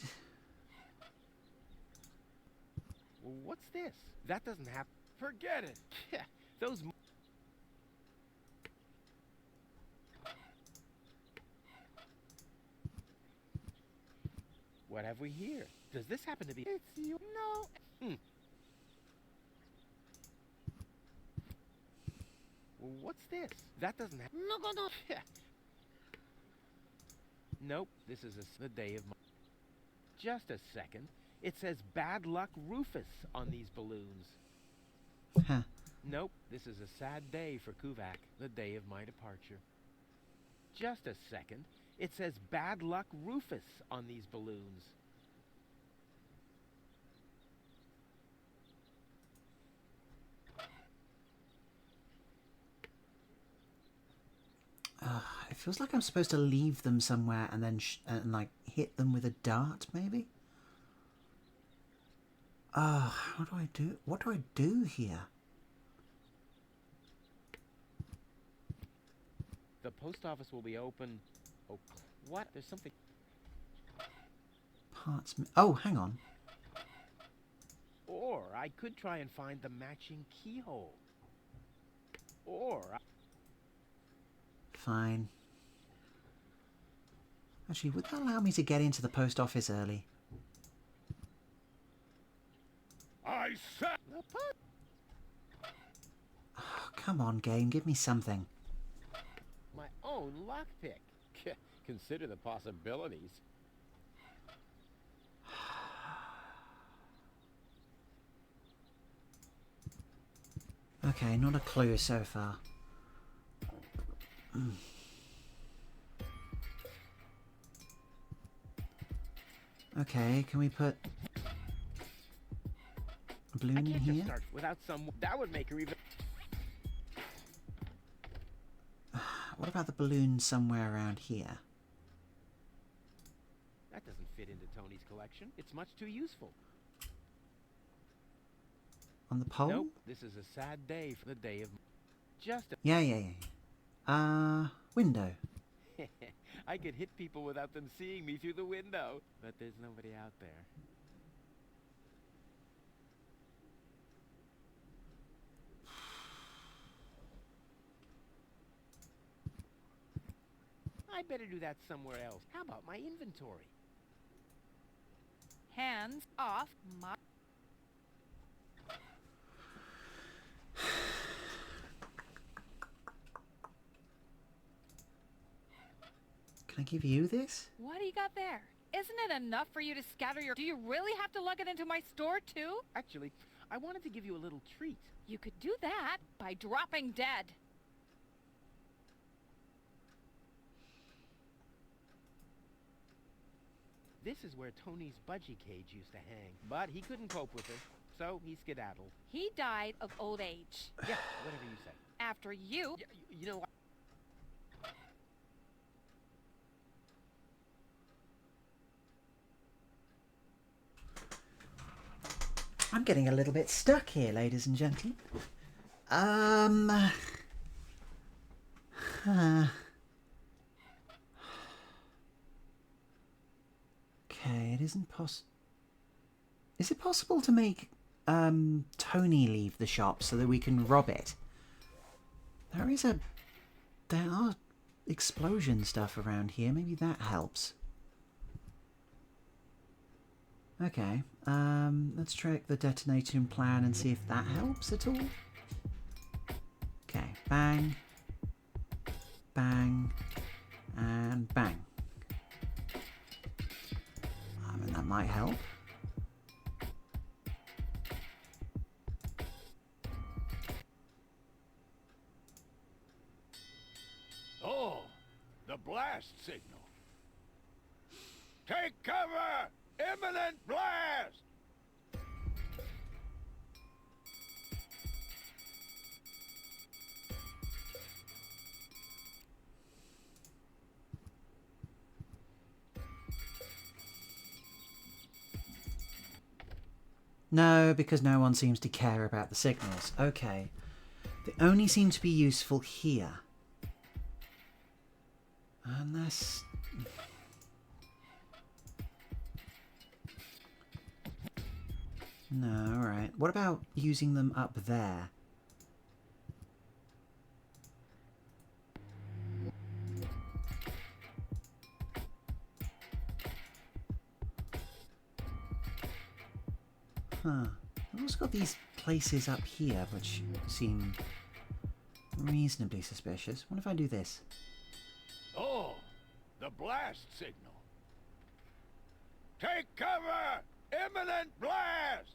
S2: Well, what's this? That doesn't happen.
S4: forget it.
S2: Yeah, those... What have we here? Does this happen to be...
S4: It's you. No.
S2: Well, what's this? That doesn't happen... No. Yeah. Nope, this is the day of my... Just a second. It says Bad Luck Rufus on these balloons.
S1: Huh.
S2: Nope, this is a sad day for Kuvak, the day of my departure. Just a second. It says Bad Luck Rufus on these balloons.
S1: It feels like I'm supposed to leave them somewhere and then and like hit them with a dart, maybe. How do I do? What do I do here?
S2: The post office will be open... Oh, what? There's something...
S1: Parts. Oh, hang on.
S2: Or I could try and find the matching keyhole. Or...
S1: Fine. Actually, would that allow me to get into the post office early?
S3: I said...
S1: Oh, come on, game. Give me something.
S2: My own lockpick. Consider the possibilities.
S1: Okay, not a clue so far. Okay, can we put a balloon
S2: I
S1: in
S2: can't
S1: here?
S2: just start without some... That would make her even...
S1: What about the balloon somewhere around here?
S2: That doesn't fit into Tony's collection. It's much too useful.
S1: On the pole?
S2: Nope, this is a sad day for the day of... Just
S1: Yeah. Window.
S2: I could hit people without them seeing me through the window. But there's nobody out there. I better do that somewhere else. How about my inventory?
S6: Hands off my...
S1: Can I give you this?
S6: What do you got there? Isn't it enough for you to scatter your... Do you really have to lug it into my store, too?
S2: Actually, I wanted to give you a little treat.
S6: You could do that by dropping dead.
S2: This is where Tony's budgie cage used to hang. But he couldn't cope with her, so he skedaddled.
S6: He died of old age.
S2: Yeah, whatever you say.
S6: After you...
S2: You know what?
S1: I'm getting a little bit stuck here, ladies and gentlemen. Okay, it isn't Is it possible to make Tony leave the shop so that we can rob it? There are explosion stuff around here. Maybe that helps. Okay, let's track the detonation plan and see if that helps at all. Okay, bang, bang, and bang. I mean, that might help.
S4: Oh, the blast signal. Take cover! Imminent blast!
S1: No, because no one seems to care about the signals. Okay. They only seem to be useful here. Unless... No, alright. What about using them up there? Huh. I've also got these places up here which seem reasonably suspicious. What if I do this?
S4: Oh, the blast signal. Take cover! Imminent blast!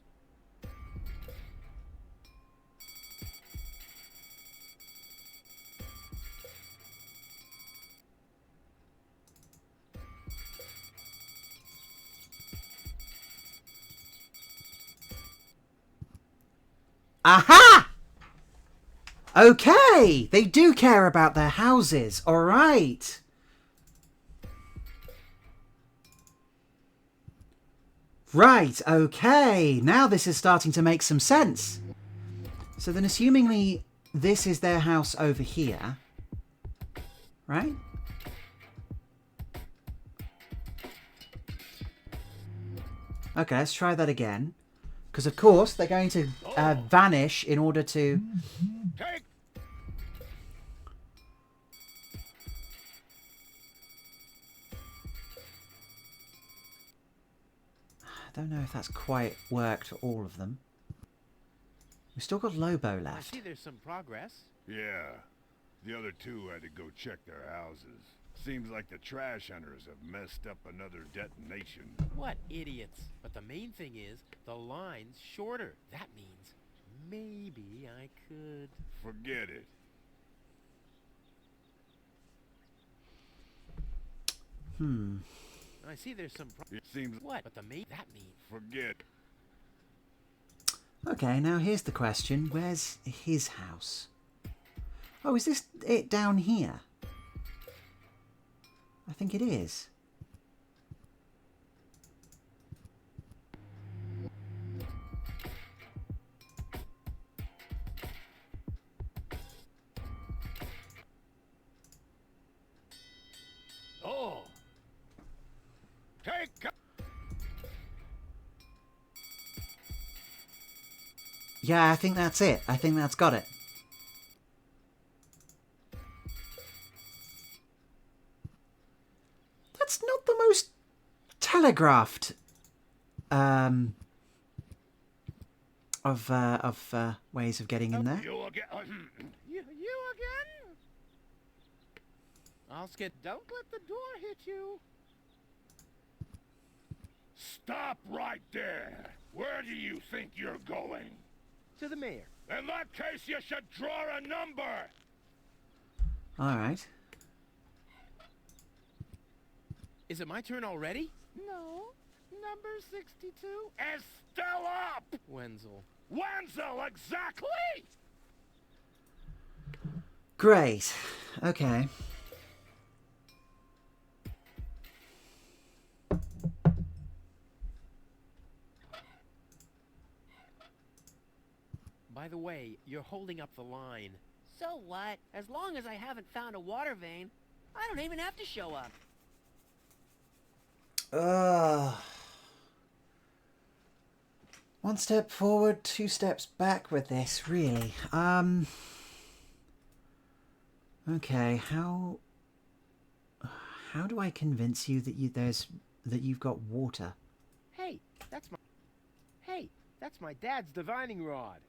S1: Aha! Okay! They do care about their houses. Alright. Right, okay. Now this is starting to make some sense. So then assumingly this is their house over here. Right? Okay, let's try that again. Because, of course, they're going to vanish in order to...
S4: Take...
S1: I don't know if that's quite worked for all of them. We've still got Lobo
S2: I
S1: left.
S2: see there's some progress.
S3: Yeah. The other two had to go check their houses. Seems like the trash hunters have messed up another detonation.
S2: What idiots. But the main thing is, the line's shorter. That means maybe I could...
S3: Forget it.
S2: I see there's some...
S3: It seems...
S2: What? But that means...
S3: Forget.
S1: Okay, now here's the question. Where's his house? Oh, is this it down here? I think it is. Yeah, I think that's it. I think that's got it. That's not the most telegraphed of ways of getting in there.
S3: You again?
S4: You again?
S2: I'll skip.
S4: Don't let the door hit you.
S3: Stop right there. Where do you think you're going?
S2: To the mayor.
S3: In that case, you should draw a number.
S1: All right.
S2: Is it my turn already?
S4: No. Number 62.
S3: Estella!
S2: Wenzel.
S3: Wenzel, exactly!
S1: Great. Okay.
S2: By the way, you're holding up the line.
S7: So what? As long as I haven't found a water vein, I don't even have to show up.
S1: Ugh. One step forward, two steps back with this, really. Okay, how do I convince you that you've got water?
S2: Hey, that's my dad's divining rod.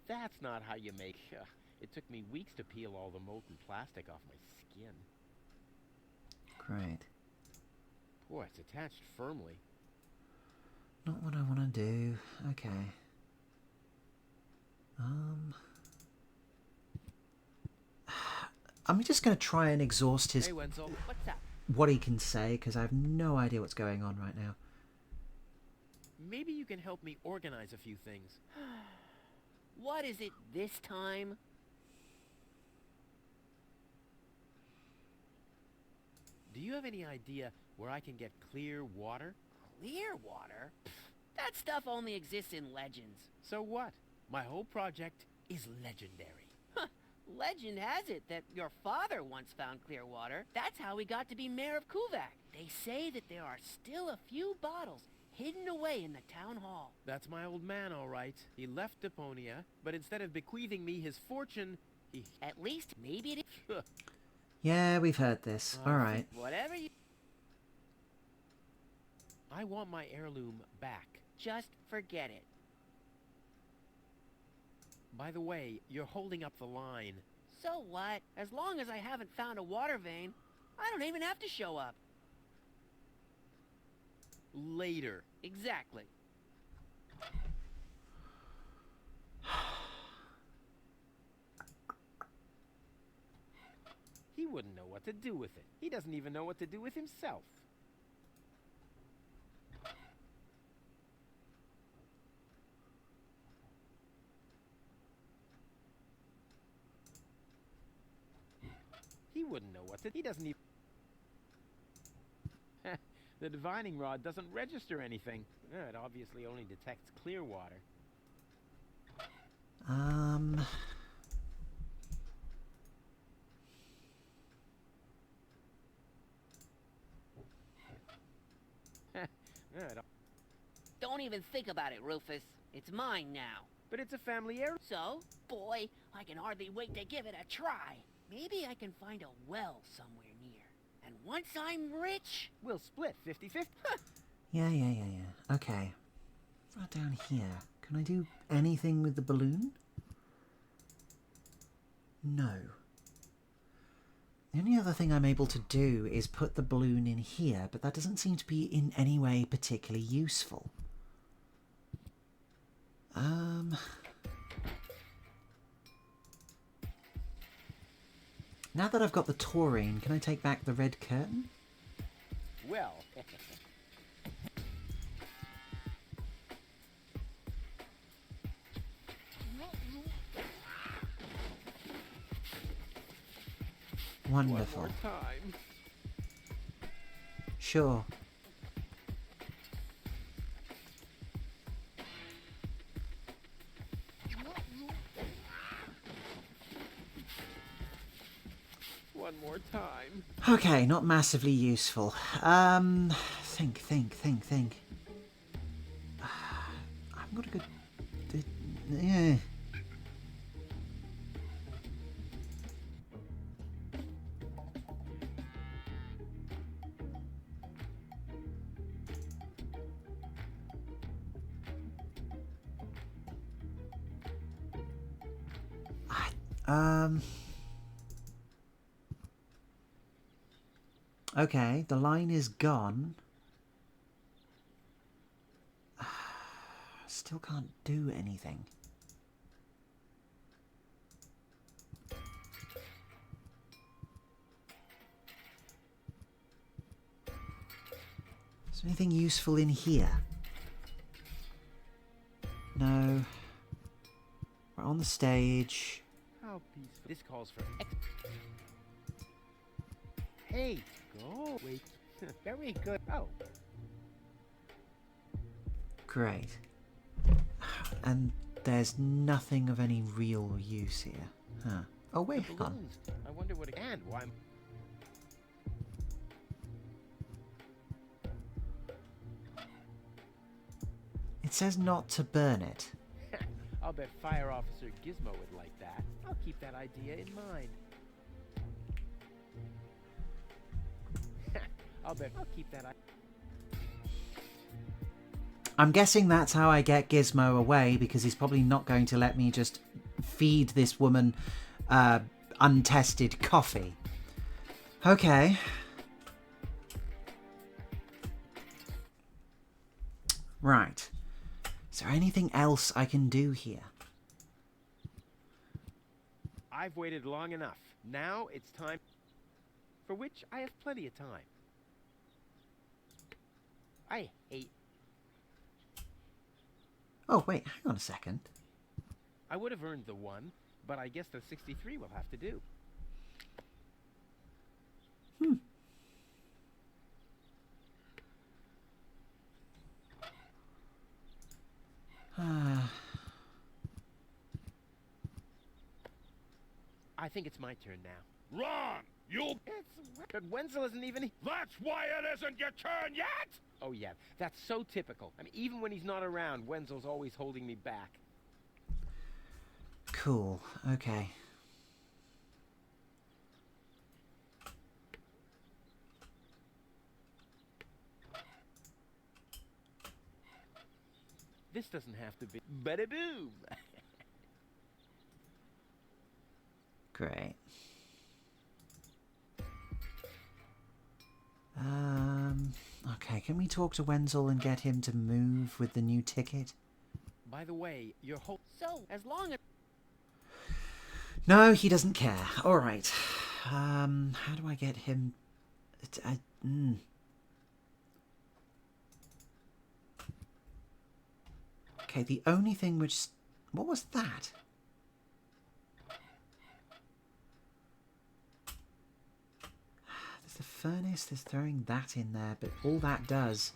S2: That's not how you make... it took me weeks to peel all the molten plastic off my skin.
S1: Great.
S2: Boy, it's attached firmly.
S1: Not what I want to do. Okay. I'm just going to try and exhaust his
S2: Hey, Wenzel.
S7: What's up?
S1: what he can say, because I have no idea what's going on right now.
S2: Maybe you can help me organize a few things.
S7: What is it this time?
S2: Do you have any idea where I can get clear water?
S7: Clear water? That stuff only exists in legends.
S2: So what? My whole project is legendary.
S7: Legend has it that your father once found clear water. That's how he got to be mayor of Kuvak. They say that there are still a few bottles hidden away in the town hall.
S2: That's my old man, all right. He left Deponia, but instead of bequeathing me his fortune, he...
S7: At least maybe it is.
S1: Yeah, we've heard this. All right.
S7: Whatever you...
S2: I want my heirloom back.
S7: Just forget it.
S2: By the way, you're holding up the line.
S7: So what? As long as I haven't found a water vein, I don't even have to show up.
S2: Later.
S7: Exactly.
S2: He wouldn't know what to do with it. He doesn't even know what to do with himself. He wouldn't know what to... He doesn't even... The divining rod doesn't register anything. It obviously only detects clear water.
S7: Don't even think about it, Rufus. It's mine now.
S2: But it's a family heirloom.
S7: So, boy, I can hardly wait to give it a try. Maybe I can find a well somewhere near. And once I'm rich...
S2: We'll split 50-50.
S1: Yeah. Okay. Right down here. Can I do anything with the balloon? No. The only other thing I'm able to do is put the balloon in here, but that doesn't seem to be in any way particularly useful. Now that I've got the taurine, can I take back the red curtain?
S2: Well...
S1: Wonderful.
S2: One more time.
S1: Sure.
S2: more time.
S1: Okay, not massively useful. Think. I've got a good... Yeah. Okay, the line is gone. Still can't do anything. Is there anything useful in here? No. We're on the stage.
S2: How peaceful. This calls for Hey, go. Wait.
S5: Very good. Oh,
S1: Great. And there's nothing of any real use here. Huh. Oh, wait, hang on.
S2: balloons. I wonder what and why.
S1: It says not to burn it.
S2: I'll bet Fire Officer Gizmo would like that. I'll keep that idea in mind. I'll keep that.
S1: I'm guessing that's how I get Gizmo away, because he's probably not going to let me just feed this woman untested coffee. Okay. Right. Is there anything else I can do here?
S2: I've waited long enough. Now it's time, for which I have plenty of time. I hate.
S1: Oh, wait, hang on a second.
S2: I would have earned the 1, but I guess the 63 will have to do. I think it's my turn now.
S3: Wrong! You'll...
S2: But Wenzel isn't even...
S3: That's why it isn't your turn yet!
S2: Oh yeah, that's so typical. I mean, even when he's not around, Wenzel's always holding me back.
S1: Cool, okay.
S2: This doesn't have to be... Bada boom!
S1: Great. Okay, can we talk to Wenzel and get him to move with the new ticket?
S2: By the way, your whole...
S7: So, as long as...
S1: No, he doesn't care. Alright. How do I get him... Okay, the only thing which... What was that? There's the furnace, there's throwing that in there, but all that does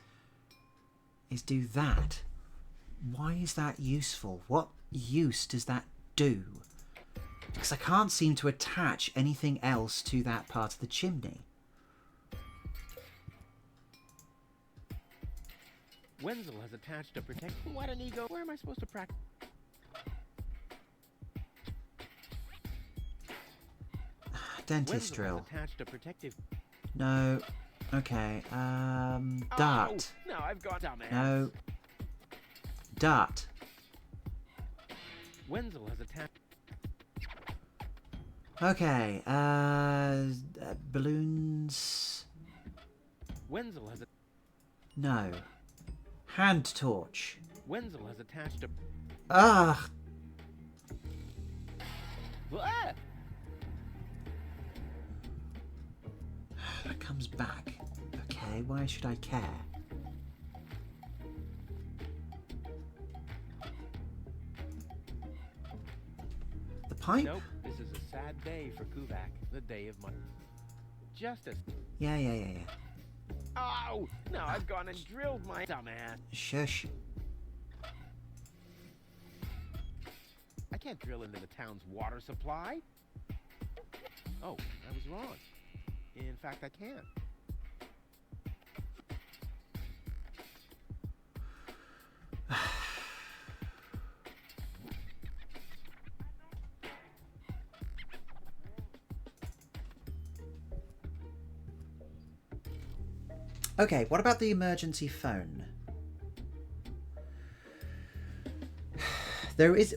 S1: is do that. Why is that useful? What use does that do? Because I can't seem to attach anything else to that part of the chimney.
S2: Wenzel has attached a protect... What an ego! Where am I supposed to practice?
S1: Dentist
S2: Wenzel
S1: drill.
S2: has attached a protective...
S1: No. Okay. Dart.
S2: Oh, no, I've got dumbass.
S1: No. Dart.
S2: Wenzel has attached...
S1: Okay. Balloons.
S2: Wenzel has...
S1: No. Hand torch.
S2: Wenzel has attached a...
S1: Ugh.
S2: Ah!
S1: That comes back. Okay, why should I care? The pipe?
S2: Nope, this is a sad day for Kuvak. The day of my... Justice.
S1: Yeah.
S2: Oh! No, I've gone and drilled my dumbass.
S1: Shush.
S2: I can't drill into the town's water supply. Oh, I was wrong.
S9: In fact, I can.
S1: Okay, what about the emergency phone?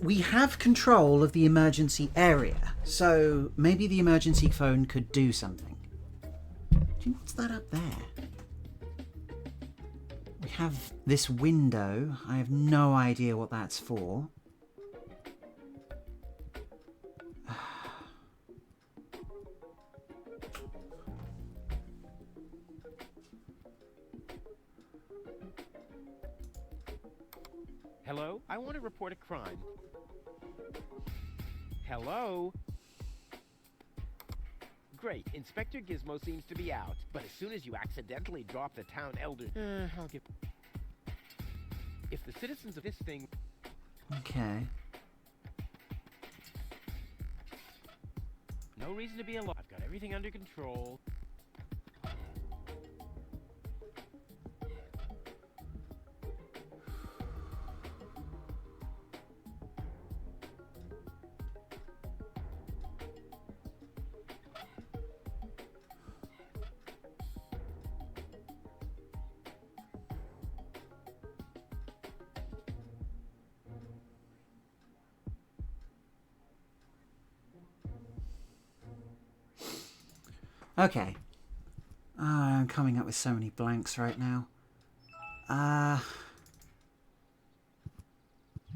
S1: We have control of the emergency area, so maybe the emergency phone could do something. What's that up there? We have this window. I have no idea what that's for.
S9: Hello? I want to report a crime. Hello? Great. Inspector Gizmo seems to be out, but as soon as you accidentally drop the town elder... I'll give... If the citizens of this thing...
S1: Okay.
S9: No reason to be alarmed. I've got everything under control.
S1: Okay. I'm coming up with so many blanks right now. Hang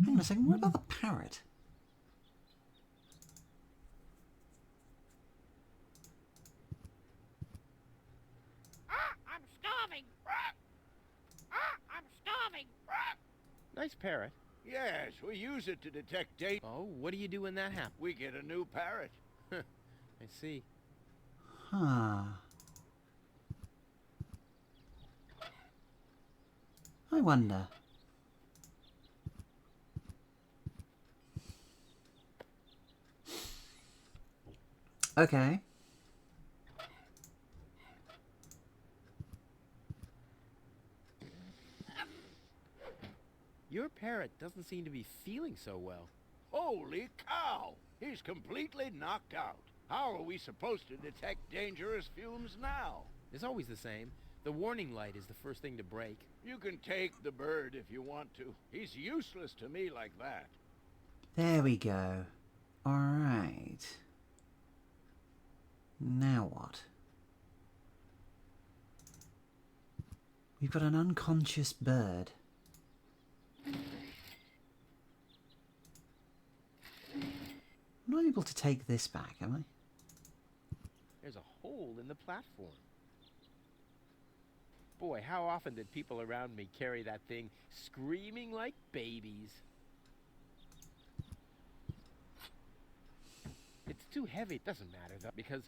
S1: on a second, what about the parrot?
S7: I'm starving. I'm starving.
S9: Nice parrot.
S4: Yes, we use it to detect data.
S9: Oh, what do you do when that happens?
S4: We get a new parrot.
S9: I see.
S1: Huh. I wonder. Okay.
S9: Your parrot doesn't seem to be feeling so well.
S4: Holy cow! He's completely knocked out. How are we supposed to detect dangerous fumes now?
S9: It's always the same. The warning light is the first thing to break.
S4: You can take the bird if you want to. He's useless to me like that.
S1: There we go. Alright. Now what? We've got an unconscious bird. I'm not able to take this back, am I?
S9: There's a hole in the platform. Boy, how often did people around me carry that thing screaming like babies? It's too heavy. It doesn't matter, though, because...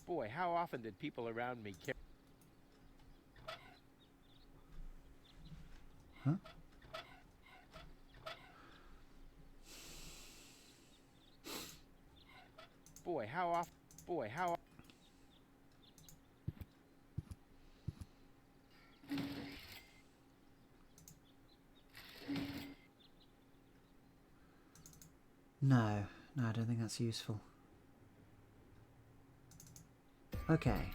S9: Boy, how often did people around me carry...
S1: Huh?
S9: Boy, how often... Boy, how...
S1: No, I don't think that's useful. Okay.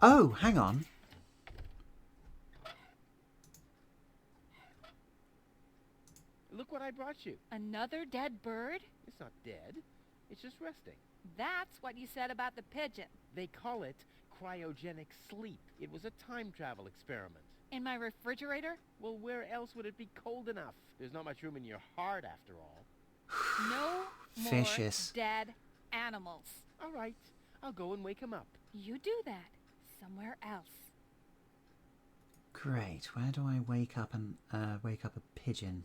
S1: Oh, hang on.
S9: Look what I brought you.
S6: Another dead bird?
S9: It's not dead. It's just resting.
S6: That's what you said about the pigeon.
S9: They call it cryogenic sleep. It was a time travel experiment.
S6: In my refrigerator?
S9: Well, where else would it be cold enough? There's not much room in your heart, after all.
S6: No more
S1: Vicious.
S6: dead animals.
S9: All right, I'll go and wake him up.
S6: You do that somewhere else.
S1: Great. Where do I wake up a pigeon?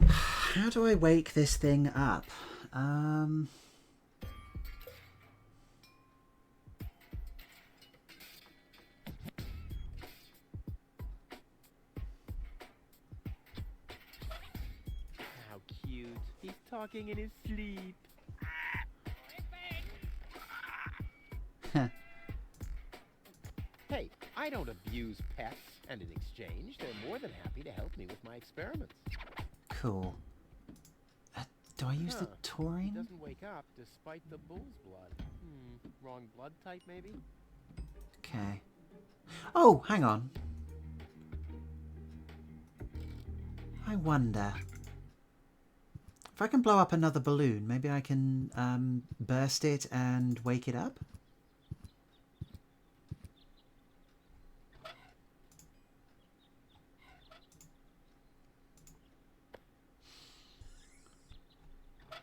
S1: How do I wake this thing up?
S9: talking in his sleep. Hey, I don't abuse pets, and in exchange, they're more than happy to help me with my experiments.
S1: Cool. Do I use the
S9: He
S1: taurine?
S9: doesn't wake up despite the bull's blood. Wrong blood type, maybe?
S1: Okay. Oh, hang on. I wonder if I can blow up another balloon, maybe I can burst it and wake it up?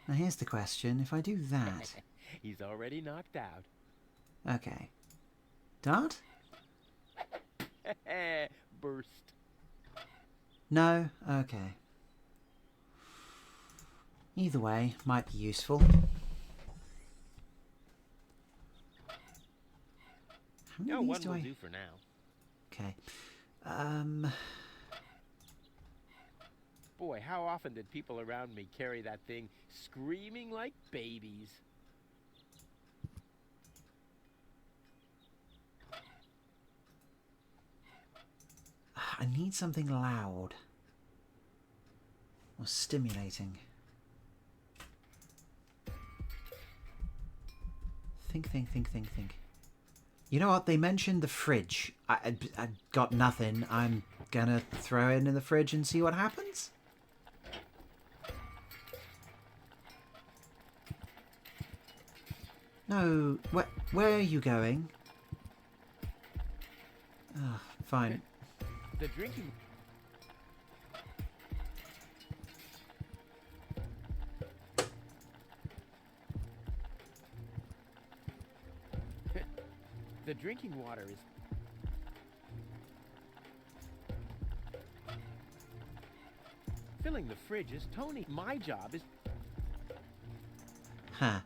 S1: Now here's the question, if I do that...
S9: He's already knocked out.
S1: Okay. Dart?
S9: Burst.
S1: No? Okay. Either way, might be useful. How many
S9: No,
S1: of these
S9: one
S1: do
S9: will
S1: I...
S9: do for now.
S1: Okay.
S9: Boy, how often did people around me carry that thing screaming like babies?
S1: I need something loud. Or stimulating. Think. You know what? They mentioned the fridge. I got nothing. I'm gonna throw it in the fridge and see what happens. No, where are you going? Oh, fine.
S9: The drinking... The drinking water is... Filling the fridge is Tony. My job is...
S1: Huh.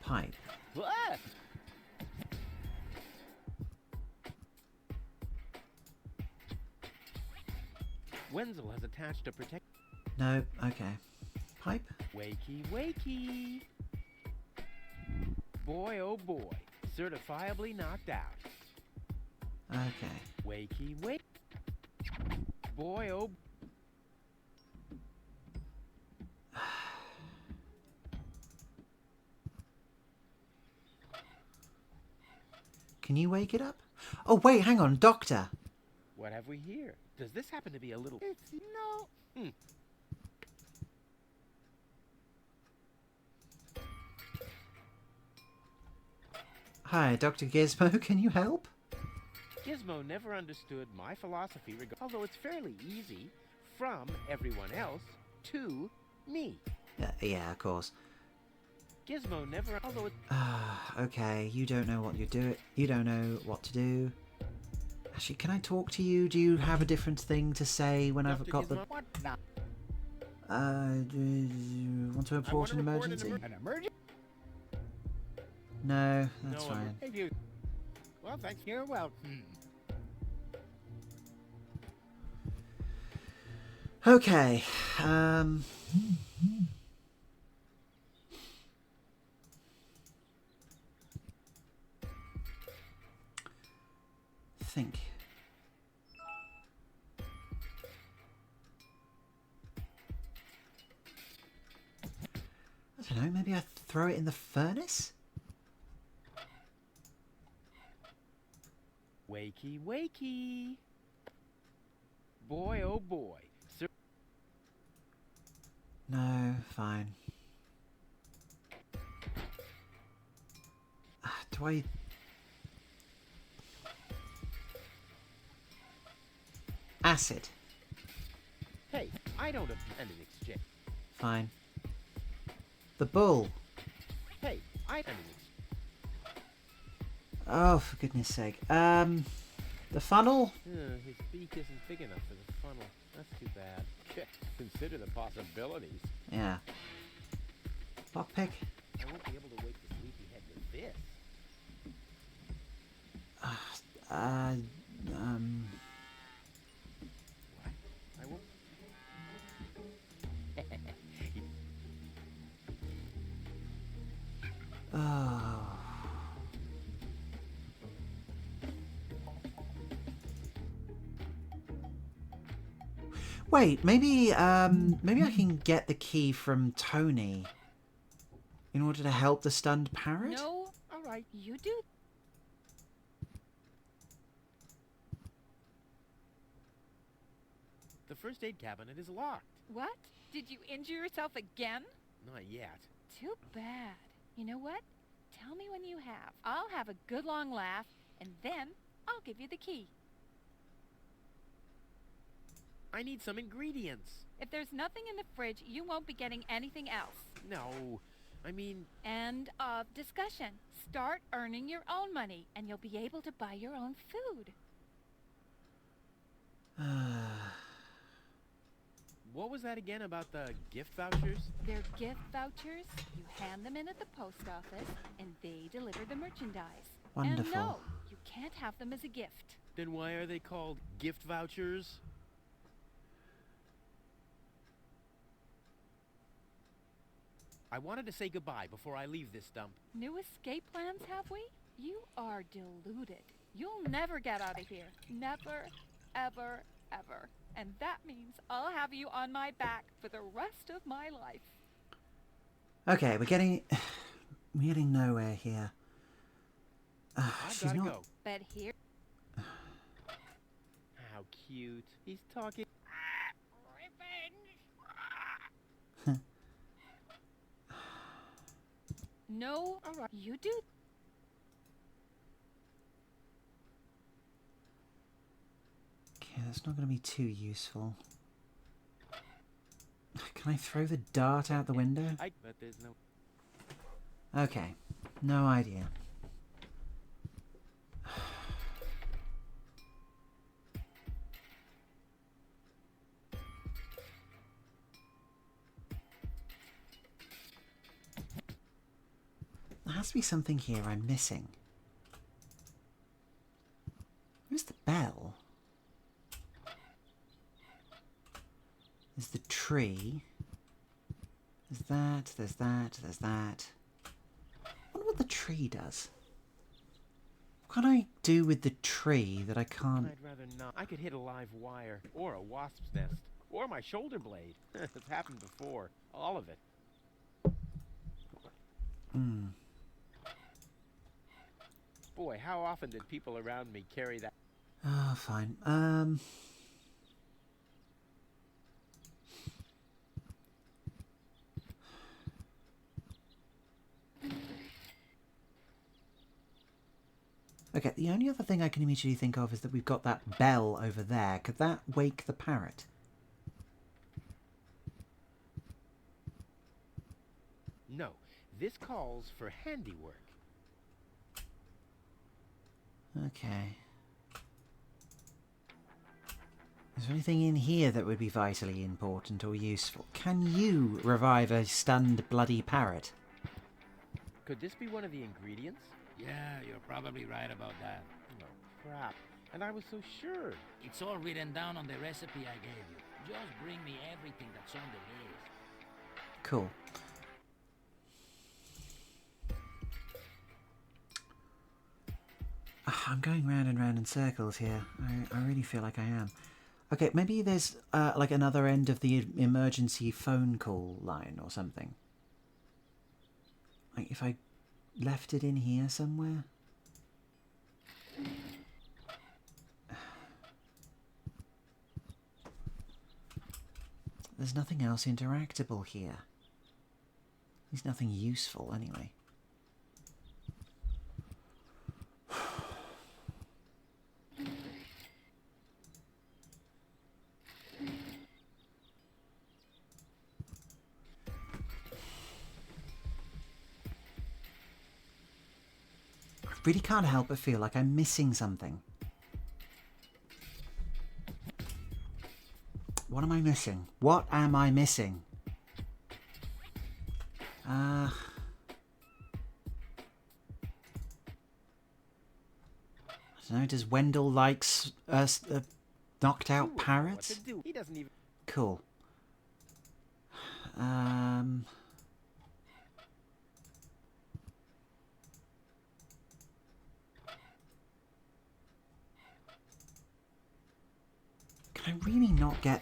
S1: Pipe.
S9: Ah! Wenzel has attached a protect...
S1: No, okay. Pipe?
S9: Wakey, wakey. Boy, oh boy. Certifiably knocked out.
S1: Okay.
S9: Wakey, wake. Boy, oh...
S1: Can you wake it up? Oh, wait, hang on, Doctor.
S9: What have we here? Does this happen to be a little... It's no...
S1: Hi, Dr. Gizmo, can you help?
S9: Gizmo never understood my philosophy, although it's fairly easy, from everyone else to me.
S1: Yeah, of course.
S9: Gizmo never... Although it...
S1: Okay, you don't know what you're doing. You don't know what to do. Actually, can I talk to you? Do you have a different thing to say when I've got the...
S5: What now?
S1: Do you want to report an emergency?
S5: An emergency?
S1: No, that's fine.
S5: Hey, you. Well, thanks. You're welcome.
S1: Okay, think. I don't know, maybe I throw it in the furnace?
S9: Wakey, wakey. Boy, oh boy.
S1: No, fine. Do I... Acid.
S9: Hey, I don't have an exchange.
S1: Fine. The bull.
S9: Hey,
S1: Oh, for goodness sake. The funnel?
S9: His beak isn't big enough for the funnel. That's too bad. Consider the possibilities.
S1: Yeah. Lockpick?
S9: I won't be able to wake the sleepyhead with this.
S1: Uh,
S9: I won't.
S1: oh. Wait, maybe I can get the key from Tony in order to help the stunned parrot?
S6: No,
S9: All right.
S6: you do.
S9: The first aid cabinet is locked.
S6: What? Did you injure yourself again?
S9: Not yet.
S6: Too bad. You know what? Tell me when you have. I'll have a good long laugh, and then I'll give you the key.
S9: I need some ingredients.
S6: If there's nothing in the fridge, you won't be getting anything else.
S9: No, I mean,
S6: End of discussion. Start earning your own money, and you'll be able to buy your own food.
S9: what was that again about the gift vouchers?
S6: They're gift vouchers. You hand them in at the post office, and they deliver the merchandise.
S1: Wonderful.
S6: And no, you can't have them as a gift.
S9: Then why are they called gift vouchers? I wanted to say goodbye before I leave this dump.
S6: New escape plans, have we? You are deluded. You'll never get out of here. Never, ever, ever. And that means I'll have you on my back for the rest of my life.
S1: Okay, we're getting nowhere here.
S9: I've
S1: She's
S9: gotta
S1: not.
S9: go.
S6: But here...
S9: How cute. He's talking.
S6: No, you do.
S1: Okay, that's not going to be too useful. Can I throw the dart out the window?
S9: But there's no.
S1: Okay, no idea. There has to be something here I'm missing. Where's the bell? There's the tree. There's that, there's that, there's that. I wonder what the tree does. What can I do with the tree that I can't...
S9: I'd rather not. I could hit a live wire, or a wasp's nest, or my shoulder blade. It's happened before. All of it.
S1: Hmm.
S9: Boy, how often did people around me carry that?
S1: Oh, fine. Okay, the only other thing I can immediately think of is that we've got that bell over there. Could that wake the parrot?
S9: No, this calls for handiwork.
S1: Okay. Is there anything in here that would be vitally important or useful? Can you revive a stunned bloody parrot?
S9: Could this be one of the ingredients?
S8: Yeah, you're probably right about that.
S9: Oh, crap. And I was so sure.
S8: It's all written down on the recipe I gave you. Just bring me everything that's on the list.
S1: Cool. I'm going round and round in circles here. I really feel like I am. Okay, maybe there's like another end of the emergency phone call line or something. Like if I left it in here somewhere. There's nothing else interactable here. There's nothing useful anyway. I really can't help but feel like I'm missing something. What am I missing? What am I missing? I don't know, does Wendell like knocked out parrots?
S9: What to do? He doesn't even...
S1: Cool. Can I really not get...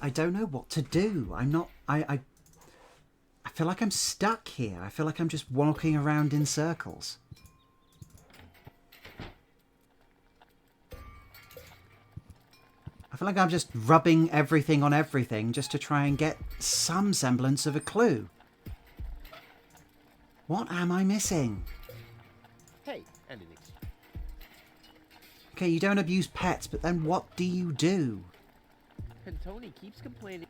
S1: I don't know what to do. I'm not... I feel like I'm stuck here. I feel like I'm just walking around in circles. I feel like I'm just rubbing everything on everything just to try and get some semblance of a clue. What am I missing?
S9: Hey, and an
S1: Okay, you don't abuse pets, but then what do you do?
S9: And Tony keeps complaining.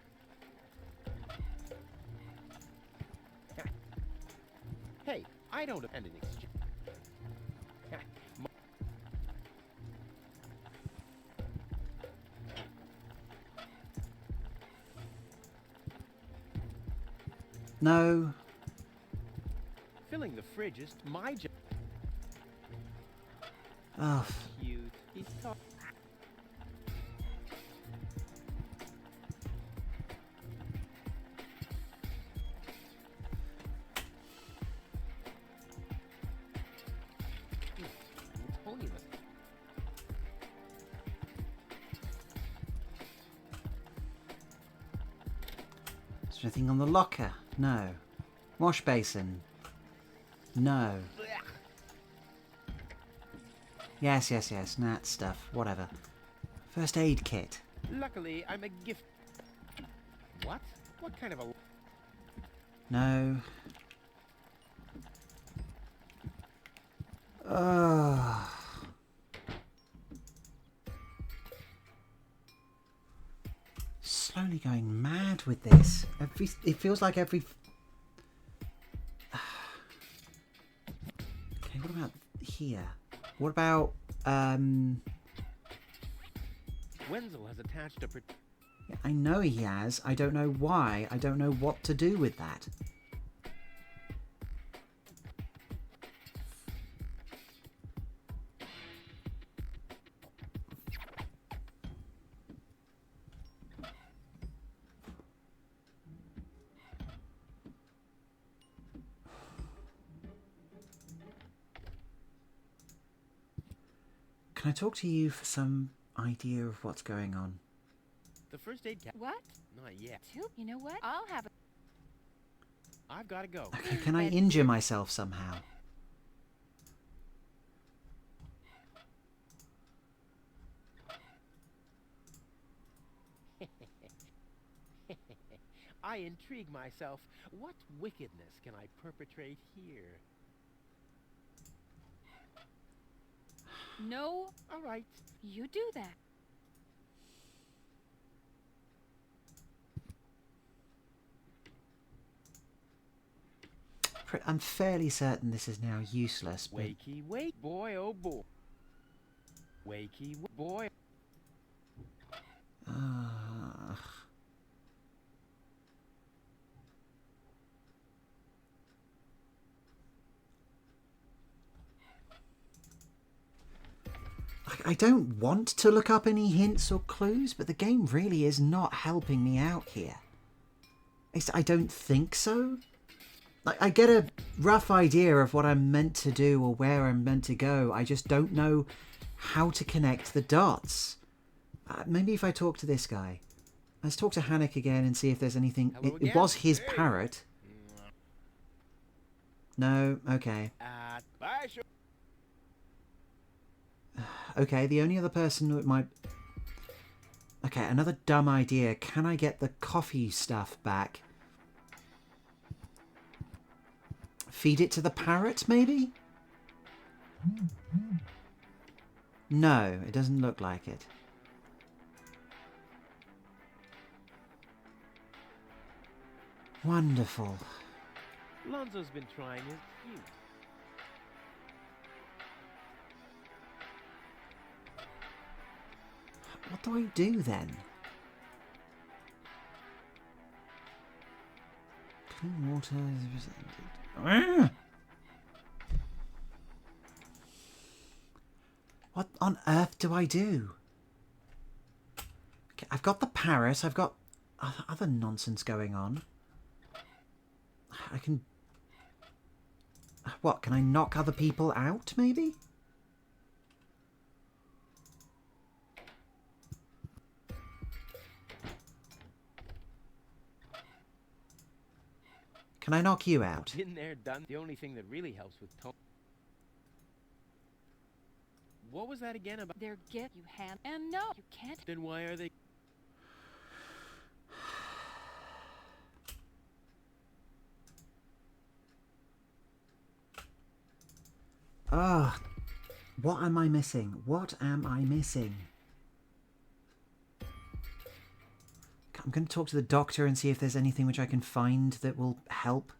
S9: Hey, I don't... And an exchange.
S1: No.
S9: Filling the fridge is my job.
S1: Oh.
S9: Cute. He's talking. Tony must...
S1: Is there anything on the locker? No. Wash basin? No. Yes. That stuff. Whatever. First aid kit.
S9: Luckily, I'm a gift... What? What kind of a...
S1: No. Ugh. Slowly going mad with this. It feels like every... Okay, what about here? What about,
S9: Wenzel has attached a...
S1: I know he has. I don't know why. I don't know what to do with that. Can I talk to you for some idea of what's going on?
S9: The first aid cap...
S6: What?
S9: Not yet.
S6: You know what? I'll have it.
S9: I've got to go.
S1: Okay, can I injure myself somehow?
S9: I intrigue myself. What wickedness can I perpetrate here?
S6: No.
S9: All right.
S6: You do that.
S1: I'm fairly certain this is now useless, but...
S9: Wakey, wake, boy, oh boy. Wakey, boy.
S1: I don't want to look up any hints or clues, but the game really is not helping me out here. I don't think so. I get a rough idea of what I'm meant to do or where I'm meant to go. I just don't know how to connect the dots. Maybe if I talk to this guy. Let's talk to Hannick again and see if there's anything... It was his parrot. No? Okay.
S9: Bye,
S1: Okay, the only other person who might... Okay, another dumb idea. Can I get the coffee stuff back? Feed it to the parrot, maybe? No, it doesn't look like it. Wonderful.
S2: Lonzo's been trying his cute.
S1: What do I do then? Clean water is resented. What on earth do I do? Okay, I've got the parrot. I've got other nonsense going on. I can... What, can I knock other people out, maybe? Can I knock you out?
S2: Been there, done. The only thing that really helps with tone. What was that again about?
S6: They're you hand and no, you can't.
S2: Then why are they?
S1: Ah, what am I missing? What am I missing? I'm going to talk to the doctor and see if there's anything which I can find that will help.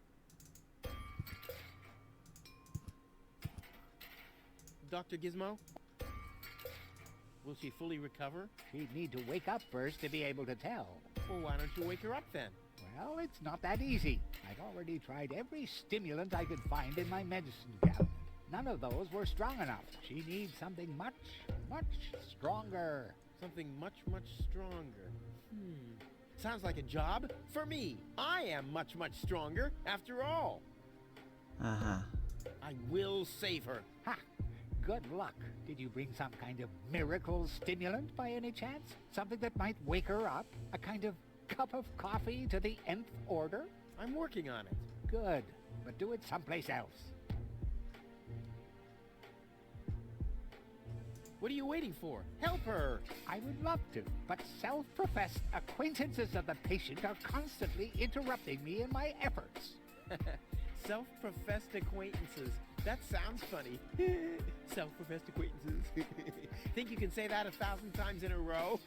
S2: Dr. Gizmo? Will she fully recover?
S5: She'd need to wake up first to be able to tell.
S2: Well, why don't you wake her up then?
S5: Well, it's not that easy. I'd already tried every stimulant I could find in my medicine cabinet. None of those were strong enough. She needs something much, much stronger.
S2: Something much, much stronger. Sounds like a job for me. I am much, much stronger after all.
S1: Uh-huh.
S2: I will save her.
S5: Ha! Good luck. Did you bring some kind of miracle stimulant by any chance? Something that might wake her up? A kind of cup of coffee to the nth order?
S2: I'm working on it.
S5: Good, but do it someplace else.
S2: What are you waiting for? Help her!
S5: I would love to, but self-professed acquaintances of the patient are constantly interrupting me in my efforts.
S2: Self-professed acquaintances. That sounds funny. Self-professed acquaintances. Think you can say that 1,000 times in a row?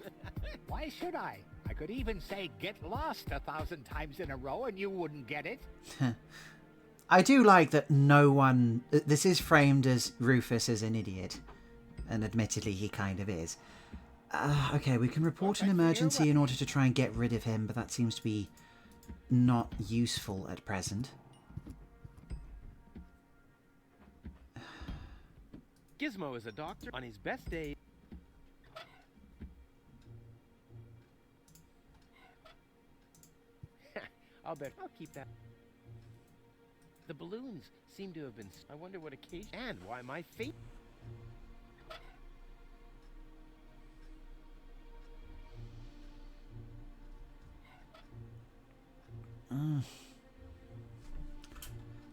S5: Why should I? I could even say get lost 1,000 times in a row and you wouldn't get it.
S1: I do like that no one... This is framed as Rufus is an idiot. And admittedly, he kind of is. Okay, we can report an emergency in order to try and get rid of him, but that seems to be not useful at present.
S2: Gizmo is a doctor on his best day. I'll keep that. The balloons seem to have been... I wonder what occasion... And why my fate...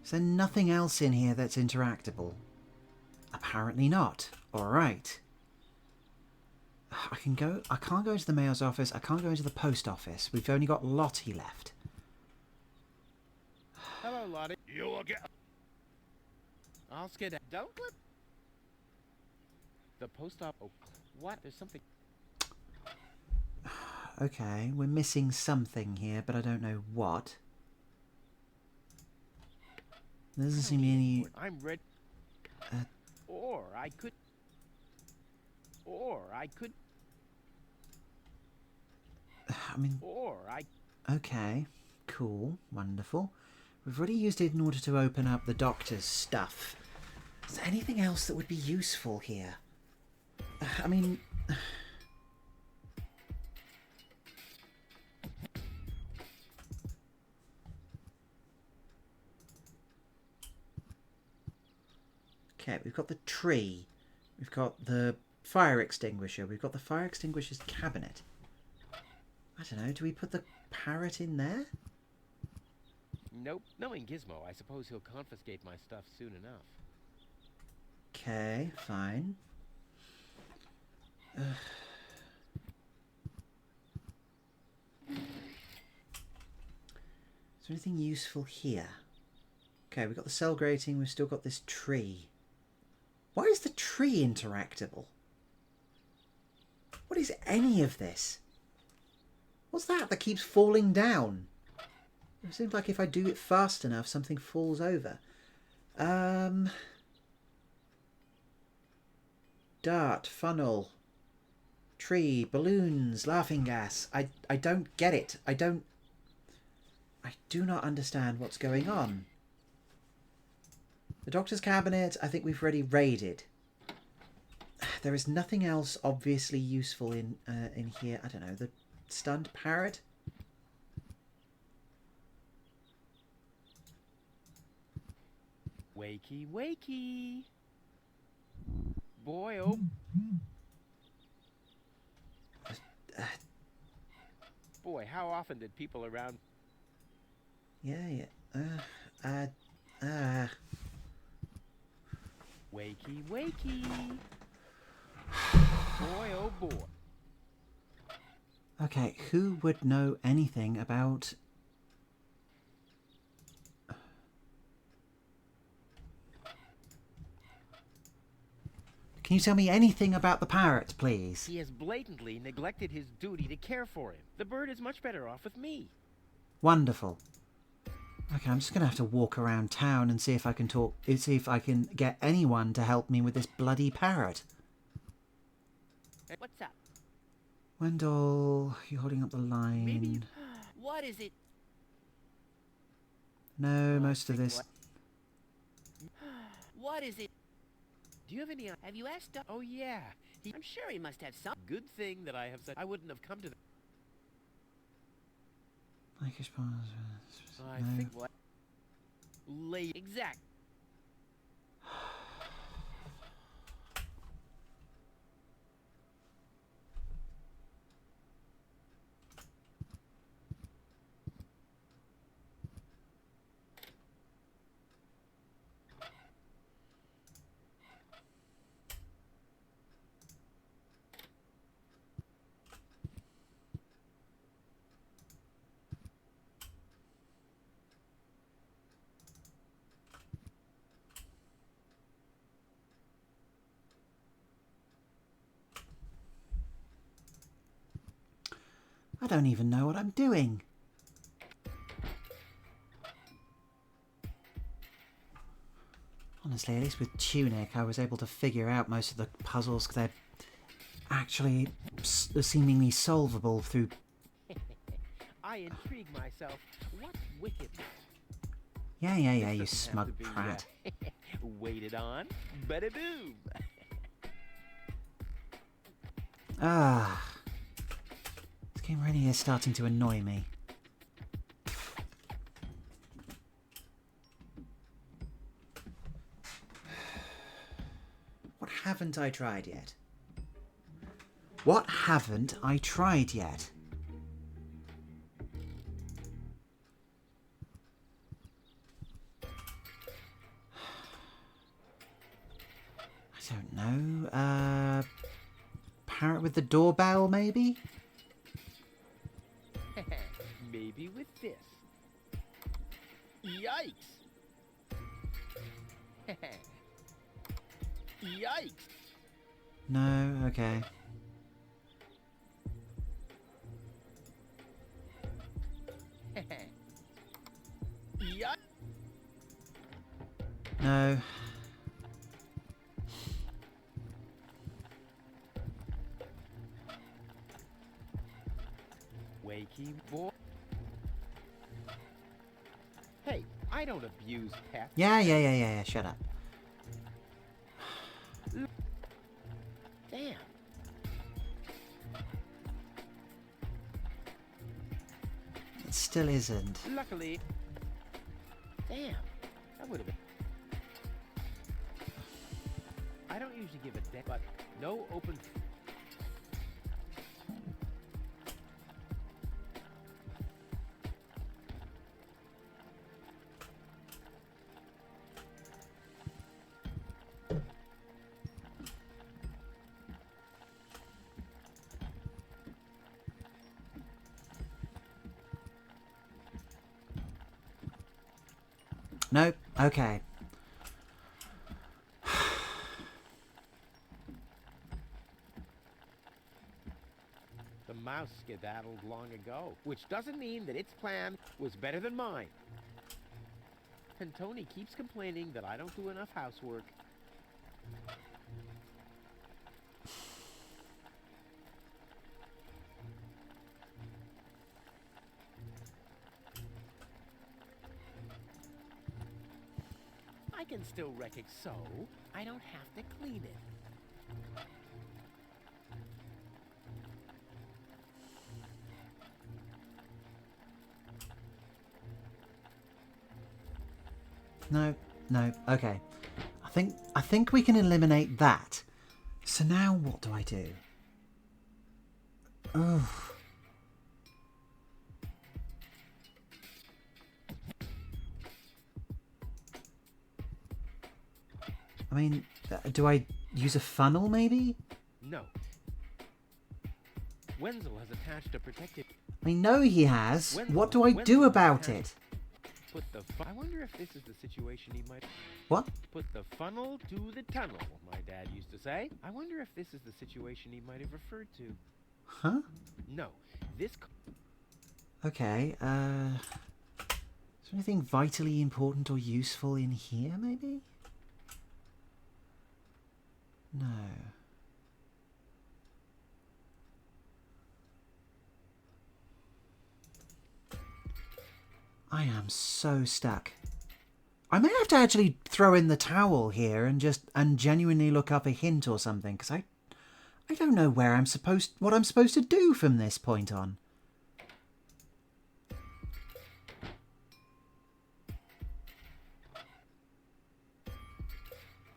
S1: Is there nothing else in here that's interactable? Apparently not. Alright. I can't go into the mayor's office. I can't go into the post office. We've only got Lottie left.
S2: Hello, Lottie.
S3: You will get...
S2: I'll skid. Don't let... The post op... Oh, what? There's something...
S1: Okay, we're missing something here, but I don't know what. There doesn't seem to be any...
S2: I'm ready. Or I could...
S1: I mean...
S2: Or I...
S1: Okay, cool, wonderful. We've already used it in order to open up the doctor's stuff. Is there anything else that would be useful here? I mean... Okay, we've got the tree. We've got the fire extinguisher. We've got the fire extinguisher's cabinet. I don't know, do we put the parrot in there?
S2: Nope. Knowing Gizmo, I suppose he'll confiscate my stuff soon enough.
S1: Okay, fine. Is there anything useful here? Okay, we've got the cell grating. We've still got this tree. Why is the tree interactable? What is any of this? What's that keeps falling down? It seems like if I do it fast enough, something falls over. Dart, funnel, tree, balloons, laughing gas. I don't get it. I do not understand what's going on. The doctor's cabinet, I think we've already raided. There is nothing else obviously useful in here. I don't know, the stunned parrot?
S9: Wakey, wakey. Boy, oh. Boy, how often did people around...
S1: Yeah.
S9: Wakey, wakey. Boy, oh boy.
S1: Okay, who would know anything about... Can you tell me anything about the parrot, please?
S9: He has blatantly neglected his duty to care for him. The bird is much better off with me.
S1: Wonderful. Okay, I'm just going to have to walk around town and see if I can get anyone to help me with this bloody parrot.
S7: What's up?
S1: Wendell, you're holding up the line.
S7: Maybe. What is it?
S1: No, most of this...
S7: What is it?
S9: Do you have any...
S7: Have you asked?
S9: Oh, yeah.
S7: I'm sure he must have some.
S9: Good thing that I have said I wouldn't have come to the... I think what? Late.
S7: Exact.
S1: I don't even know what I'm doing. Honestly, at least with Tunic, I was able to figure out most of the puzzles because they're actually seemingly solvable through...
S9: I intrigue myself. What wickedness?
S1: Yeah,
S9: This
S1: you
S9: doesn't
S1: smug
S9: have to be,
S1: prat.
S9: Waited on. Bada boom.
S1: Ah. This game really is starting to annoy me. What haven't I tried yet? What haven't I tried yet? I don't know. Parrot with the doorbell, maybe?
S9: Maybe with this. Yikes! Yikes!
S1: No, okay.
S9: Yikes!
S1: No.
S9: Wakey boy. Hey, I don't abuse pets.
S1: Yeah, shut up.
S9: Damn.
S1: It still isn't.
S9: Luckily. Damn. That would have been. I don't usually give a damn, but no open.
S1: Nope. Okay.
S9: The mouse skedaddled long ago, which doesn't mean that its plan was better than mine. And Tony keeps complaining that I don't do enough housework. I can still wreck it so I don't have to clean it.
S1: No, no. Okay. I think we can eliminate that. So now what do I do? Ugh. I mean, do I use a funnel maybe?
S9: No. Wenzel has attached a protective...
S1: I know he has. What do I do
S9: Wenzel
S1: about
S9: has
S1: it?
S9: Put the... I wonder if this is the situation he might...
S1: What?
S9: Put the funnel to the tunnel, my dad used to say. I wonder if this is the situation he might have referred to.
S1: Huh?
S9: No, this...
S1: Okay, is there anything vitally important or useful in here, maybe? No. I am so stuck. I may have to actually throw in the towel here and genuinely look up a hint or something, because I don't know what I'm supposed to do from this point on.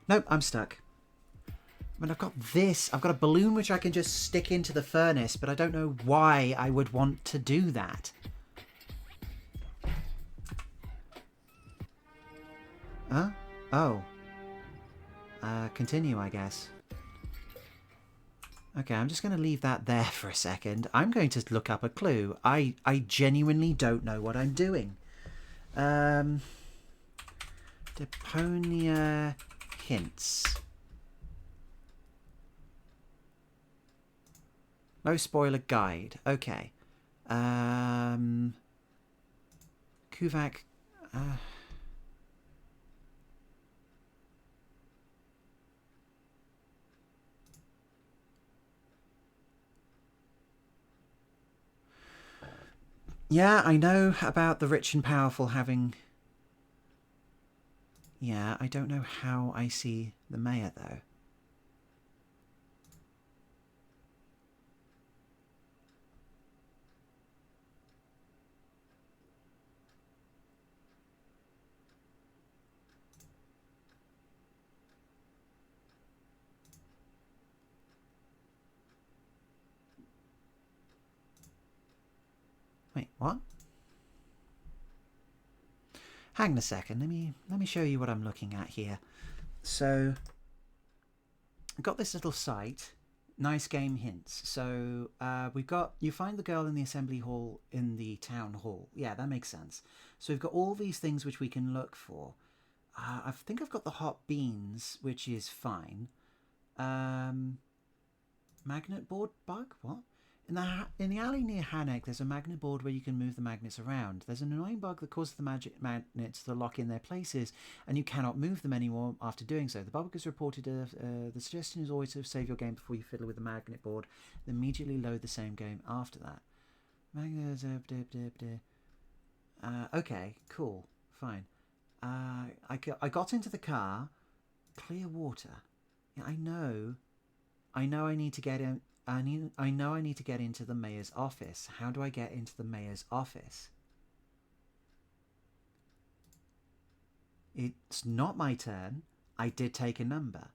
S1: Nope, I'm stuck. I mean, I've got this. I've got a balloon which I can just stick into the furnace, but I don't know why I would want to do that. Huh? Oh. Continue, I guess. Okay, I'm just going to leave that there for a second. I'm going to look up a clue. I genuinely don't know what I'm doing. Deponia hints. No spoiler guide. Okay. Kuvak. Yeah, I know about the rich and powerful having... Yeah, I don't know how I see the mayor, though. Wait, what? Hang on a second. Let me show you what I'm looking at here. So, I've got this little site, nice game hints. So, we've got, you find the girl in the assembly hall in the town hall. Yeah, that makes sense. So we've got all these things which we can look for. I think I've got the hot beans, which is fine. Magnet board bug? What? In the alley near Hanek, there's a magnet board where you can move the magnets around. There's an annoying bug that causes the magnets to lock in their places, and you cannot move them anymore after doing so. The bug is reported. The suggestion is always to save your game before you fiddle with the magnet board, then immediately load the same game after that. Okay, cool, fine. I got into the car. Clear water. Yeah, I know I need to get in. I know I need to get into the mayor's office. How do I get into the mayor's office? It's not my turn. I did take a number.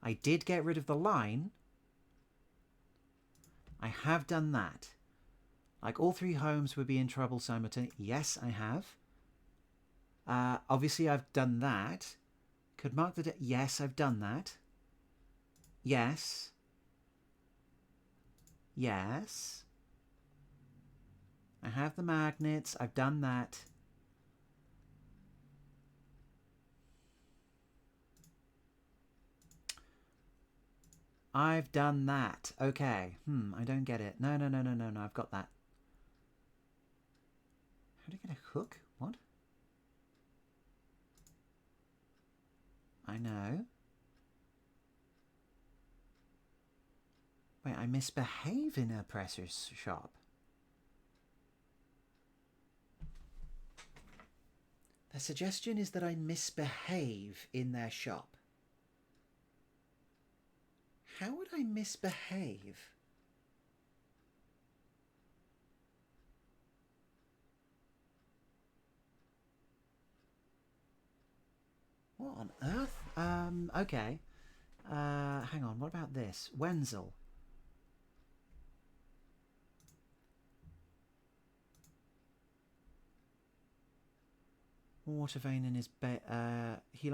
S1: I did get rid of the line. I have done that. Like all three homes would be in trouble simultaneously. Yes, I have. Obviously, I've done that. Could mark the... Yes, I've done that. Yes. Yes. I have the magnets. I've done that. I've done that. Okay. I don't get it. No. I've got that. How do I get a hook? What? I know. Wait, I misbehave in a presser's shop. The suggestion is that I misbehave in their shop. How would I misbehave? What on earth? Okay. Hang on, what about this? Wenzel. Water vein in his bed. He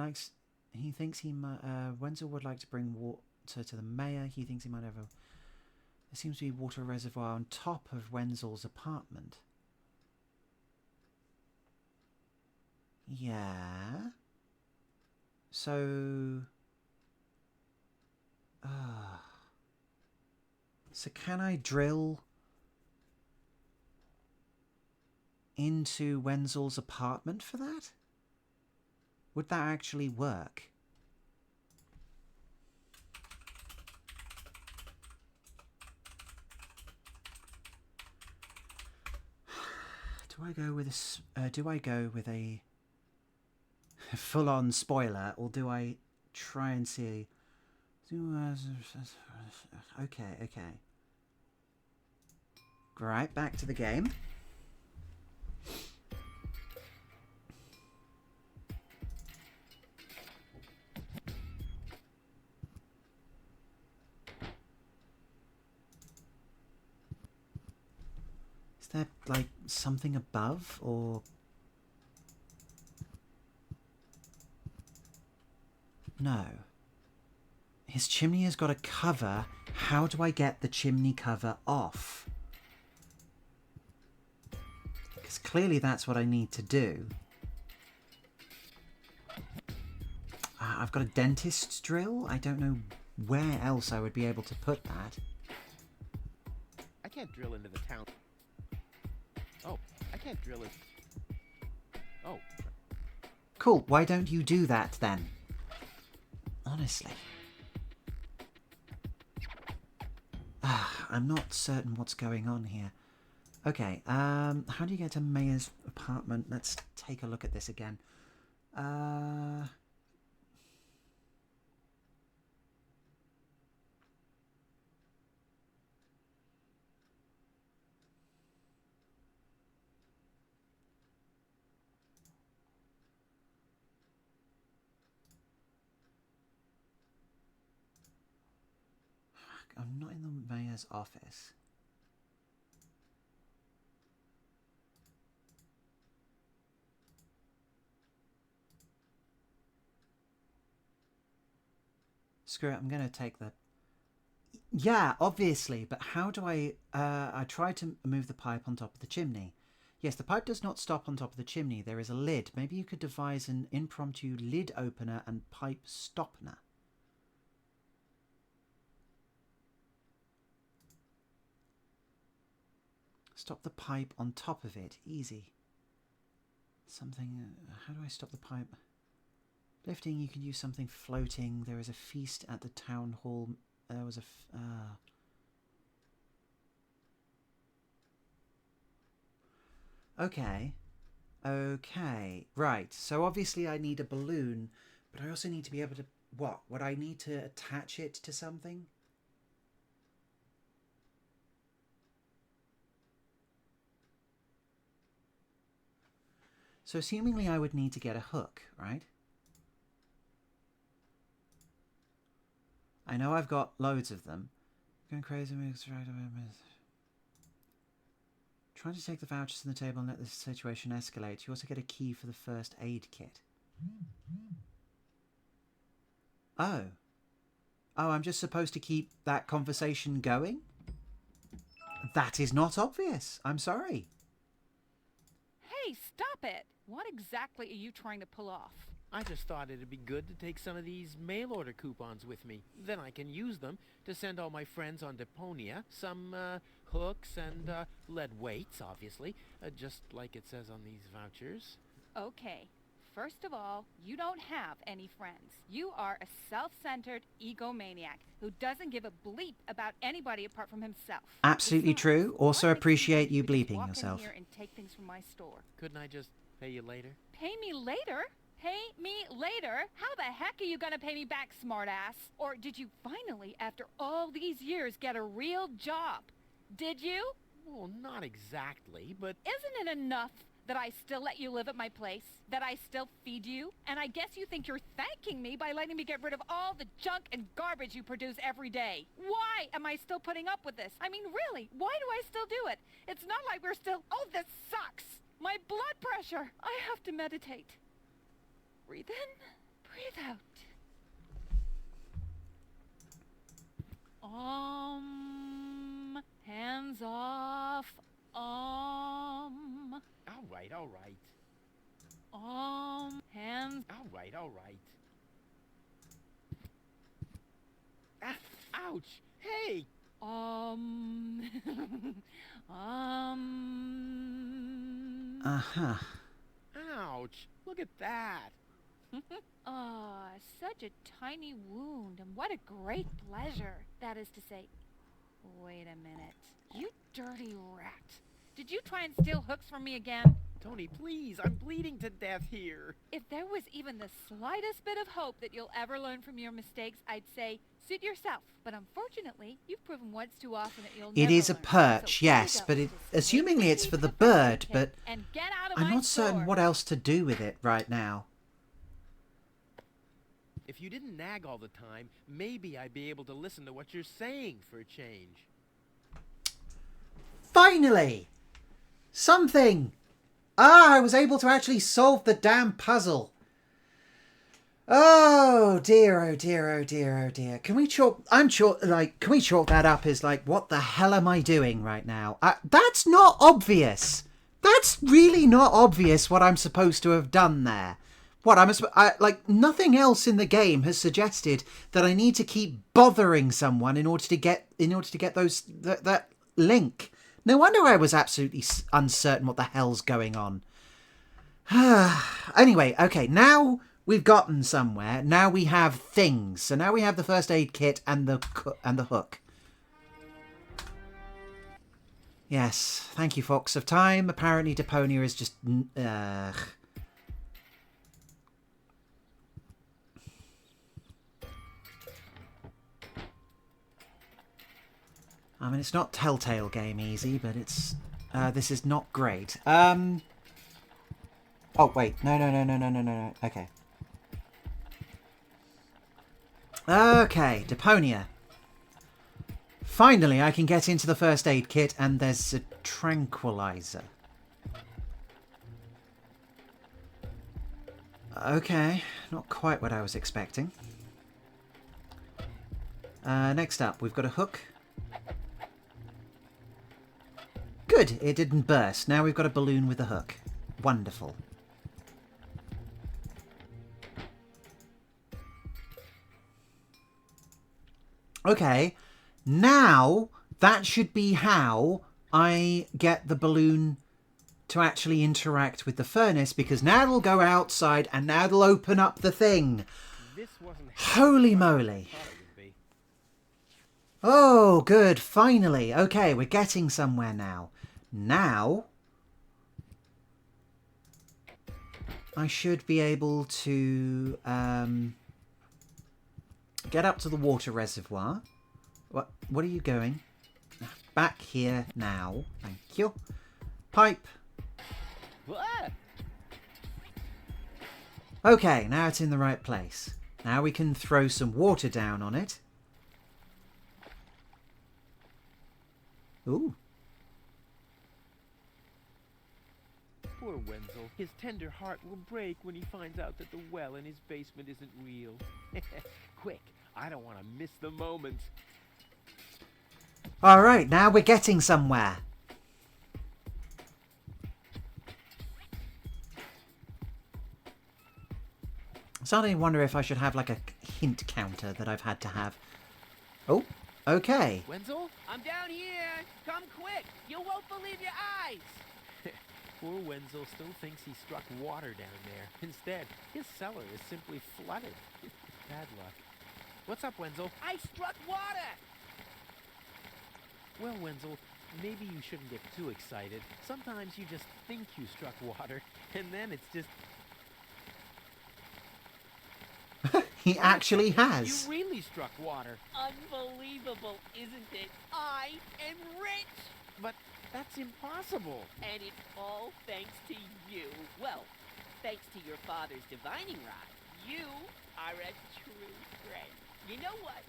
S1: thinks he might. Wenzel would like to bring water to the mayor. He thinks he might have a. There seems to be a water reservoir on top of Wenzel's apartment. Yeah. So. So can I drill into Wenzel's apartment for that? Would that actually work? Do I go with a full-on spoiler, or do I try and see? Okay. Right, back to the game. Is there, like, something above, or... No. His chimney has got a cover. How do I get the chimney cover off? Because clearly that's what I need to do. I've got a dentist's drill. I don't know where else I would be able to put that.
S9: I can't drill into the town. Oh, I can't drill it. Oh.
S1: Cool. Why don't you do that then? Honestly. I'm not certain what's going on here. Okay, how do you get to Mayor's apartment? Let's take a look at this again. I'm not in the Mayor's office. Screw it, I'm going to take the... Yeah, obviously, but how do I tried to move the pipe on top of the chimney. Yes, the pipe does not stop on top of the chimney. There is a lid. Maybe you could devise an impromptu lid opener and pipe stopper. Stop the pipe on top of it. Easy. Something... how do I stop the pipe? Lifting, you can use something floating. There is a feast at the town hall. There was a... Okay. Okay. Right. So obviously I need a balloon, but I also need to be able to... What? Would I need to attach it to something? So assumingly I would need to get a hook, right? I know I've got loads of them. Going crazy. Trying to take the vouchers from the table and let the situation escalate. You also get a key for the first aid kit. Oh. Oh, I'm just supposed to keep that conversation going? That is not obvious. I'm sorry.
S6: it. What exactly are you trying to pull off?
S2: I just thought it'd be good to take some of these mail order coupons with me. Then I can use them to send all my friends on Deponia some hooks and lead weights, obviously, just like it says on these vouchers.
S6: Okay. First of all, you don't have any friends. You are a self-centered egomaniac who doesn't give a bleep about anybody apart from himself.
S1: Absolutely
S6: Besides,
S1: true. Also
S6: what makes you
S1: appreciate
S6: think
S1: you
S6: could just
S1: bleeping
S6: walk in
S1: yourself.
S6: here and take things from my store?
S2: Couldn't I just pay you later?
S6: Pay me later? Pay me later? How the heck are you gonna pay me back, smartass? Or did you finally, after all these years, get a real job? Did you?
S2: Well, not exactly, but...
S6: Isn't it enough that I still let you live at my place? That I still feed you? And I guess you think you're thanking me by letting me get rid of all the junk and garbage you produce every day. Why am I still putting up with this? I mean, really, why do I still do it? It's not like we're still... Oh, this sucks! My blood pressure! I have to meditate. Breathe in, breathe out. Hands off.
S2: All right.
S6: Hands.
S2: All right. Ah, ouch! Hey!
S1: Uh-huh.
S2: Ouch! Look at that!
S6: Such a tiny wound, and what a great pleasure. That is to say, wait a minute. You dirty rat. Did you try and steal hooks from me again?
S2: Tony, please, I'm bleeding to death here.
S6: If there was even the slightest bit of hope that you'll ever learn from your mistakes, I'd say, suit yourself. But unfortunately, you've proven once too often that you'll never
S1: It is a
S6: learn.
S1: perch,
S6: So here you
S1: yes,
S6: go.
S1: but
S6: Just
S1: assumingly
S6: take
S1: it's
S6: the
S1: for the
S6: pepper
S1: bird,
S6: kit
S1: but
S6: and get out of
S1: I'm
S6: my
S1: not certain
S6: store.
S1: what else to do with it right now.
S2: If you didn't nag all the time, maybe I'd be able to listen to what you're saying for a change.
S1: Finally! Something! I was able to actually solve the damn puzzle. Oh dear, oh dear, oh dear, oh dear. Can we chalk that up as like, what the hell am I doing right now? That's not obvious. That's really not obvious what I'm supposed to have done there. What like nothing else in the game has suggested that I need to keep bothering someone in order to get that link. No wonder I was absolutely uncertain what the hell's going on. Anyway, okay, now we've gotten somewhere. Now we have things. So now we have the first aid kit and the hook. Yes, thank you, Fox of Time. Apparently Deponia is just... I mean, it's not Telltale game easy, but it's... this is not great. Oh, wait. No. Okay. Okay, Deponia. Finally, I can get into the first aid kit, and there's a tranquilizer. Okay, not quite what I was expecting. Next up, we've got a hook. Good, it didn't burst. Now we've got a balloon with a hook. Wonderful. Okay, now that should be how I get the balloon to actually interact with the furnace, because now it'll go outside and now it'll open up the thing.
S2: This wasn't
S1: Holy moly. Oh, good, finally. Okay, we're getting somewhere now. Now, I should be able to get up to the water reservoir. What are you going? Back here now. Thank you. Pipe. Okay, now it's in the right place. Now we can throw some water down on it. Ooh.
S2: Poor Wenzel. His tender heart will break when he finds out that the well in his basement isn't real. Quick, I don't want to miss the moment.
S1: All right, now we're getting somewhere. starting to wonder if I should have like a hint counter that I've had to have. Oh, okay.
S2: Wenzel?
S7: I'm down here. Come quick. You won't believe your eyes.
S2: Poor Wenzel still thinks he struck water down there. Instead, his cellar is simply flooded. Bad luck. What's up, Wenzel?
S7: I struck water.
S2: Well, Wenzel, maybe you shouldn't get too excited. Sometimes you just think you struck water, and then it's just...
S1: He actually has.
S2: You really struck water.
S7: Unbelievable, isn't it? I am rich.
S2: But that's impossible.
S7: And it's all thanks to you. Well, thanks to your father's divining rod. You are a true friend. You know what?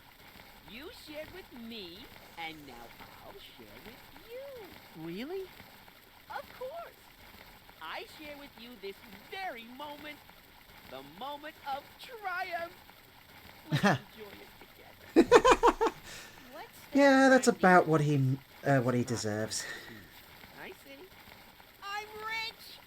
S7: You shared with me, and now I'll share with you.
S2: Really?
S7: Of course. I share with you this very moment, the moment of triumph. Let's enjoy it together.
S1: Yeah, that's about what he deserves.
S7: I see. I'm rich.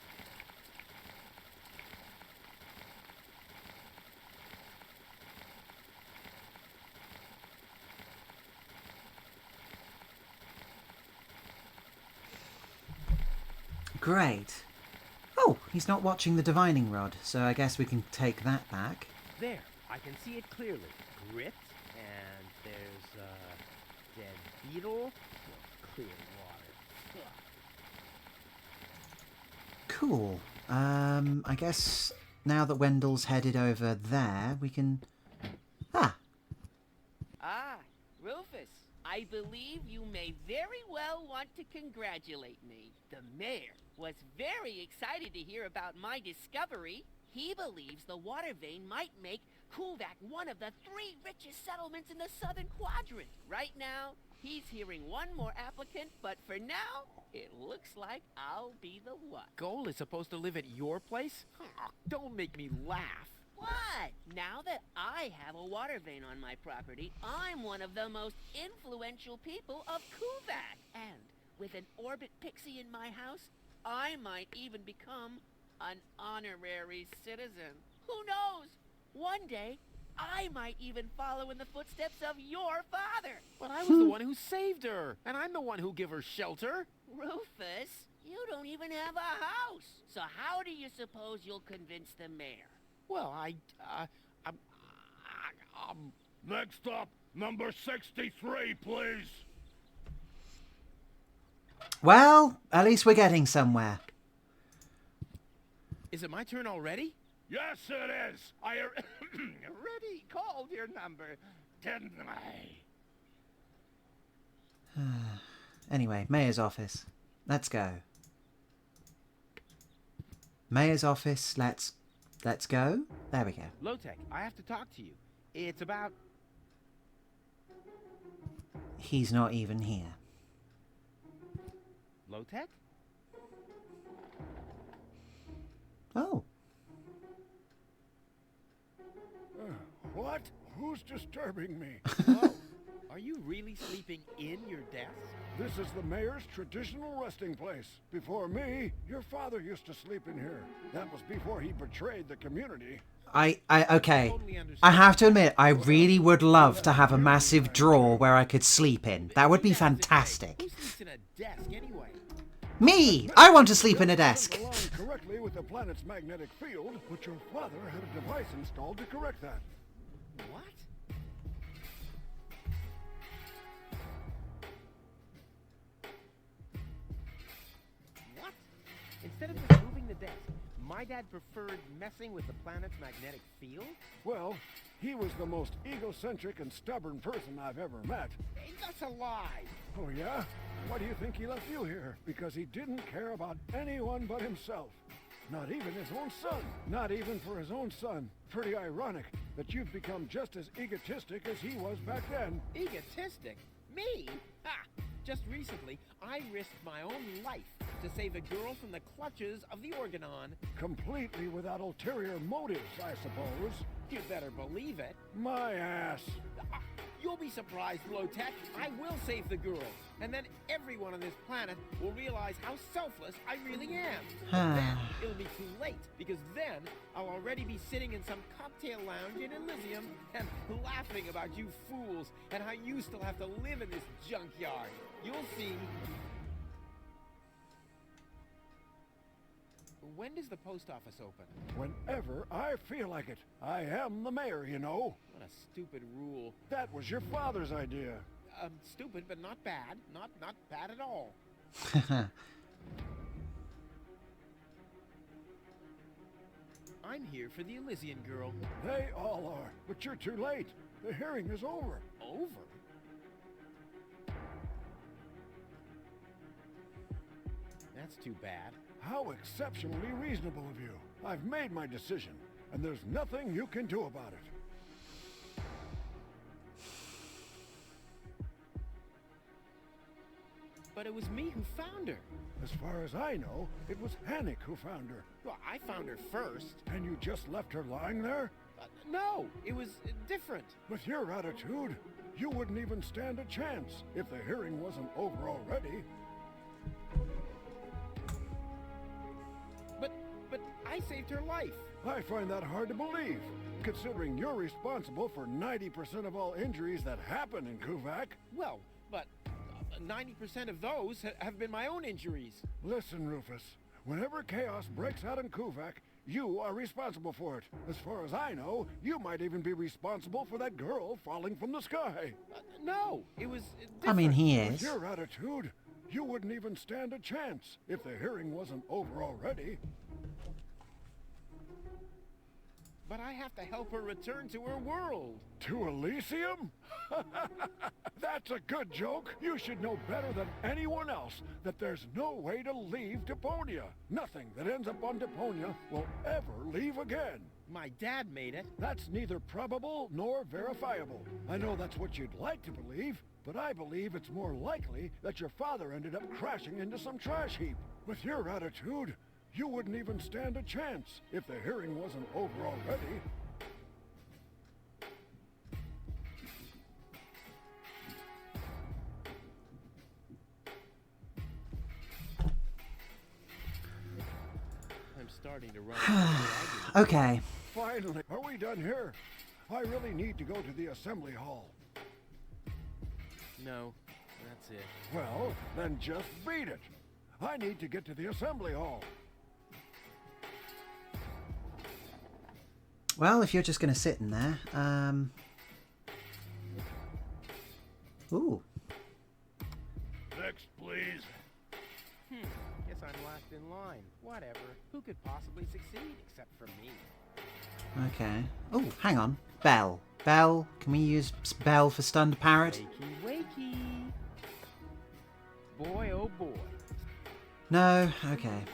S1: Great. Oh, he's not watching the divining rod, so I guess we can take that back.
S9: There, I can see it clearly. Grit, and there's a dead beetle. Clear water.
S1: Cool. I guess now that Wendell's headed over there, we can... Ah,
S7: Ah, Rufus, I believe you may very well want to congratulate me. The mayor was very excited to hear about my discovery. He believes the water vein might make Kuvak one of the 3 richest settlements in the southern quadrant. Right now, he's hearing one more applicant, but for now, it looks like I'll be the one.
S2: Gold is supposed to live at your place? Oh, don't make me laugh.
S7: What? Now that I have a water vein on my property, I'm one of the most influential people of Kuvak. And with an orbit pixie in my house, I might even become an honorary citizen. Who knows? One day, I might even follow in the footsteps of your father.
S2: But I was the one who saved her, and I'm the one who gave her shelter.
S7: Rufus, you don't even have a house. So how do you suppose you'll convince the mayor?
S2: Well,
S3: Next up, number 63, please.
S1: well, at least we're getting somewhere.
S2: Is it my turn already?
S3: Yes, it is. I already called your number, didn't I?
S1: Anyway, Mayor's office. Let's go. Mayor's office, let's go. There we go.
S9: Low-Tech, I have to talk to you. It's about...
S1: He's not even here.
S9: Low-Tech?
S1: Oh.
S4: What? Who's disturbing me?
S2: Whoa. Are you really sleeping in your desk?
S4: This is the mayor's traditional resting place. Before me, your father used to sleep in here. That was before he betrayed the community.
S1: Okay. I have to admit, I really would love to have a massive drawer where I could sleep in. That would be fantastic.
S2: Who sleeps in a desk anyway?
S1: Me! I want to sleep in a desk.
S4: It aligned correctly with the planet's magnetic field, but your father had a device installed to correct that.
S2: What? What?
S9: Instead of just moving the desk, my dad preferred messing with the planet's magnetic field?
S4: Well, he was the most egocentric and stubborn person I've ever met.
S9: Hey, that's a lie!
S4: Oh, yeah? Why do you think he left you here? Because he didn't care about anyone but himself. Not even his own son. Not even for his own son. Pretty ironic that you've become just as egotistic as he was back then.
S2: Egotistic? Me? Ha! Just recently, I risked my own life to save a girl from the clutches of the Organon.
S4: Completely without ulterior motives, I suppose.
S2: You better believe it.
S4: My ass.
S2: You're
S9: You'll be surprised, Low-Tech. I will save the girl. And then everyone on this planet will realize how selfless I really am. But then it'll be too late, because then I'll already be sitting in some cocktail lounge in Elysium and laughing about you fools and how you still have to live in this junkyard. You'll see. When does the post office open?
S4: Whenever I feel like it. I am the mayor, you know.
S9: What a stupid rule.
S4: That was your father's idea.
S9: Stupid, but not bad. Not bad at all. I'm here for the Elysian girl.
S4: They all are, but you're too late. The hearing is over.
S9: Over? That's too bad.
S4: How exceptionally reasonable of you. I've made my decision, and there's nothing you can do about it.
S9: But it was me who found her.
S4: As far as I know, it was Hannick who found her.
S9: Well, I found her first.
S4: And you just left her lying there?
S9: No, it was different.
S4: With your attitude, you wouldn't even stand a chance if the hearing wasn't over already.
S9: But I saved her life.
S4: I find that hard to believe, considering you're responsible for 90% of all injuries that happen in Kuvak.
S9: Well, but 90% of those have been my own injuries.
S4: Listen, Rufus. Whenever chaos breaks out in Kuvak, you are responsible for it. As far as I know, you might even be responsible for that girl falling from the sky.
S9: No, it was different.
S1: I mean, he
S4: With
S1: is.
S4: your attitude, you wouldn't even stand a chance if the hearing wasn't over already.
S9: But I have to help her return to her world.
S4: To Elysium? That's a good joke. You should know better than anyone else that there's no way to leave Deponia. Nothing that ends up on Deponia will ever leave again.
S9: My dad made it.
S4: That's neither probable nor verifiable. I know that's what you'd like to believe, but I believe it's more likely that your father ended up crashing into some trash heap. With your attitude, you wouldn't even stand a chance if the hearing wasn't over already.
S9: I'm starting to run.
S1: Okay.
S4: Finally, are we done here? I really need to go to the assembly hall.
S9: No, that's it.
S4: Well, then just beat it. I need to get to the assembly hall.
S1: Well, if you're just going to sit in there, ooh.
S3: Next, please.
S9: Guess I'm last in line. Whatever. Who could possibly succeed except for me?
S1: Okay. Oh, hang on. Bell. Bell. Can we use Bell for stunned parrot?
S9: Wakey, wakey. Boy, oh boy.
S1: No? Okay.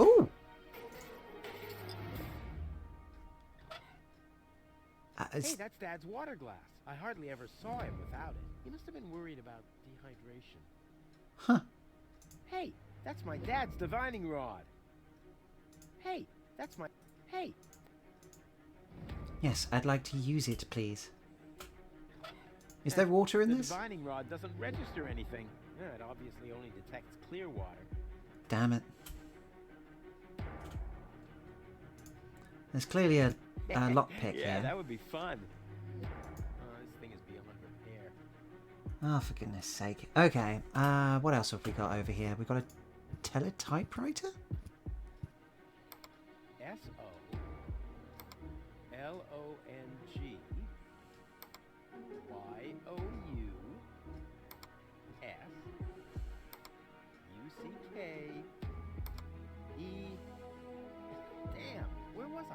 S1: Ooh!
S9: Hey, that's Dad's water glass. I hardly ever saw him without it. He must have been worried about dehydration.
S1: Huh.
S9: Hey, that's my dad's divining rod. Hey, that's my... Hey!
S1: Yes, I'd like to use it, please. Is there water in this?
S9: The divining rod doesn't register anything. Yeah, it obviously only detects clear water.
S1: Damn it. There's clearly a lockpick
S9: Yeah,
S1: here.
S9: that would be fun. This thing is beyond repair.
S1: Oh, for goodness sake. Okay, what else have we got over here? We got a teletypewriter?
S9: SOLONGYOUSE. Damn, where was I?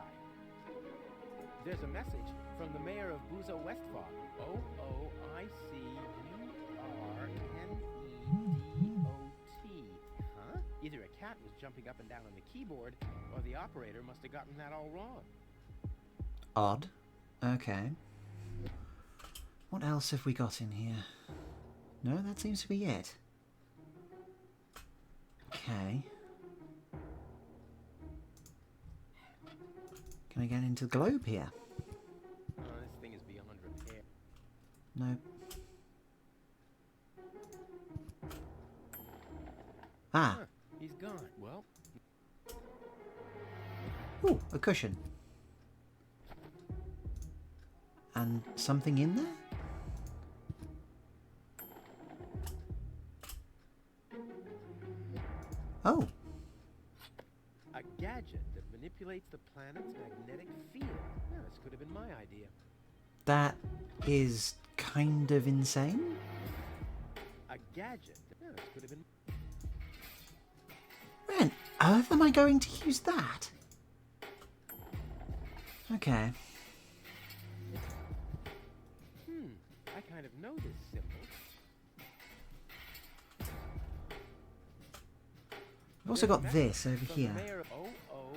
S9: There's a message from the mayor of Buzo Westfall. OOICURNEDOT. Huh? Either a cat was jumping up and down on the keyboard, or the operator must have gotten that all wrong.
S1: Odd. Okay. What else have we got in here? No, that seems to be it. Okay. Can I get into the globe here?
S9: Oh, this thing is beyond repair.
S1: No. Ah.
S9: Huh, he's gone. Well,
S1: Ooh, a cushion. And something in there? Oh.
S9: a gadget that manipulates the planet's magnetic field. Yeah, this could have been my idea.
S1: That is kind of insane.
S9: A gadget. Yeah, this could have been.
S1: Where on earth am I going to use that? Okay.
S9: I kind of know this symbol.
S1: I've also got this over
S9: From
S1: here.
S9: the mayor of O-O-I-C-U-R-N-E-D-O-T.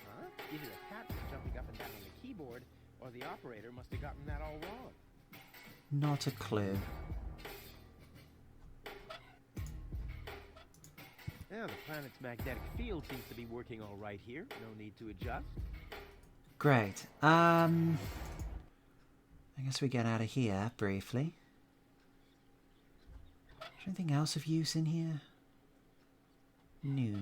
S9: Huh? Either a cat was jumping up and down on the keyboard, or the operator must have gotten that all wrong.
S1: Not a clue.
S9: Yeah, the planet's magnetic field seems to be working all right here. No need to adjust.
S1: Great. I guess we get out of here briefly. Is there anything else of use in here? No.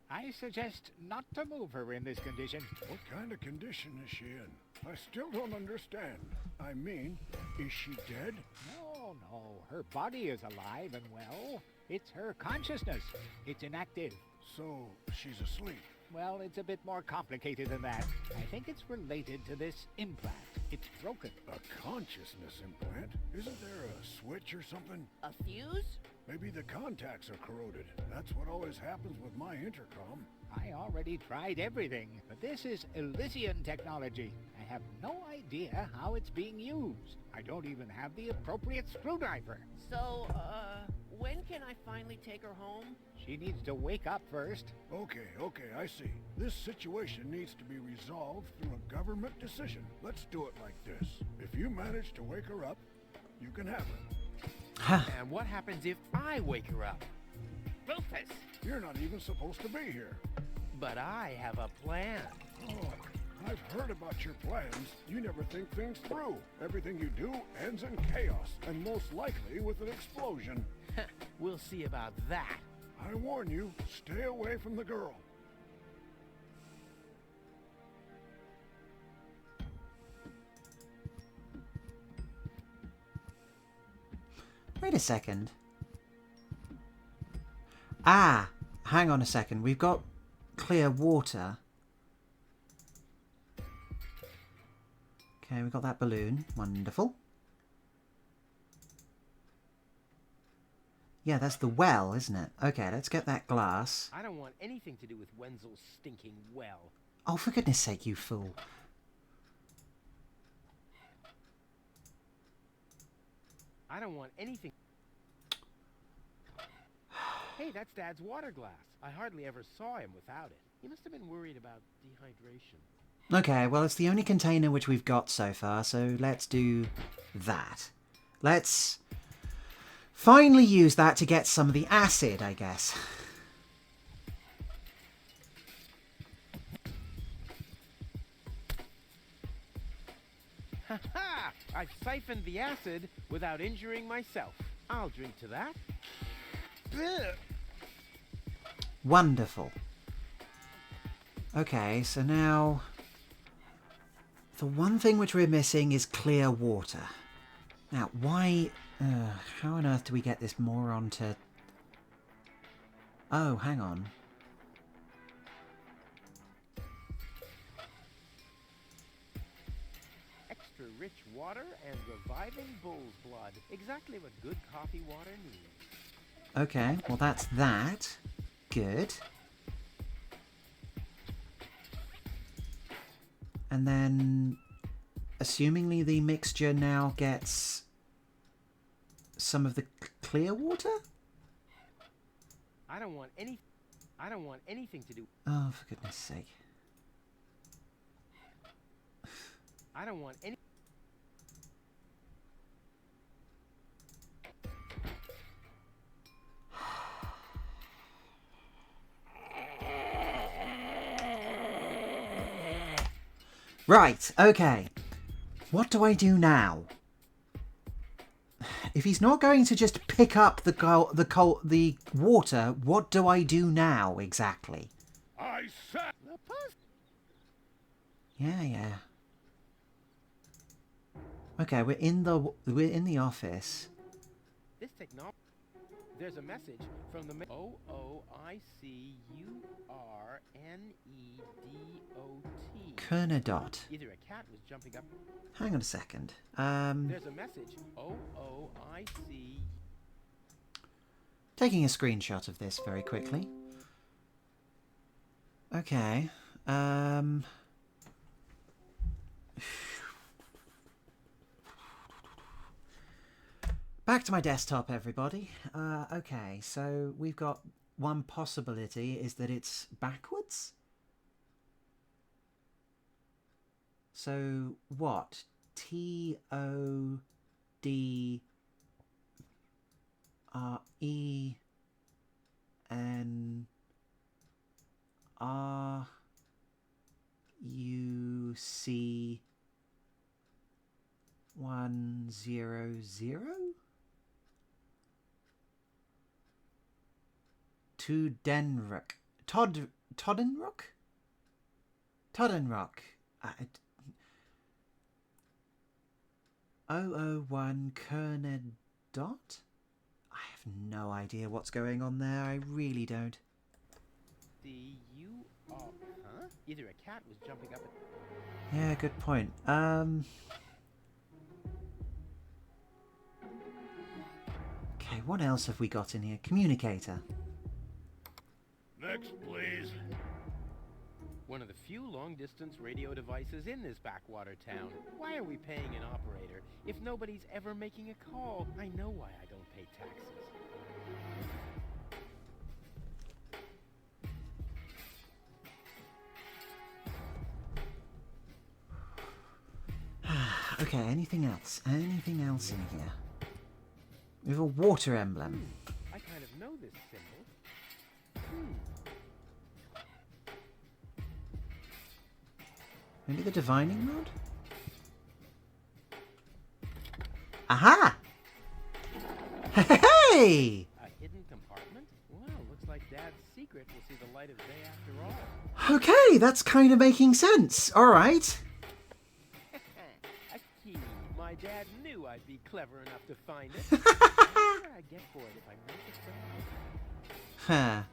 S5: I suggest not to move her in this condition.
S3: What kind of condition is she in? I still don't understand. I mean, is she dead?
S5: No, no. Her body is alive and well. It's her consciousness. It's inactive.
S3: So, she's asleep.
S5: Well, it's a bit more complicated than that. I think it's related to this implant. It's broken.
S3: A consciousness implant? Isn't there a switch or something?
S7: A fuse?
S3: Maybe the contacts are corroded. That's what always happens with my intercom.
S5: I already tried everything, but this is Elysian technology. I have no idea how it's being used. I don't even have the appropriate screwdriver.
S7: So, when can I finally take her home?
S5: She needs to wake up first.
S3: Okay, I see. This situation needs to be resolved through a government decision. Let's do it like this. If you manage to wake her up, you can have her.
S9: And what happens if I wake her up?
S7: Rufus!
S3: You're not even supposed to be here.
S9: But I have a plan.
S3: Oh, I've heard about your plans. You never think things through. Everything you do ends in chaos, and most likely with an explosion.
S9: We'll see about that.
S3: I warn you, stay away from the girl.
S1: Wait a second. Ah, hang on a second. We've got clear water. Okay, we've got that balloon. Wonderful. Yeah, that's the well, isn't it? Okay, let's get that glass.
S9: I don't want anything to do with Wenzel's stinking well.
S1: Oh, for goodness sake, you fool.
S9: I don't want anything... Hey, that's Dad's water glass. I hardly ever saw him without it. He must have been worried about dehydration.
S1: Okay, well, it's the only container which we've got so far, so let's do that. Let's finally use that to get some of the acid, I guess.
S9: Ha ha! I've siphoned the acid without injuring myself. I'll drink to that. Blech.
S1: Wonderful. Okay, so now the one thing which we're missing is clear water. Now, why... how on earth do we get this moron to... Oh, hang on.
S9: Extra rich water and reviving bull's blood. Exactly what good coffee water needs.
S1: Okay, well that's that. Good. And then, assumingly the mixture now gets some of the clear water?
S9: I don't want anything to do...
S1: Oh, for goodness sake.
S9: I don't want any...
S1: Right, okay. What do I do now? If he's not going to just pick up the water, what do I do now exactly?
S3: I said...
S1: Yeah. Okay, we're in the office.
S9: This technology. There's a message from the OOICURNEDOT.
S1: Kernedot.
S9: Either a cat was jumping up.
S1: Hang on a second.
S9: There's a message. OOIC.
S1: Taking a screenshot of this very quickly. Okay. Back to my desktop, everybody. Okay, so we've got one possibility is that it's backwards. So what? TODRENRUK. UC 100 to Denrock. Toddenrock? 001 Kernedot? I have no idea what's going on there. I really don't.
S9: Huh? Either a cat was jumping up.
S1: Yeah, good point. Okay, what else have we got in here? Communicator.
S3: Next, please.
S9: One of the few long-distance radio devices in this backwater town. Why are we paying an operator if nobody's ever making a call? I know why I don't pay taxes.
S1: Okay, anything else? Anything else in here? We have a water emblem.
S9: I kind of know this symbol.
S1: Maybe the divining rod? Aha! Hey!
S9: A hidden compartment? Well, looks like Dad's secret will see the light of day after all.
S1: Okay, that's kind of making sense. All right.
S9: A key. My dad knew I'd be clever enough to find it. What would I get for it if I make it so?
S1: Huh.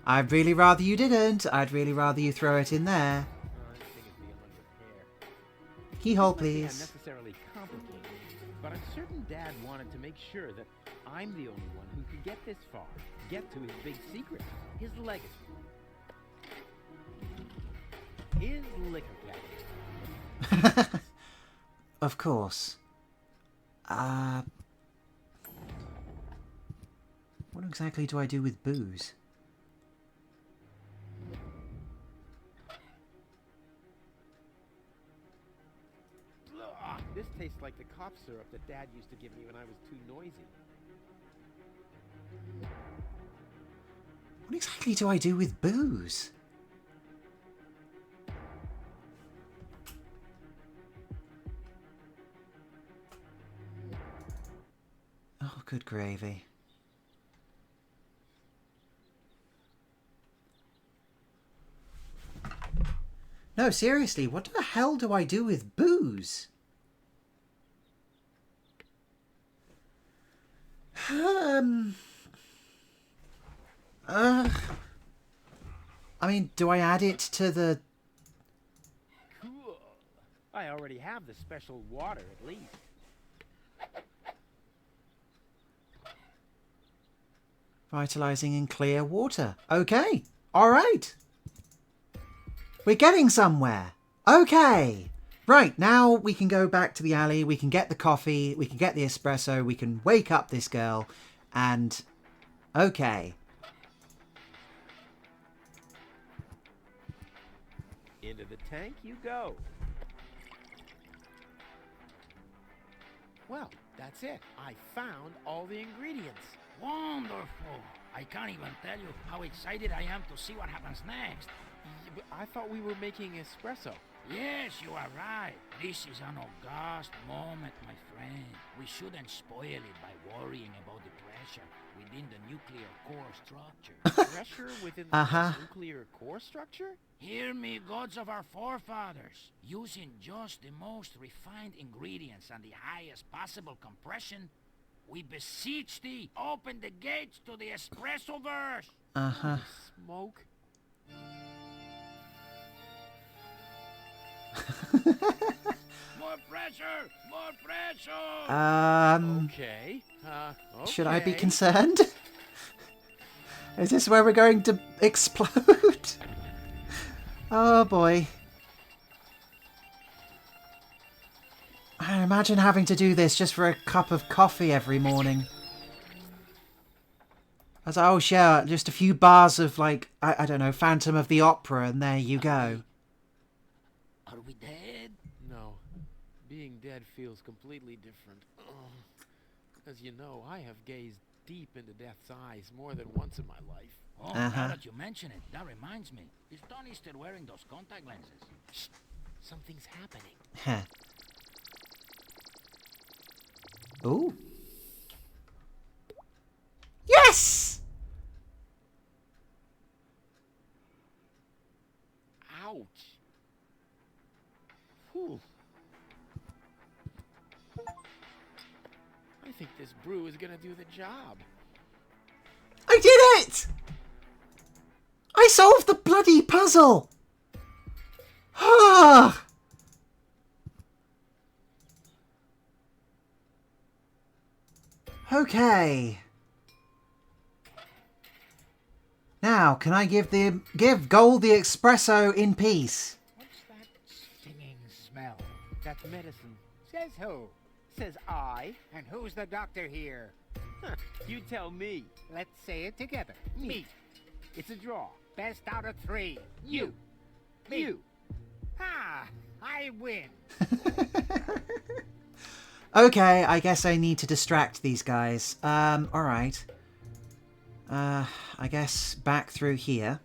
S1: I'd really rather you didn't. I'd really rather you throw it in there.
S9: This thing is beyond repair.
S1: Keyhole,
S9: This might be
S1: please.
S9: unnecessarily complicated, but I'm certain Dad wanted to make sure that I'm the only one who could get this far, get to his big secret, his legacy, his liquor cabinet.
S1: Of course. What exactly do I do with booze?
S9: Ugh, this tastes like the cough syrup that Dad used to give me when I was too noisy.
S1: What exactly do I do with booze? Oh, good gravy. No, seriously, what the hell do I do with booze? I mean, do I add it to the...
S9: Cool. I already have the special water, at least.
S1: Vitalizing in clear water. Okay. All right. We're getting somewhere. Okay. Right, now we can go back to the alley. We can get the coffee. We can get the espresso. We can wake up this girl. And... okay.
S9: Into the tank you go. Well, that's it. I found all the ingredients.
S8: Wonderful. I can't even tell you how excited I am to see what happens next.
S9: Yeah, but I thought we were making espresso.
S8: Yes, you are right. This is an august moment, my friend. We shouldn't spoil it by worrying about the pressure within the nuclear core structure.
S9: Pressure within
S1: Uh-huh.
S9: the nuclear core structure?
S8: Hear me, gods of our forefathers. Using just the most refined ingredients and the highest possible compression, we beseech thee, open the gates to the espressoverse.
S1: Uh-huh.
S9: Smoke?
S8: More pressure! More pressure!
S9: Okay.
S1: Should I be
S9: okay.
S1: concerned? Is this where we're going to explode? Oh boy. I imagine having to do this just for a cup of coffee every morning. I was like, oh sure, just a few bars of like, I don't know, Phantom of the Opera, and there you go.
S8: Are we dead?
S9: No. Being dead feels completely different. As you know, I have gazed deep into death's eyes more than once in my life.
S8: Oh,
S1: Uh-huh.
S8: now that you mention it, that reminds me. Is Tony still wearing those contact lenses?
S9: Shh. Something's happening.
S1: Heh. Ooh. Yes!
S9: Ouch. Whew. I think this brew is gonna do the job.
S1: I did it! I solved the bloody puzzle! Ah! Okay. Now, can I give Gold the espresso in peace?
S5: What's that stinging smell?
S9: That's medicine.
S5: Says who?
S9: Says I.
S5: And who's the doctor here?
S9: You tell me.
S5: Let's say it together. Me.
S9: It's a draw.
S5: Best out of three. You. Me.
S9: You.
S5: Ah, I win.
S1: Okay, I guess I need to distract these guys. Alright. I guess back through here.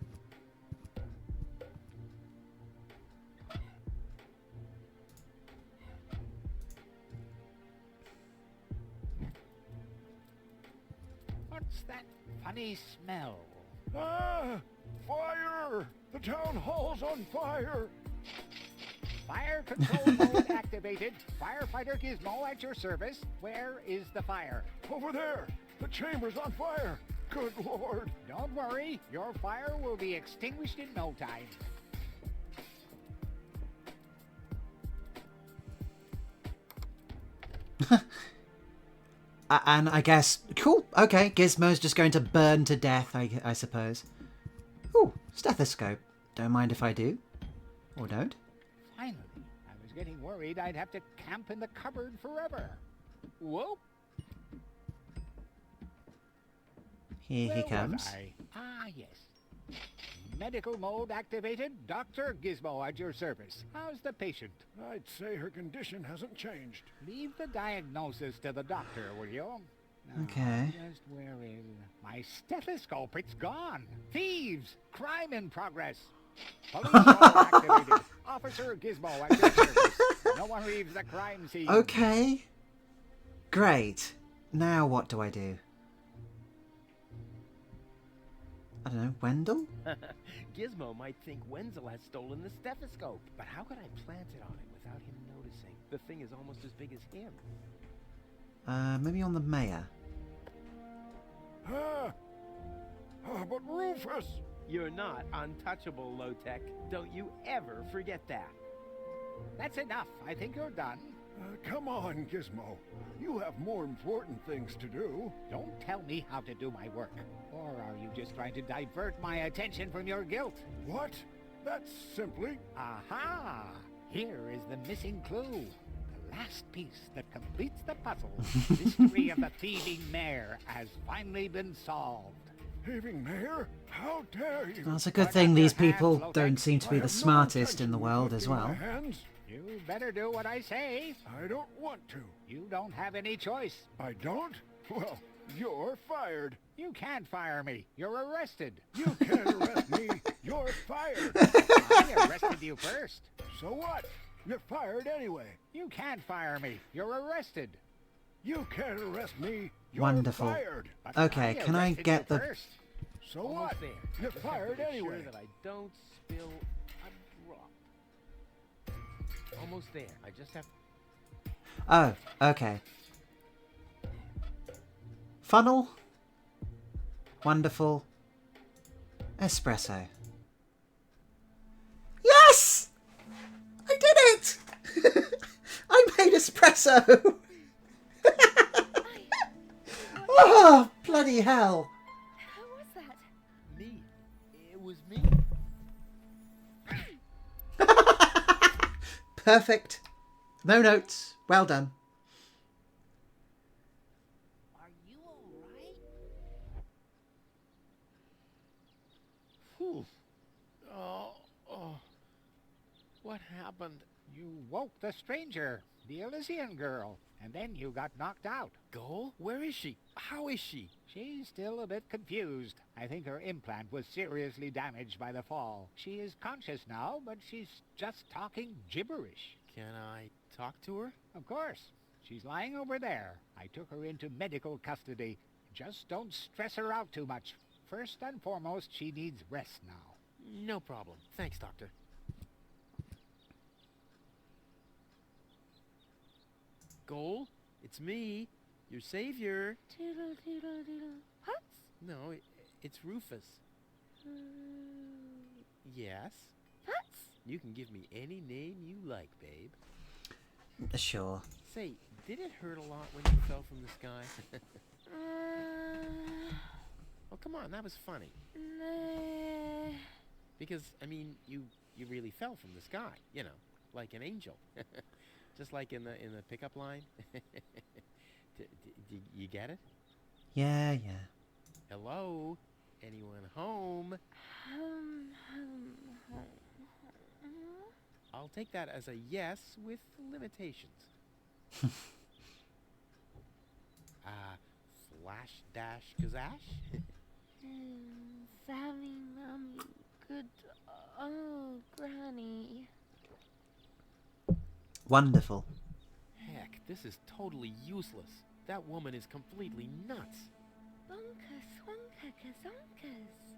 S5: What's that funny smell?
S3: Ah! Fire! The town hall's on fire!
S5: Fire control mode activated. Firefighter Gizmo at your service. Where is the fire?
S3: Over there! The chamber's on fire! Good lord!
S5: Don't worry, your fire will be extinguished in no time.
S1: And I guess... Cool, okay, Gizmo's just going to burn to death, I suppose. Ooh, stethoscope. Don't mind if I do. Or don't.
S5: Finally, I was getting worried I'd have to camp in the cupboard forever.
S9: Whoa.
S1: Here he
S5: Where was
S1: comes.
S5: I? Ah, yes. Medical mode activated. Dr. Gizmo at your service. How's the patient?
S3: I'd say her condition hasn't changed.
S5: Leave the diagnosis to the doctor, will you? Now,
S1: Okay.
S5: Just where is my stethoscope? It's gone. Thieves! Crime in progress. Police mode activated. Officer Gizmo at your service. No one leaves the crime scene.
S1: Okay. Great. Now what do I do? I don't know, Wendell?
S9: Gizmo might think Wenzel has stolen the stethoscope. But how could I plant it on him without him noticing? The thing is almost as big as him.
S1: Maybe on the mayor.
S3: Ah! Ah, but Rufus!
S9: You're not untouchable, Low-Tech. Don't you ever forget that.
S5: That's enough. I think you're done.
S3: Come on, Gizmo. You have more important things to do.
S5: Don't tell me how to do my work. Or are you just trying to divert my attention from your guilt?
S3: What? That's simply...
S5: Aha! Here is the missing clue. The last piece that completes the puzzle. The mystery of the thieving mayor has finally been solved.
S3: Thieving mayor? How dare you?
S1: That's a good
S5: Put
S1: thing
S5: up
S1: these
S5: your hands,
S1: people
S5: Low-Tech.
S1: don't seem to be
S3: I
S1: the
S3: have no
S1: smartest in the
S3: intention of
S1: world as
S3: lifting my
S1: well.
S3: hands.
S5: You better do what I say.
S3: I don't want to.
S5: You don't have any choice.
S3: I don't? Well, You're fired.
S5: You can't fire me. You're arrested.
S3: You can't arrest me. You're fired.
S5: I arrested you first.
S3: So what? You're fired anyway.
S5: You can't fire me. You're arrested.
S3: You can't arrest me. You're
S1: Wonderful.
S3: fired.
S5: But
S1: Okay, can I
S5: arrested
S1: get
S5: you
S1: the...
S5: first.
S3: So
S9: Almost
S3: what?
S9: there.
S3: You're
S9: Just have to
S3: fired
S9: make
S3: anyway.
S9: Sure that I don't spill a drop. Almost there. I just have.
S1: Oh, okay. Funnel. Wonderful. Espresso. Yes! I did it! I made espresso! Oh, bloody hell.
S6: Who was that?
S2: Me. It was me.
S1: Perfect. No notes. Well done.
S7: Are you alright?
S4: Whew. Oh. What happened?
S5: You woke the stranger, the Elysian girl, and then you got knocked out.
S2: Goal? Where is she? How is she?
S5: She's still a bit confused. I think her implant was seriously damaged by the fall. She is conscious now, but she's just talking gibberish.
S2: Can I talk to her?
S5: Of course. She's lying over there. I took her into medical custody. Just don't stress her out too much. First and foremost, she needs rest now.
S2: No problem. Thanks, Doctor. Goal? It's me, your savior.
S6: Doodle doodle doodle. What?
S2: No, it's Rufus. Yes?
S6: What?
S2: You can give me any name you like, babe.
S1: Sure.
S2: Say, did it hurt a lot when you fell from the sky? Oh, come on, that was funny.
S6: Nah.
S2: Because, I mean, you really fell from the sky, you know, like an angel. Just like in the pickup line. You get it?
S1: Yeah.
S2: Hello? Anyone home? I'll take that as a yes with limitations. Flash dash gazash?
S6: Sammy, Mommy, good. Oh, Granny.
S1: Wonderful.
S2: Heck, this is totally useless. That woman is completely nuts.
S6: Bonkers, wonka, gazonkers.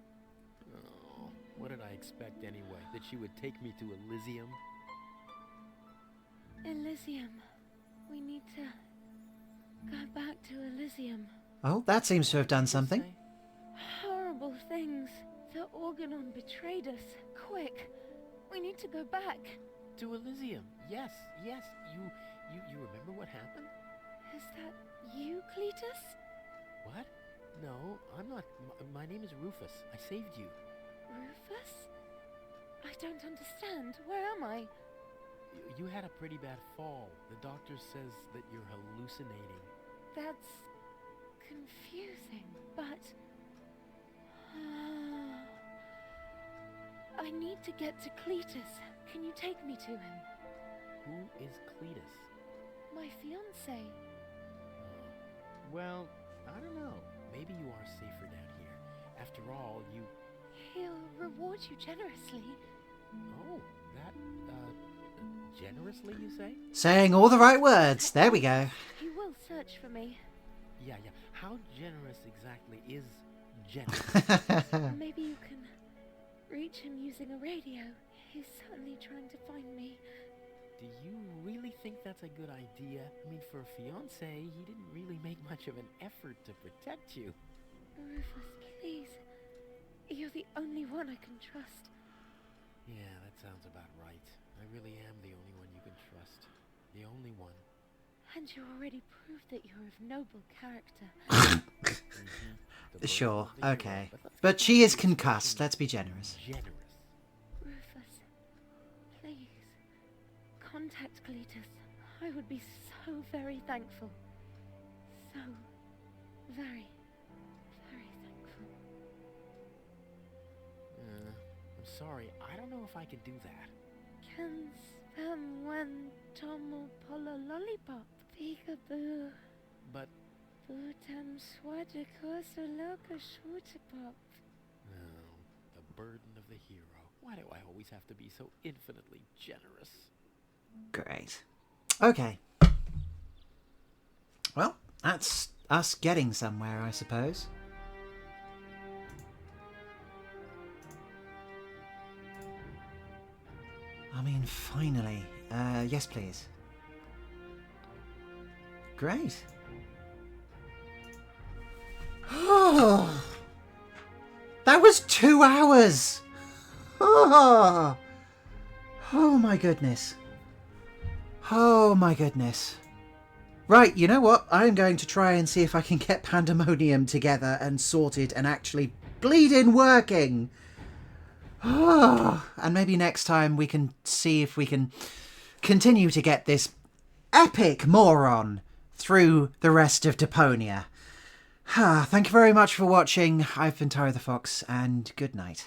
S2: Oh, what did I expect anyway? That she would take me to Elysium?
S6: Elysium. We need to go back to Elysium.
S1: Oh, that seems to have done something.
S6: Horrible things. The Organon betrayed us. Quick. We need to go back.
S2: To Elysium. Yes. You remember what happened?
S6: Is that you, Cletus?
S2: What? No, I'm not. My name is Rufus. I saved you.
S6: Rufus? I don't understand. Where am I?
S2: You had a pretty bad fall. The doctor says that you're hallucinating.
S6: That's confusing, but... I need to get to Cletus. Can you take me to him?
S2: Who is Cletus?
S6: My fiancé.
S2: Well, I don't know. Maybe you are safer down here. After all, you...
S6: He'll reward you generously.
S2: Oh, that, generously, you say?
S1: Saying all the right words. There we go.
S6: He will search for me.
S2: Yeah. How generous exactly is generous?
S6: Maybe you can reach him using a radio. He's certainly trying to find me.
S2: Do you really think that's a good idea? I mean, for a fiancé, he didn't really make much of an effort to protect you.
S6: Rufus, please. You're the only one I can trust.
S2: Yeah, that sounds about right. I really am the only one you can trust. The only one.
S6: And you already proved that you're of noble character.
S2: The
S1: Sure,
S2: birth of the hero.
S1: okay.
S2: let's
S1: But
S2: get
S1: she
S2: back
S1: is
S2: to the
S1: concussed.
S2: discussion.
S1: Let's be generous.
S2: Generous.
S6: Rufus, please. Contact Cletus. I would be so very thankful. So very, very thankful.
S2: I'm sorry. I don't know if I can do that.
S6: Can spam when Tomo Polo Lollipop. Peekaboo.
S2: But Oh, the burden of the hero. Why do I always have to be so infinitely generous?
S1: Great. Okay. Well, that's us getting somewhere, I suppose. I mean, finally. Yes, please. Great. Oh, that was 2 hours. Oh, oh my goodness. Oh my goodness. Right, you know what? I'm going to try and see if I can get Pandemonium together and sorted and actually bleeding working. Oh, and maybe next time we can see if we can continue to get this epic moron through the rest of Deponia. Thank you very much for watching. I've been Tyro the Fox, and good night.